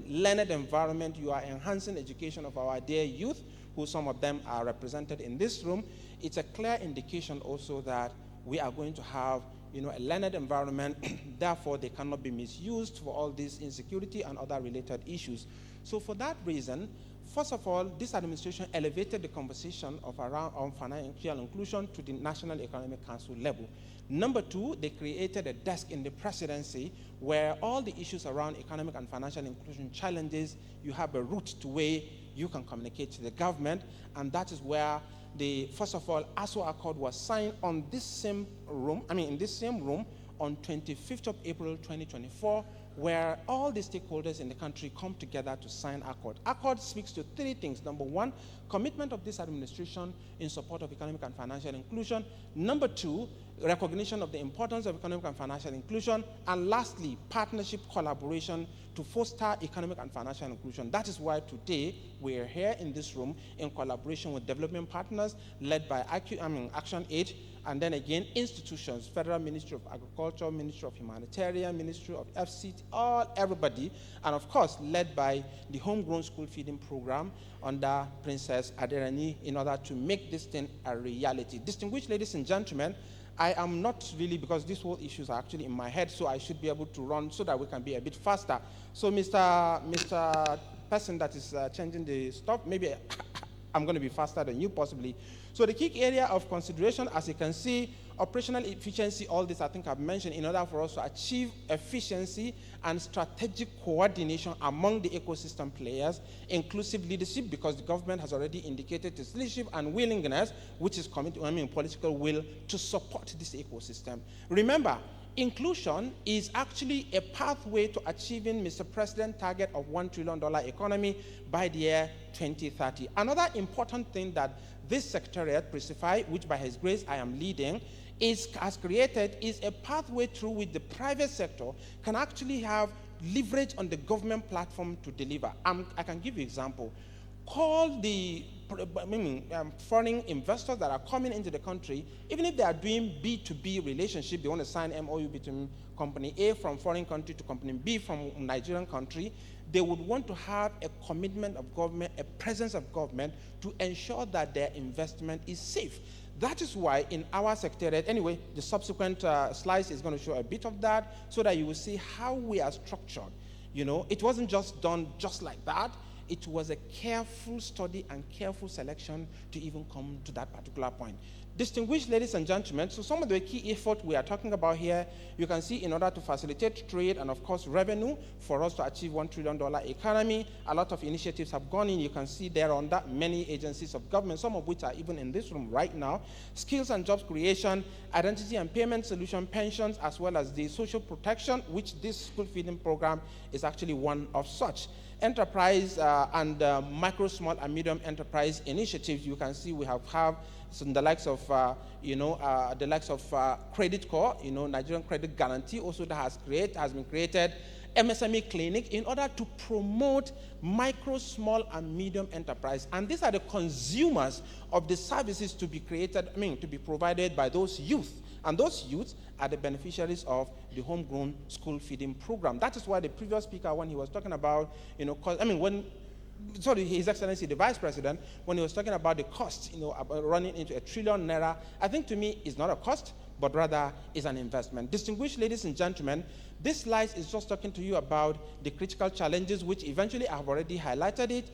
learned environment. You are enhancing education of our dear youth, who some of them are represented in this room. It's a clear indication also that we are going to have a learned environment. Therefore, they cannot be misused for all this insecurity and other related issues. So for that reason, first of all, this administration elevated the conversation on financial inclusion to the National Economic Council level. Number two, they created a desk in the presidency where all the issues around economic and financial inclusion challenges, you have a route to where you can communicate to the government, and that is where first of all, ASO Accord was signed in this same room on 25th of April 2024, where all the stakeholders in the country come together to sign Accord. Accord speaks to three things. Number one, commitment of this administration in support of economic and financial inclusion. Number two, recognition of the importance of economic and financial inclusion, and lastly, partnership collaboration to foster economic and financial inclusion. That is why today we are here in this room in collaboration with development partners led by ActionAid, and then again institutions, Federal Ministry of Agriculture, Ministry of Humanitarian, Ministry of FCT, everybody, and of course led by the Homegrown School Feeding Program under Princess Aderani in order to make this thing a reality. Distinguished ladies and gentlemen, I am not really, because these whole issues are actually in my head, so I should be able to run so that we can be a bit faster. So Mr. Person that is changing the stuff, maybe I'm going to be faster than you possibly. So the key area of consideration, as you can see, operational efficiency, all this I think I've mentioned, in order for us to achieve efficiency and strategic coordination among the ecosystem players, inclusive leadership, because the government has already indicated its leadership and willingness, which is political will, to support this ecosystem. Remember, inclusion is actually a pathway to achieving Mr. President's target of $1 trillion economy by the year 2030. Another important thing that this secretariat, Precify, which by his grace I am leading, has created is a pathway through which the private sector can actually have leverage on the government platform to deliver. I can give you an example. Call the foreign investors that are coming into the country, even if they are doing B2B relationship, they want to sign MOU between company A from foreign country to company B from Nigerian country, they would want to have a commitment of government, a presence of government to ensure that their investment is safe. That is why in our secretariat, anyway, the subsequent slides is going to show a bit of that so that you will see how we are structured. You know, it wasn't just done just like that. It was a careful study and careful selection to even come to that particular point. Distinguished ladies and gentlemen, so some of the key efforts we are talking about here, you can see in order to facilitate trade and of course revenue for us to achieve $1 trillion economy, a lot of initiatives have gone in. You can see there on that many agencies of government, some of which are even in this room right now. Skills and jobs creation, identity and payment solution, pensions, as well as the social protection, which this school feeding program is actually one of such. Enterprise and micro, small, and medium enterprise initiatives. You can see we have some the likes of Credit Corps, Nigerian Credit Guarantee, also that has been created. MSME clinic in order to promote micro, small, and medium enterprise. And these are the consumers of the services to be created, to be provided by those youth. And those youths are the beneficiaries of the homegrown school feeding program. That is why the previous speaker, when he was talking about, His Excellency, the Vice President, when he was talking about the cost, about running into $1 trillion, I think to me it's not a cost, but rather is an investment. Distinguished ladies and gentlemen, this slide is just talking to you about the critical challenges, which eventually I have already highlighted it,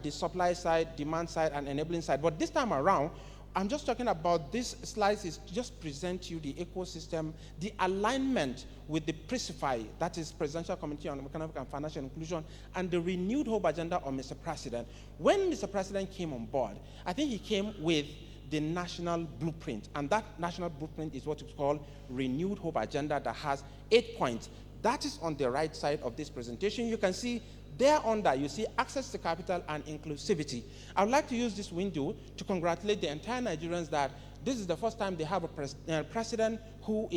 the supply side, demand side, and enabling side. But this time around, I'm just talking about this slide is just present you the ecosystem, the alignment with the Precify, that is Presidential Committee on Economic and Financial Inclusion, and the renewed hope agenda of Mr. President. When Mr. President came on board, I think he came with the national blueprint, and that national blueprint is what is called renewed hope agenda that has 8 points. That is on the right side of this presentation. You can see there under, you see access to capital and inclusivity. I would like to use this window to congratulate the entire Nigerians that this is the first time they have a president who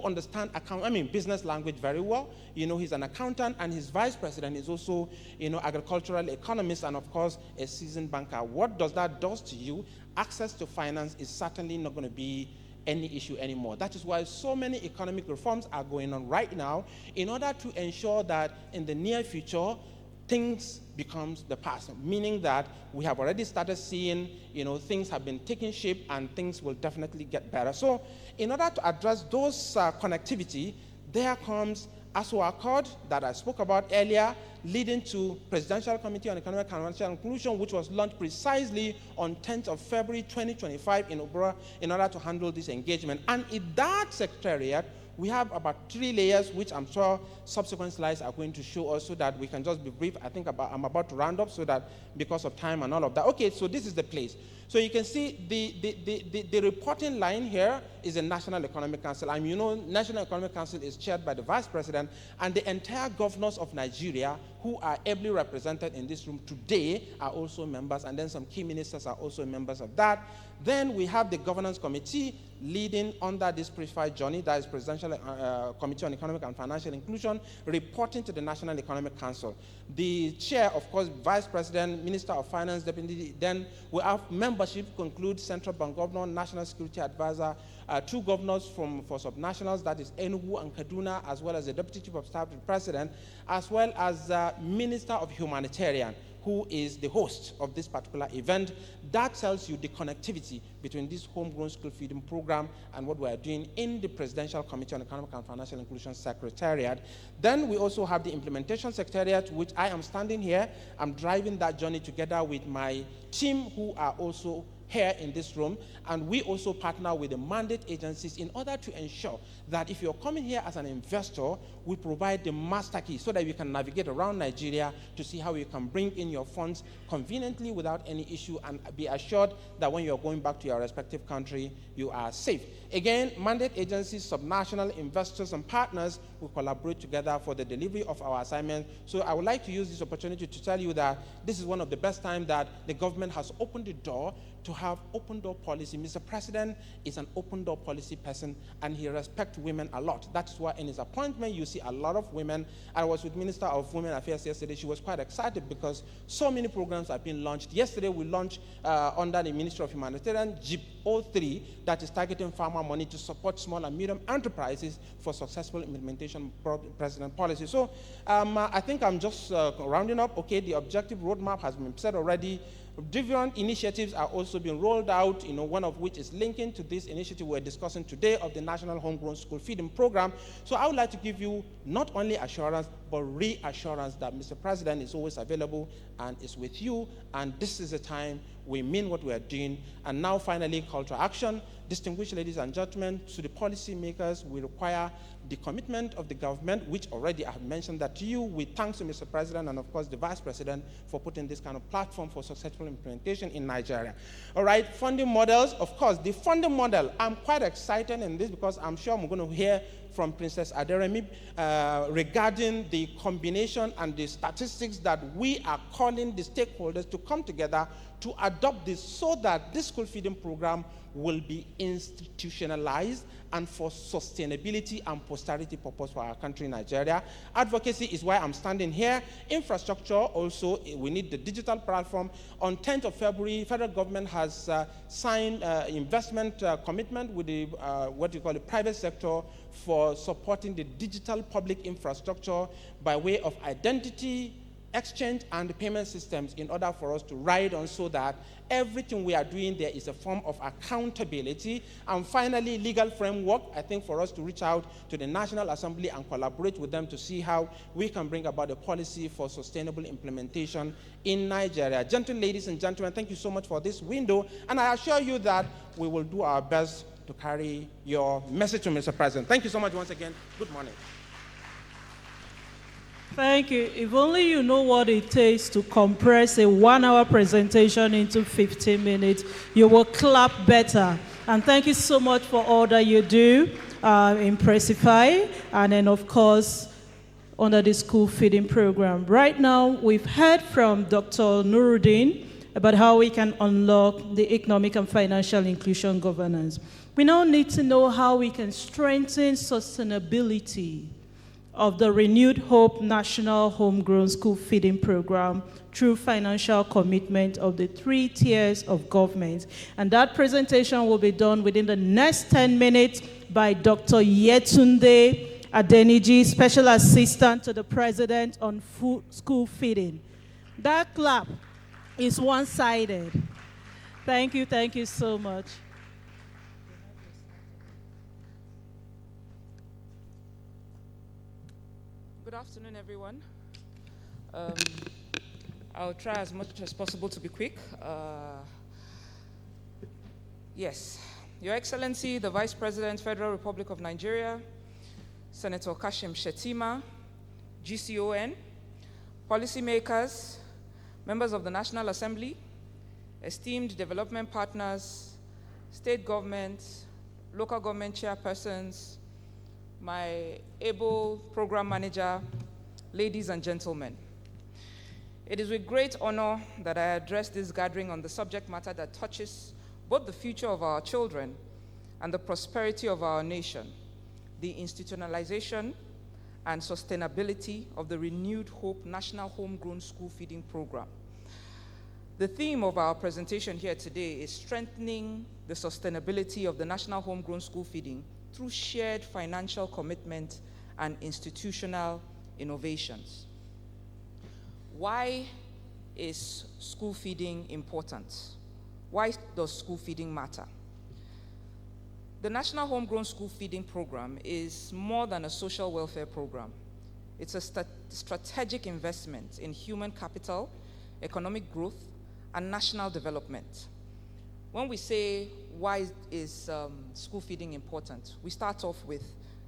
understands business language very well. He's an accountant, and his vice president is also, agricultural economist and of course a seasoned banker. What does that do to you? Access to finance is certainly not going to be any issue anymore. That is why so many economic reforms are going on right now in order to ensure that in the near future, things becomes the past, meaning that we have already started seeing, things have been taking shape and things will definitely get better. So in order to address those connectivity, there comes ASO Accord that I spoke about earlier, leading to Presidential Committee on Economic and Financial Inclusion, which was launched precisely on 10th of February 2025 in Obra in order to handle this engagement. And in that secretariat, we have about 3 layers, which I'm sure subsequent slides are going to show us so that we can just be brief. I'm about to round up so that because of time and all of that. Okay, so this is the place. So you can see the reporting line here, is the National Economic Council. And you know, National Economic Council is chaired by the Vice President, and the entire governors of Nigeria who are ably represented in this room today are also members, and then some key ministers are also members of that. Then we have the Governance Committee leading under this preferred journey, that is Presidential Committee on Economic and Financial Inclusion, reporting to the National Economic Council. The chair, of course, Vice President, Minister of Finance, Deputy, then we have membership conclude Central Bank Governor, National Security Advisor, 2 governors for subnationals, that is Enugu and Kaduna, as well as the Deputy Chief of Staff to the President, as well as Minister of Humanitarian, who is the host of this particular event. That tells you the connectivity between this homegrown school feeding program and what we are doing in the Presidential Committee on Economic and Financial Inclusion Secretariat. Then we also have the Implementation Secretariat, which I am standing here. I'm driving that journey together with my team, who are also here in this room, and we also partner with the mandate agencies in order to ensure that if you're coming here as an investor, we provide the master key so that you can navigate around Nigeria to see how you can bring in your funds conveniently without any issue, and be assured that when you're going back to your respective country, you are safe. Again, mandate agencies, subnational investors, and partners will collaborate together for the delivery of our assignment. So I would like to use this opportunity to tell you that this is one of the best times that the government has opened the door to have open door policy. Mr. President is an open door policy person, and he respects women a lot. That's why in his appointment you see a lot of women. I was with Minister of Women Affairs yesterday. She was quite excited because so many programs have been launched. Yesterday we launched under the Ministry of Humanitarian JIP 03 that is targeting farmer money to support small and medium enterprises for successful implementation of president policy. So I think I'm just rounding up. Okay, the objective roadmap has been set already. Different initiatives are also being rolled out, one of which is linking to this initiative we're discussing today of the National Homegrown School Feeding Program. So I would like to give you not only assurance, but reassurance that Mr. President is always available and is with you, and this is the time we mean what we are doing. And now finally, call to action. Distinguished ladies and gentlemen, to the policy makers, we require the commitment of the government, which already I have mentioned that to you. We thank to Mr. President and of course the Vice President for putting this kind of platform for successful implementation in Nigeria. All right, funding models, of course, the funding model, I'm quite excited in this because I'm sure I'm going to hear from Princess Aderemi regarding the combination and the statistics that we are calling the stakeholders to come together to adopt this so that this school feeding program will be institutionalized and for sustainability and posterity purpose for our country, Nigeria. Advocacy is why I'm standing here. Infrastructure also, we need the digital platform. On 10th of February, federal government has signed investment commitment with the, what you call the private sector for supporting the digital public infrastructure by way of identity, exchange, and payment systems in order for us to ride on so that everything we are doing there is a form of accountability. And finally, legal framework, I think for us to reach out to the National Assembly and collaborate with them to see how we can bring about a policy for sustainable implementation in Nigeria. Gentle ladies and gentlemen, thank you so much for this window, and I assure you that we will do our best to carry your message to Mr. President. Thank you so much once again. Good morning. Thank you. If only you know what it takes to compress a 1-hour presentation into 15 minutes, you will clap better. And thank you so much for all that you do in Pressify, and then, of course, under the school feeding program. Right now, we've heard from Dr. Nuruddin about how we can unlock the economic and financial inclusion governance. We now need to know how we can strengthen sustainability of the Renewed Hope National Homegrown School Feeding Program through financial commitment of the 3 tiers of government. And that presentation will be done within the next 10 minutes by Dr. Yetunde Adeniji, Special Assistant to the President on School Feeding. That clap is one-sided. Thank you so much. Good afternoon, everyone. I'll try as much as possible to be quick. Yes, Your Excellency, the Vice President, Federal Republic of Nigeria, Senator Kashim Shettima, GCON, policymakers, members of the National Assembly, esteemed development partners, state governments, local government chairpersons, my able program manager, ladies and gentlemen. It is with great honor that I address this gathering on the subject matter that touches both the future of our children and the prosperity of our nation, the institutionalization and sustainability of the Renewed Hope National Homegrown School Feeding Program. The theme of our presentation here today is strengthening the sustainability of the National Homegrown School Feeding through shared financial commitment and institutional innovations. Why is school feeding important? Why does school feeding matter? The National Homegrown School Feeding Program is more than a social welfare program. It's a strategic investment in human capital, economic growth, and national development. When we say why is school feeding important, we start off with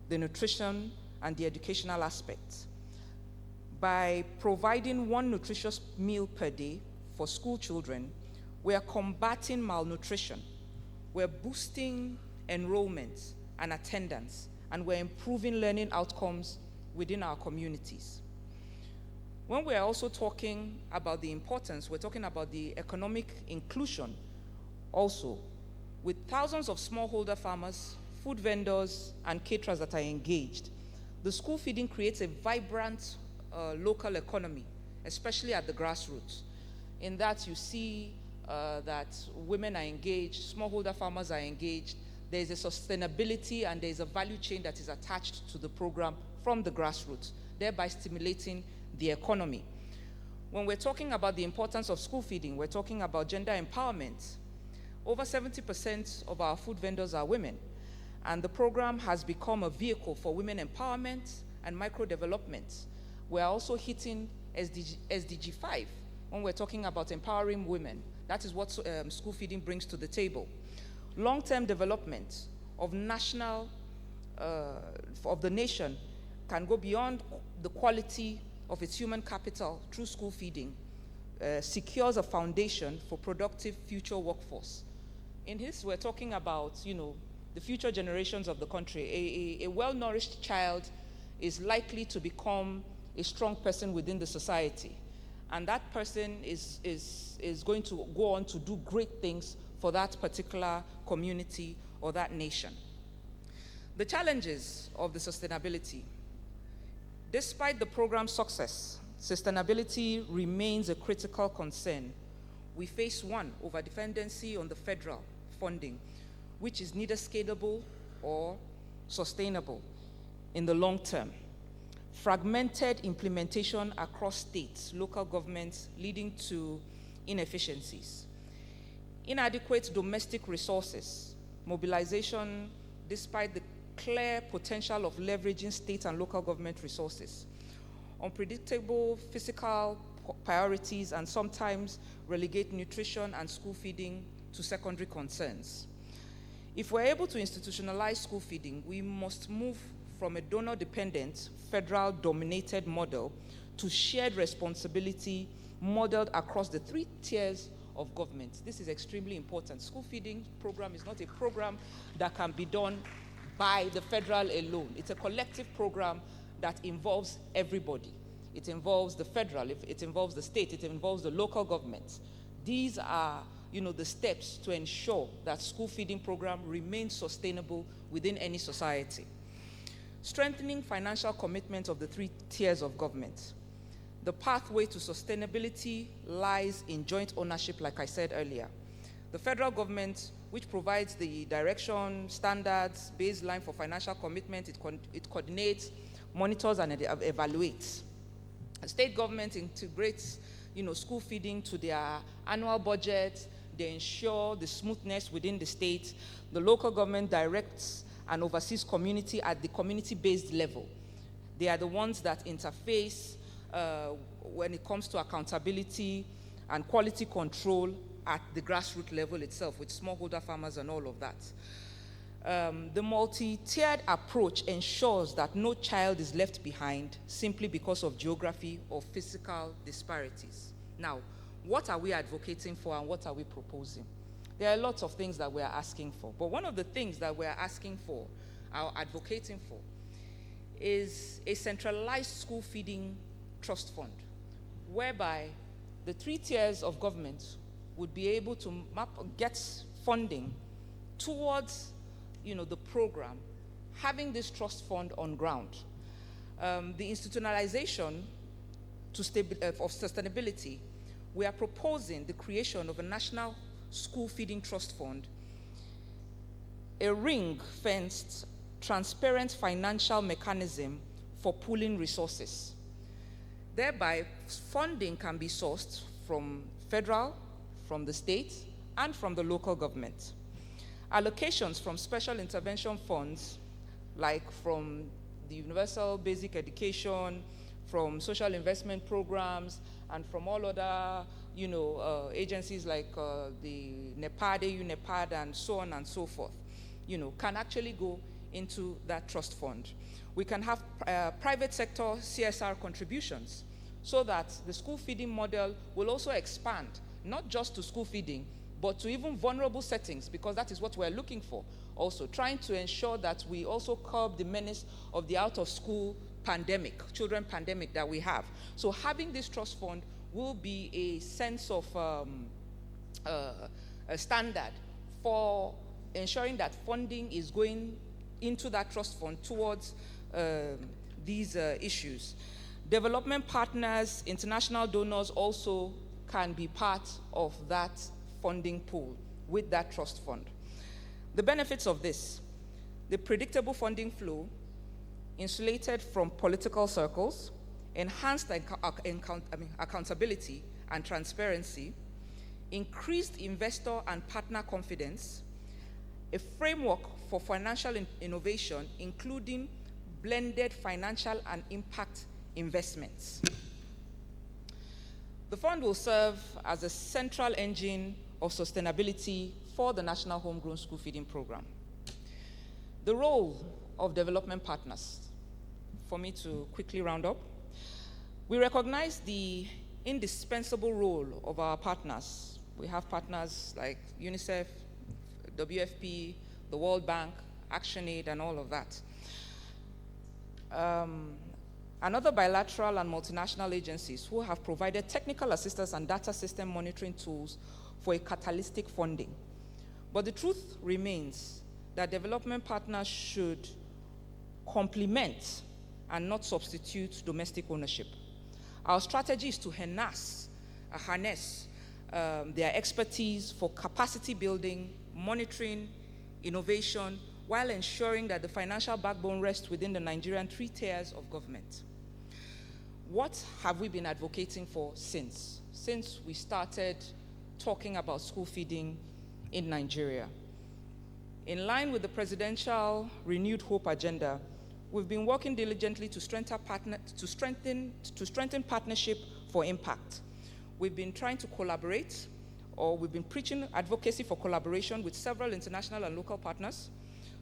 the nutrition and the educational aspects. By providing one nutritious meal per day for school children, we are combating malnutrition, we're boosting enrollment and attendance, and we're improving learning outcomes within our communities. When we're also talking about the importance, we're talking about the economic inclusion also, with thousands of smallholder farmers, food vendors, and caterers that are engaged. The school feeding creates a vibrant local economy, especially at the grassroots. In that you see that women are engaged, smallholder farmers are engaged, there is a sustainability and there is a value chain that is attached to the program from the grassroots, thereby stimulating the economy. When we're talking about the importance of school feeding, we're talking about gender empowerment. Over 70% of our food vendors are women, and the program has become a vehicle for women empowerment and micro-development. We're also hitting SDG 5 when we're talking about empowering women. That is what school feeding brings to the table. Long-term development of of the nation can go beyond the quality of its human capital through school feeding, secures a foundation for productive future workforce. In this, we're talking about, the future generations of the country. A well-nourished child is likely to become a strong person within the society. And that person is going to go on to do great things for that particular community or that nation. The challenges of the sustainability. Despite the program's success, sustainability remains a critical concern. We face one, overdependency on the federal funding, which is neither scalable or sustainable in the long term. Fragmented implementation across states, local governments, leading to inefficiencies. Inadequate domestic resources, mobilization despite the clear potential of leveraging state and local government resources. Unpredictable fiscal priorities, and sometimes relegate nutrition and school feeding to secondary concerns. If we're able to institutionalize school feeding, we must move from a donor-dependent, federal-dominated model to shared responsibility modeled across the 3 tiers of government. This is extremely important. School feeding program is not a program that can be done by the federal alone. It's a collective program that involves everybody. It involves the federal, it involves the state, it involves the local government. These are, the steps to ensure that school feeding program remains sustainable within any society. Strengthening financial commitment of the 3 tiers of government. The pathway to sustainability lies in joint ownership, like I said earlier. The federal government, which provides the direction, standards, baseline for financial commitment, it coordinates, monitors, and evaluates. The state government integrates, school feeding to their annual budget. They ensure the smoothness within the state. The local government directs and oversees community at the community-based level. They are the ones that interface when it comes to accountability and quality control at the grassroots level itself with smallholder farmers and all of that. The multi-tiered approach ensures that no child is left behind simply because of geography or physical disparities. Now, what are we advocating for and what are we proposing? There are lots of things that we are asking for. But one of the things that we are asking for, are advocating for, is a centralized school feeding trust fund, whereby the 3 tiers of government would be able to get funding towards, the program, having this trust fund on ground. The institutionalization of sustainability, we are proposing the creation of a national school feeding trust fund, a ring-fenced, transparent financial mechanism for pooling resources. Thereby, funding can be sourced from federal, from the state, and from the local government. Allocations from special intervention funds, like from the Universal Basic Education, from social investment programs, and from all other, agencies like the NEPAD, UNEPAD, and so on and so forth, can actually go into that trust fund. We can have private sector CSR contributions so that the school feeding model will also expand, not just to school feeding, but to even vulnerable settings, because that is what we're looking for. Also, trying to ensure that we also curb the menace of the out-of-school pandemic, children pandemic that we have. So having this trust fund will be a sense of a standard for ensuring that funding is going into that trust fund towards these issues. Development partners, international donors also can be part of that funding pool with that trust fund. The benefits of this: the predictable funding flow, insulated from political circles, enhanced accountability and transparency, increased investor and partner confidence, a framework for financial innovation, including blended financial and impact investments. The fund will serve as a central engine of sustainability for the National Homegrown School Feeding Program. The role of development partners, for me to quickly round up, we recognize the indispensable role of our partners. We have partners like UNICEF, WFP, the World Bank, ACTIONAID, and all of that. And other bilateral and multinational agencies who have provided technical assistance and data system monitoring tools for a catalytic funding. But the truth remains that development partners should complement and not substitute domestic ownership. Our strategy is to harness their expertise for capacity building, monitoring, innovation, while ensuring that the financial backbone rests within the Nigerian 3 tiers of government. What have we been advocating for since we started talking about school feeding in Nigeria? In line with the presidential Renewed Hope agenda, we've been working diligently to strengthen partnership for impact. We've been trying to collaborate, or we've been preaching advocacy for collaboration with several international and local partners,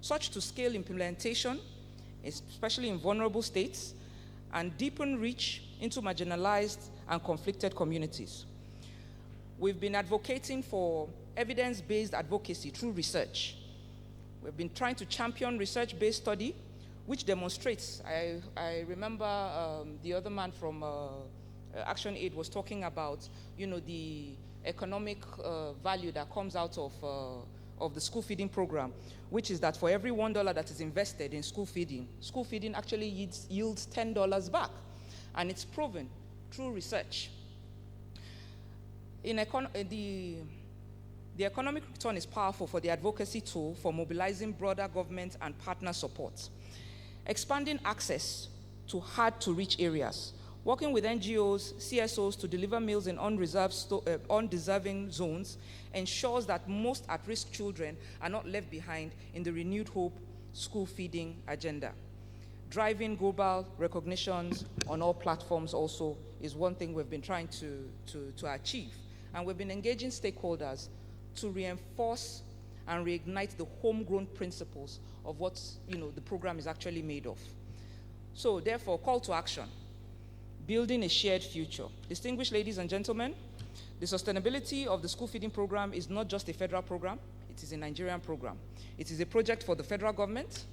such to scale implementation, especially in vulnerable states, and deepen reach into marginalized and conflicted communities. We've been advocating for evidence-based advocacy through research. We've been trying to champion research-based study, which demonstrates, I remember the other man from ActionAid was talking about, the economic value that comes out of the school feeding program, which is that for every $1 that is invested in school feeding actually yields $10 back. And it's proven through research. The economic return is powerful for the advocacy tool for mobilizing broader government and partner support. Expanding access to hard-to-reach areas, working with NGOs, CSOs to deliver meals in undeserving zones ensures that most at-risk children are not left behind in the Renewed Hope school feeding agenda. Driving global recognitions on all platforms also is one thing we've been trying to achieve. And we've been engaging stakeholders to reinforce and reignite the homegrown principles of what the program is actually made of. So therefore, call to action: building a shared future. Distinguished ladies and gentlemen, The sustainability of the school feeding program is not just a federal program, it is a Nigerian program. It is a project for the federal government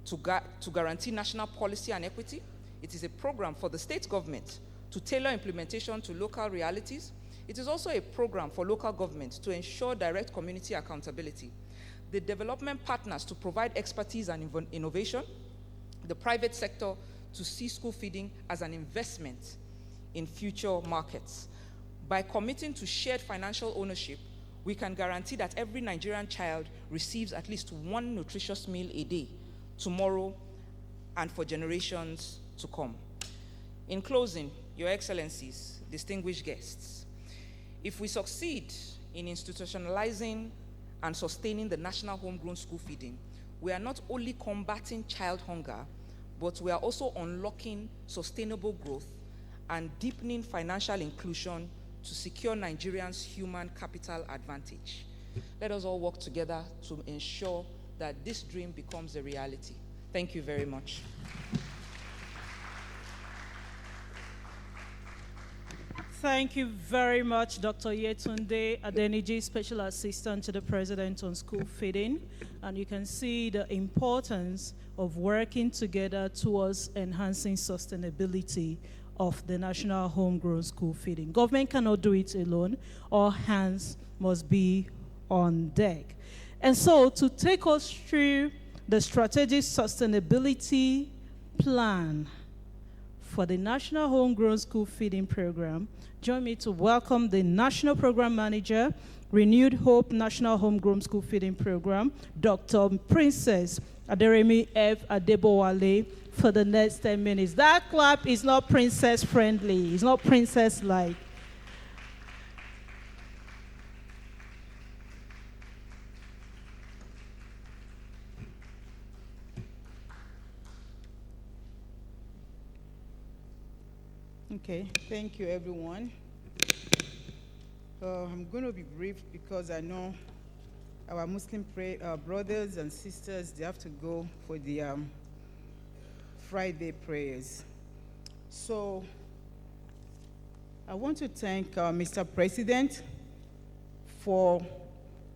to guarantee national policy and equity. It is a program for the state government to tailor implementation to local realities. It is also a program for local governments to ensure direct community accountability. The development partners to provide expertise and innovation. The private sector to see school feeding as an investment in future markets. By committing to shared financial ownership, we can guarantee that every Nigerian child receives at least one nutritious meal a day, tomorrow, and for generations to come. In closing, Your Excellencies, distinguished guests, if we succeed in institutionalizing and sustaining the national homegrown school feeding, we are not only combating child hunger, but we are also unlocking sustainable growth and deepening financial inclusion to secure Nigerians' human capital advantage. Let us all work together to ensure that this dream becomes a reality. Thank you very much. Thank you very much, Dr. Yetunde Adeniji, Special Assistant to the President on School Feeding. And you can see the importance of working together towards enhancing sustainability of the national homegrown school feeding. Government cannot do it alone. All hands must be on deck. And so to take us through the strategic sustainability plan for the National Homegrown School Feeding Program, join me to welcome the National Program Manager, Renewed Hope National Homegrown School Feeding Program, Dr. Princess Aderemi F. Adebowale, for the next 10 minutes. That clap is not princess friendly, it's not princess-like. Okay, thank you, everyone. I'm going to be brief because I know our Muslim brothers and sisters, they have to go for the Friday prayers. So I want to thank Mr. President for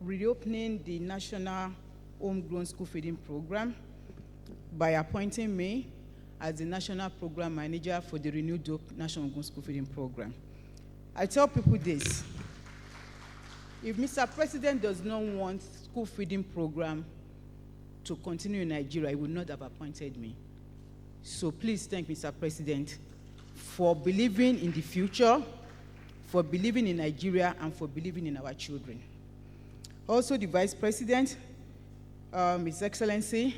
reopening the National Homegrown School Feeding Program by appointing me as the National Program Manager for the Renewed Hope National Homegrown School Feeding Program. I tell people this: if Mr. President does not want school feeding program to continue in Nigeria, he would not have appointed me. So please thank Mr. President for believing in the future, for believing in Nigeria, and for believing in our children. Also, the Vice President, His Excellency,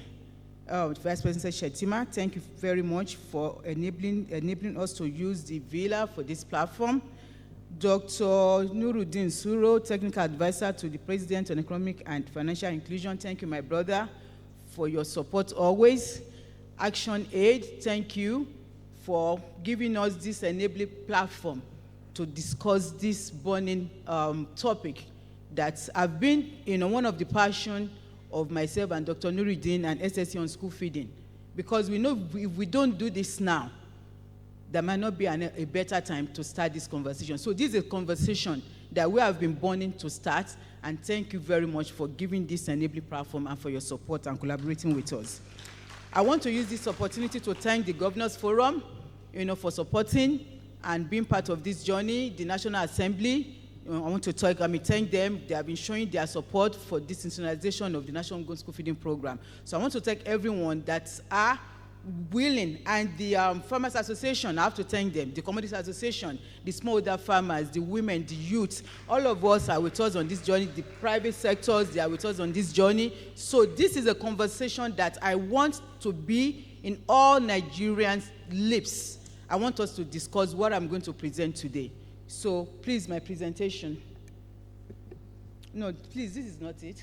Vice President Shetima, thank you very much for enabling us to use the villa for this platform. Dr. Nuruddin Suro, Technical Advisor to the President on Economic and Financial Inclusion, thank you, my brother, for your support always. ACTIONAID, thank you for giving us this enabling platform to discuss this burning topic that have been, one of the passion of myself and Dr. Nuruddin and SSC on school feeding. Because we know if we don't do this now, there might not be a better time to start this conversation. So this is a conversation that we have been burning to start, and thank you very much for giving this enabling platform and for your support and collaborating with us. I want to use this opportunity to thank the Governors Forum, for supporting and being part of this journey, the National Assembly. I want to thank them. They have been showing their support for this institutionalization of the National Homegrown School Feeding Program. So I want to thank everyone that are willing, and the Farmers Association, I have to thank them, the Commodities Association, the smallholder farmers, the women, the youth, all of us are with us on this journey, the private sectors, they are with us on this journey. So this is a conversation that I want to be in all Nigerians' lips. I want us to discuss what I'm going to present today. So please, my presentation. No, please, this is not it.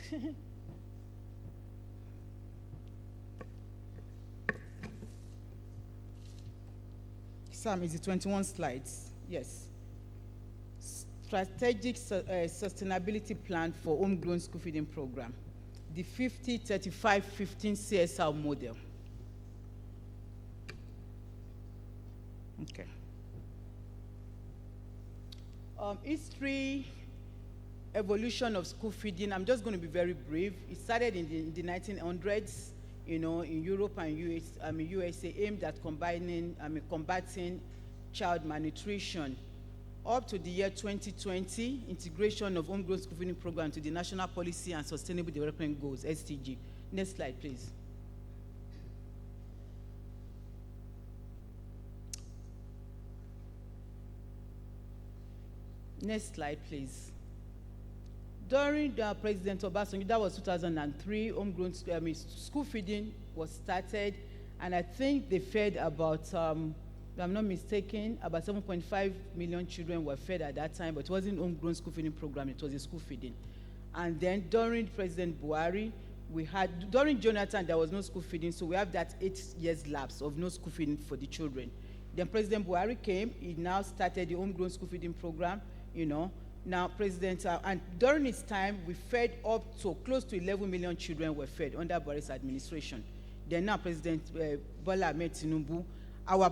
Sam, is it 21 slides? Yes. Strategic Sustainability Plan for Homegrown School Feeding Program. The 50-35-15 CSR model. Okay. History, evolution of school feeding, I'm just going to be very brief. It started in the 1900s, in Europe and USA, aimed at combating child malnutrition. Up to the year 2020, integration of homegrown school feeding program to the National Policy and Sustainable Development Goals, SDG. Next slide, please. Next slide, please. During President Obasanjo, that was 2003, homegrown school feeding was started, and I think they fed about, if I'm not mistaken, about 7.5 million children were fed at that time, but it wasn't homegrown school feeding program, it was a school feeding. And then during President Buhari, during Jonathan, there was no school feeding, so we have that 8 years lapse of no school feeding for the children. Then President Buhari came, he now started the homegrown school feeding program, Now, and during his time, we fed up to close to 11 million children were fed under Buhari's administration. Then now, President Bola Ahmed Tinubu, our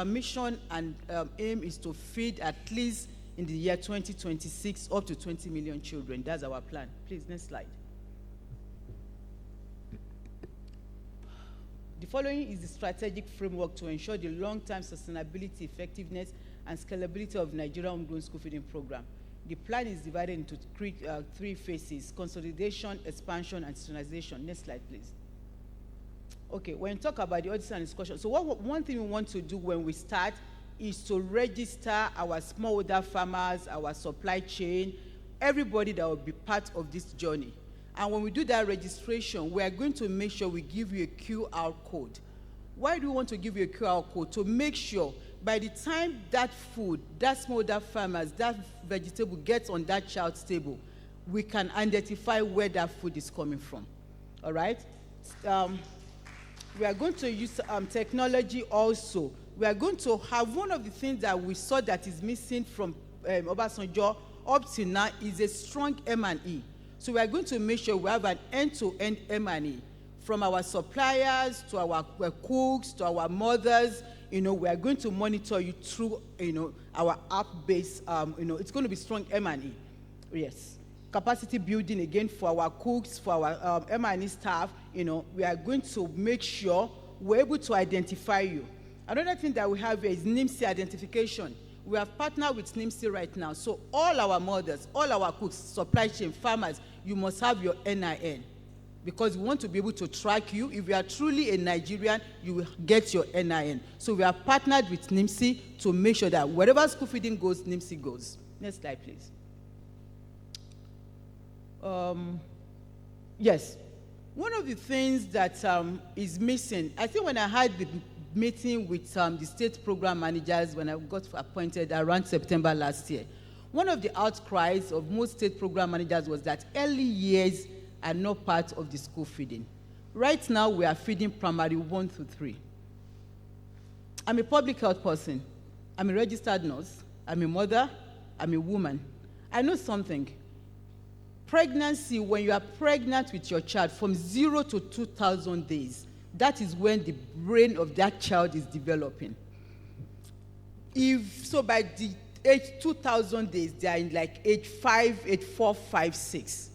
mission and aim is to feed at least in the year 2026 up to 20 million children. That's our plan. Please, next slide. The following is the strategic framework to ensure the long-term sustainability, effectiveness, and scalability of Nigerian homegrown school feeding program. The plan is divided into three phases: consolidation, expansion, and institutionalization. Next slide, please. Okay, when you talk about the audit and discussion, so one thing we want to do when we start is to register our smallholder farmers, our supply chain, everybody that will be part of this journey. And when we do that registration, we are going to make sure we give you a QR code. Why do we want to give you a QR code? To make sure by the time that food, that smallholder farmers, that vegetable gets on that child's table, we can identify where that food is coming from. All right? We are going to use technology also. We are going to have one of the things that we saw that is missing from Obasanjo up to now is a strong M&E. So we are going to make sure we have an end-to-end M&E from our suppliers to our cooks to our mothers. We are going to monitor you through, our app-based, it's going to be strong M&E. Yes. Capacity building again for our cooks, for our M&E staff. We are going to make sure we're able to identify you. Another thing that we have here is NIMSI identification. We have partnered with NIMSI right now. So all our mothers, all our cooks, supply chain, farmers, you must have your NIN. Because we want to be able to track you. If you are truly a Nigerian, you will get your NIN. So we are partnered with NIMSI to make sure that wherever school feeding goes, NIMSI goes. Next slide, please. Yes. One of the things that is missing, I think when I had the meeting with the state program managers when I got appointed around September last year, one of the outcries of most state program managers was that early years are not part of the school feeding. Right now, we are feeding primary 1 through 3. I'm a public health person. I'm a registered nurse. I'm a mother. I'm a woman. I know something. Pregnancy, when you are pregnant with your child from 0 to 2,000 days, that is when the brain of that child is developing. So by the age 2,000 days, they are in like age 5, age 4, 5, 6.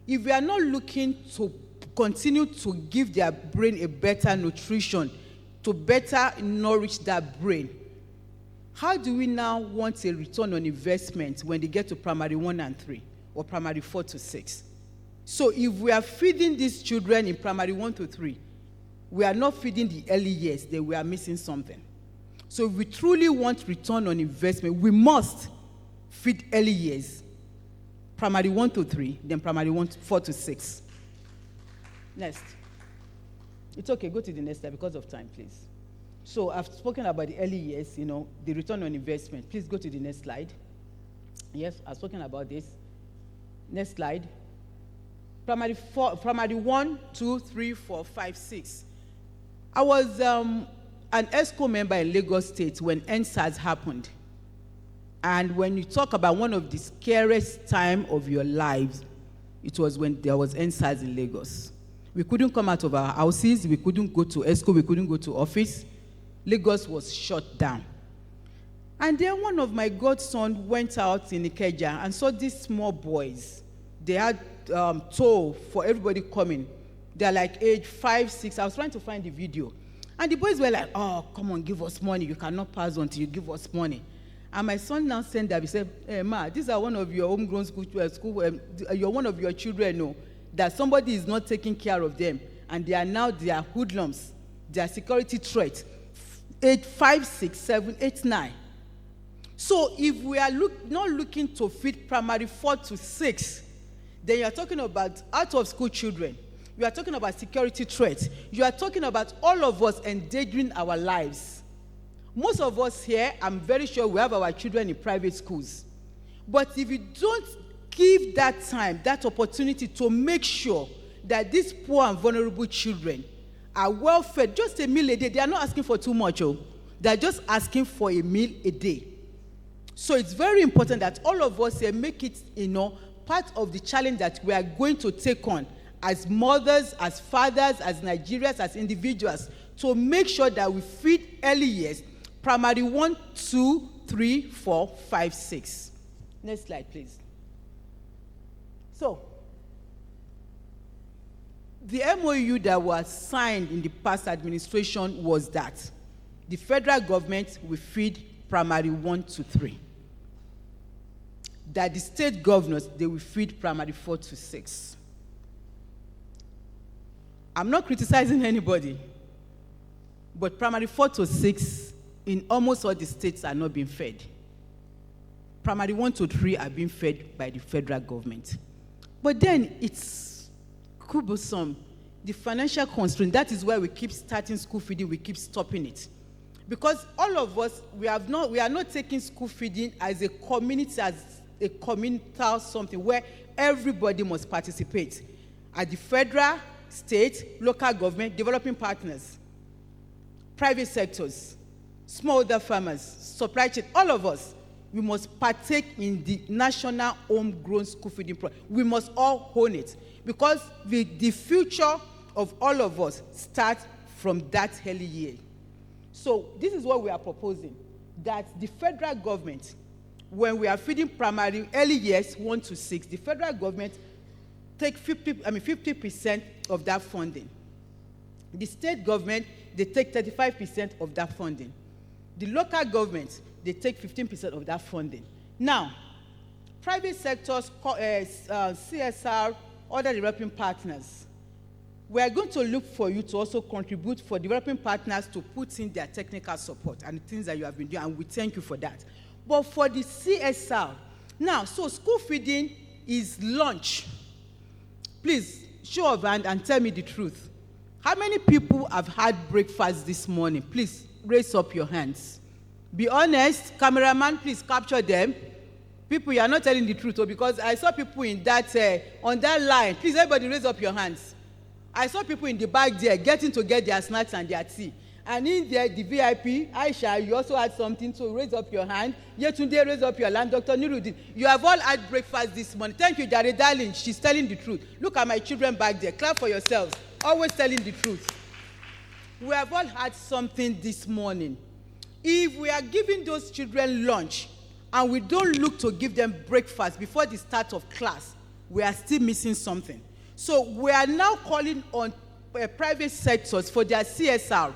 If we are not looking to continue to give their brain a better nutrition, to better nourish that brain, how do we now want a return on investment when they get to primary 1 and 3 or primary 4 to 6? So if we are feeding these children in primary 1 to 3, we are not feeding the early years, then we are missing something. So if we truly want return on investment, we must feed early years, primary 1 to 3, then primary 4 to 6. Next. It's okay, go to the next slide because of time, please. So I've spoken about the early years, the return on investment. Please go to the next slide. Yes, I've spoken about this. Next slide. Primary 1, 2, 3, 4, 5, 6. I was an ESCO member in Lagos State when NSAS happened. And when you talk about one of the scariest time of your lives, it was when there was NSAS in Lagos. We couldn't come out of our houses. We couldn't go to ESCO. We couldn't go to office. Lagos was shut down. And then one of my godson went out in Ikeja and saw these small boys. They had toll for everybody coming. They're like age 5, 6. I was trying to find the video. And the boys were like, oh, come on, give us money. You cannot pass until you give us money. And my son now sent that. He said, hey, Ma, these are one of your homegrown you're one of your children, no, that somebody is not taking care of them. And they are hoodlums. They are security threats. 8, 5, 6, 7, 8, 9. So if we are not looking to feed primary 4 to 6, then you are talking about out-of-school children. You are talking about security threats. You are talking about all of us endangering our lives. Most of us here, I'm very sure we have our children in private schools. But if you don't give that time, that opportunity to make sure that these poor and vulnerable children are well fed, just a meal a day, they are not asking for too much. They are just asking for a meal a day. So it's very important that all of us here make it, part of the challenge that we are going to take on as mothers, as fathers, as Nigerians, as individuals, to make sure that we feed early years, primary 1, 2, 3, 4, 5, 6. Next slide, please. So, the MOU that was signed in the past administration was that the federal government will feed primary 1 to 3. That the state governors, they will feed primary 4 to 6. I'm not criticizing anybody, but primary 4 to 6 in almost all the states are not being fed. Primary 1 to 3 are being fed by the federal government. But then it's cumbersome. The financial constraint, that is why we keep starting school feeding, we keep stopping it. Because all of us, we are not taking school feeding as a community, as a communal something where everybody must participate. At the federal, state, local government, developing partners, private sectors, smallholder farmers, supply chain, all of us, we must partake in the national homegrown school feeding program. We must all own it, because the future of all of us starts from that early year. So this is what we are proposing, that the federal government, when we are feeding primary early years 1 to 6, the federal government take 50% of that funding. The state government, they take 35% of that funding. The local government, they take 15% of that funding. Now, private sectors, CSR, other developing partners, we are going to look for you to also contribute for developing partners to put in their technical support and the things that you have been doing, and we thank you for that. But for the CSR, now, so school feeding is lunch. Please, show of hand and tell me the truth. How many people have had breakfast this morning? Please, raise up your hands. Be honest. Cameraman, please capture them. People, you are not telling the truth, because I saw people in that, on that line. Please, everybody raise up your hands. I saw people in the back there getting to get their snacks and their tea. And in there, the VIP, Aisha, you also had something, so raise up your hand. Yetunde, raise up your hand. Dr. Nuruddin, you have all had breakfast this morning. Thank you, Jare darling. She's telling the truth. Look at my children back there. Clap for yourselves. Always telling the truth. We have all had something this morning. If we are giving those children lunch and we don't look to give them breakfast before the start of class, we are still missing something. So we are now calling on private sectors for their CSR.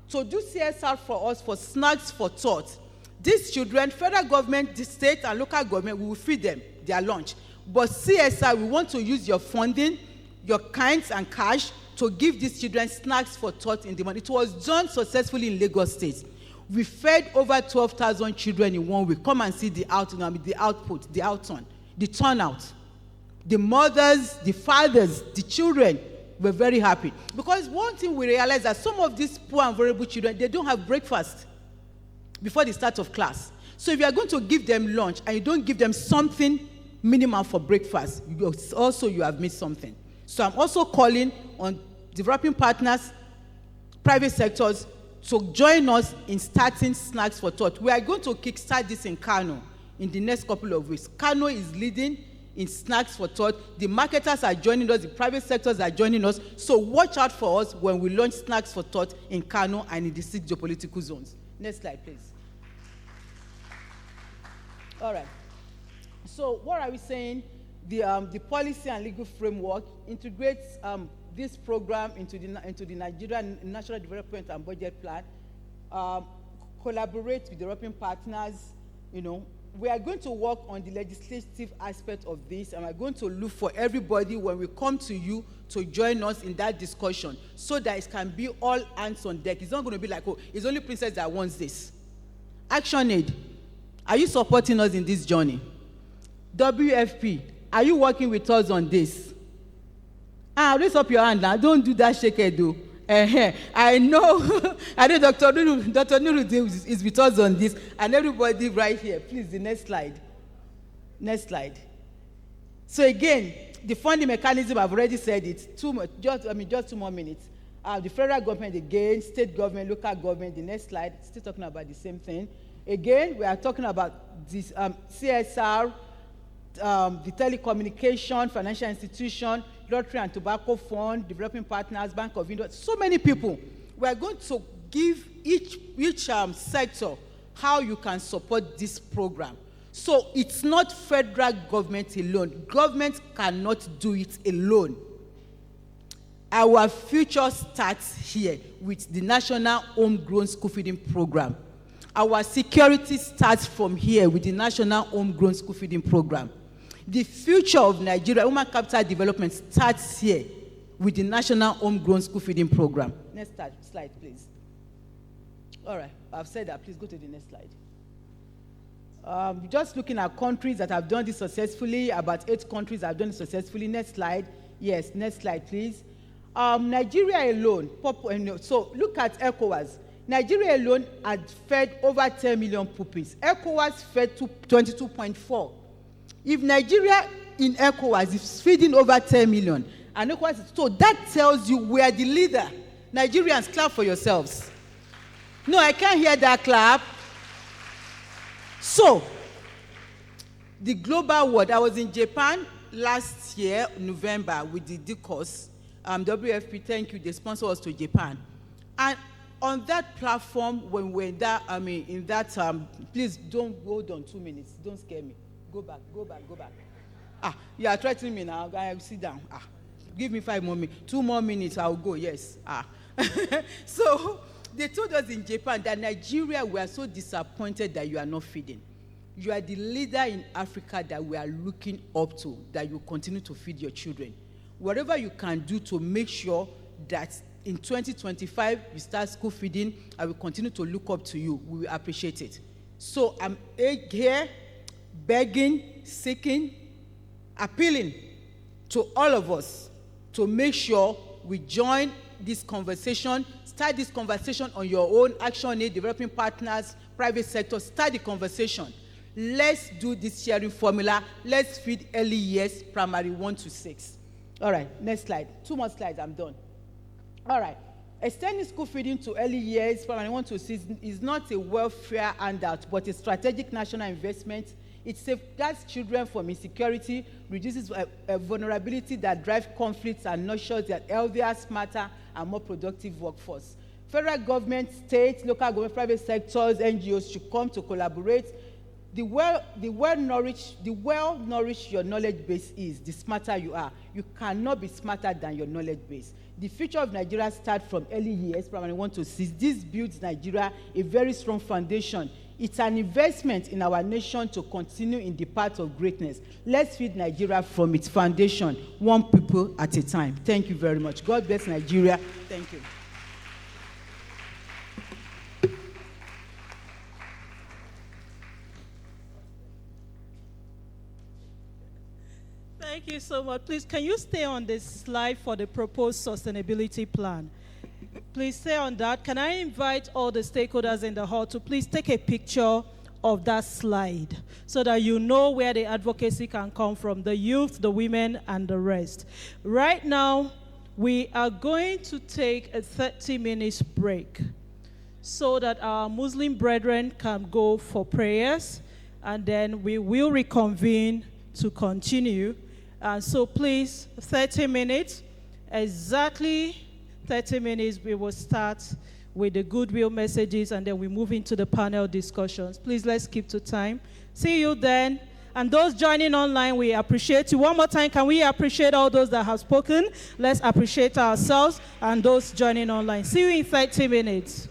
So do CSR for us, for snacks for thought. These children, federal government, the state and local government, we will feed them their lunch. But CSR, we want to use your funding, your kinds and cash to give these children snacks for thought in the morning. It was done successfully in Lagos State. We fed over 12,000 children in 1 week. Come and see the output, the turnout. The mothers, the fathers, the children were very happy. Because one thing we realized that some of these poor and vulnerable children, they don't have breakfast before the start of class. So if you are going to give them lunch and you don't give them something minimal for breakfast, you have missed something. So I'm also calling on developing partners, private sectors, to join us in starting snacks for thought. We are going to kickstart this in Kano in the next couple of weeks. Kano is leading in snacks for thought. The marketers are joining us, the private sectors are joining us. So watch out for us when we launch snacks for thought in Kano and in the 6 geopolitical zones. Next slide, please. All right. So what are we saying? The policy and legal framework integrates this program into the Nigerian National Development and Budget Plan, collaborate with the European partners. You know, we are going to work on the legislative aspect of this, and we're going to look for everybody when we come to you to join us in that discussion, so that it can be all hands on deck. It's not going to be like, oh, it's only Princess that wants this. ActionAid, are you supporting us in this journey? WFP, are you working with us on this? Raise up your hand now. Don't do that shake head though. I know. I know Dr. Nuru is with us on this, and everybody right here. Please, the next slide. Next slide. So again, the funding mechanism, I've already said it. Just 2 more minutes. The federal government again, state government, local government. The next slide, still talking about the same thing. Again, we are talking about this CSR, the telecommunication, financial institution, lottery and tobacco fund, developing partners, Bank of India, so many people. We are going to give each sector how you can support this program. So it's not federal government alone. Government cannot do it alone. Our future starts here with the National Homegrown School Feeding Program. Our security starts from here with the National Homegrown School Feeding Program. The future of Nigeria, human capital development, starts here with the National Homegrown School Feeding Program. Next slide, please. All right, I've said that. Please go to the next slide. Just looking at countries that have done this successfully, about 8 countries have done it successfully. Next slide. Yes, next slide, please. Nigeria alone, so look at ECOWAS. Nigeria alone had fed over 10 million puppies. ECOWAS fed to 22.4. If Nigeria in ECOWAS is feeding over 10 million, and ECOWAS, so that tells you we are the leader. Nigerians, clap for yourselves. No, I can't hear that clap. So, the global world, I was in Japan last year, November, with the DCOS. WFP, thank you, they sponsor us to Japan. And on that platform, when we're in that, please don't hold on 2 minutes, don't scare me. Go back. You are threatening me now. I sit down. Give me 5 more minutes. 2 more minutes, I'll go. Yes. So they told us in Japan that Nigeria, we are so disappointed that you are not feeding. You are the leader in Africa that we are looking up to, that you continue to feed your children. Whatever you can do to make sure that in 2025 you start school feeding, I will continue to look up to you. We will appreciate it. So I'm here begging, seeking, appealing to all of us to make sure we join this conversation, start this conversation on your own. ActionAid, developing partners, private sector, start the conversation. Let's do this sharing formula. Let's feed early years, primary 1 to 6. All right, next slide. 2 more slides, I'm done. All right. Extending school feeding to early years, primary 1 to 6, is not a welfare handout, but a strategic national investment. It safeguards children from insecurity, reduces a vulnerability that drives conflicts, and nurtures a healthier, smarter, and more productive workforce. Federal government, state, local government, private sectors, NGOs should come to collaborate. The well-nourished your knowledge base is, the smarter you are. You cannot be smarter than your knowledge base. The future of Nigeria starts from early years, primary 1 to 6. This builds Nigeria a very strong foundation. It's an investment in our nation to continue in the path of greatness. Let's feed Nigeria from its foundation, one people at a time. Thank you very much. God bless Nigeria. Thank you. Thank you so much. Please, can you stay on this slide for the proposed sustainability plan? Please stay on that. Can I invite all the stakeholders in the hall to please take a picture of that slide so that you know where the advocacy can come from, the youth, the women, and the rest. Right now, we are going to take a 30-minute break so that our Muslim brethren can go for prayers, and then we will reconvene to continue. So please, 30 minutes, exactly 30 minutes, we will start with the goodwill messages, and then we move into the panel discussions. Please, let's keep to time. See you then. And those joining online, we appreciate you. One more time, can we appreciate all those that have spoken? Let's appreciate ourselves and those joining online. See you in 30 minutes.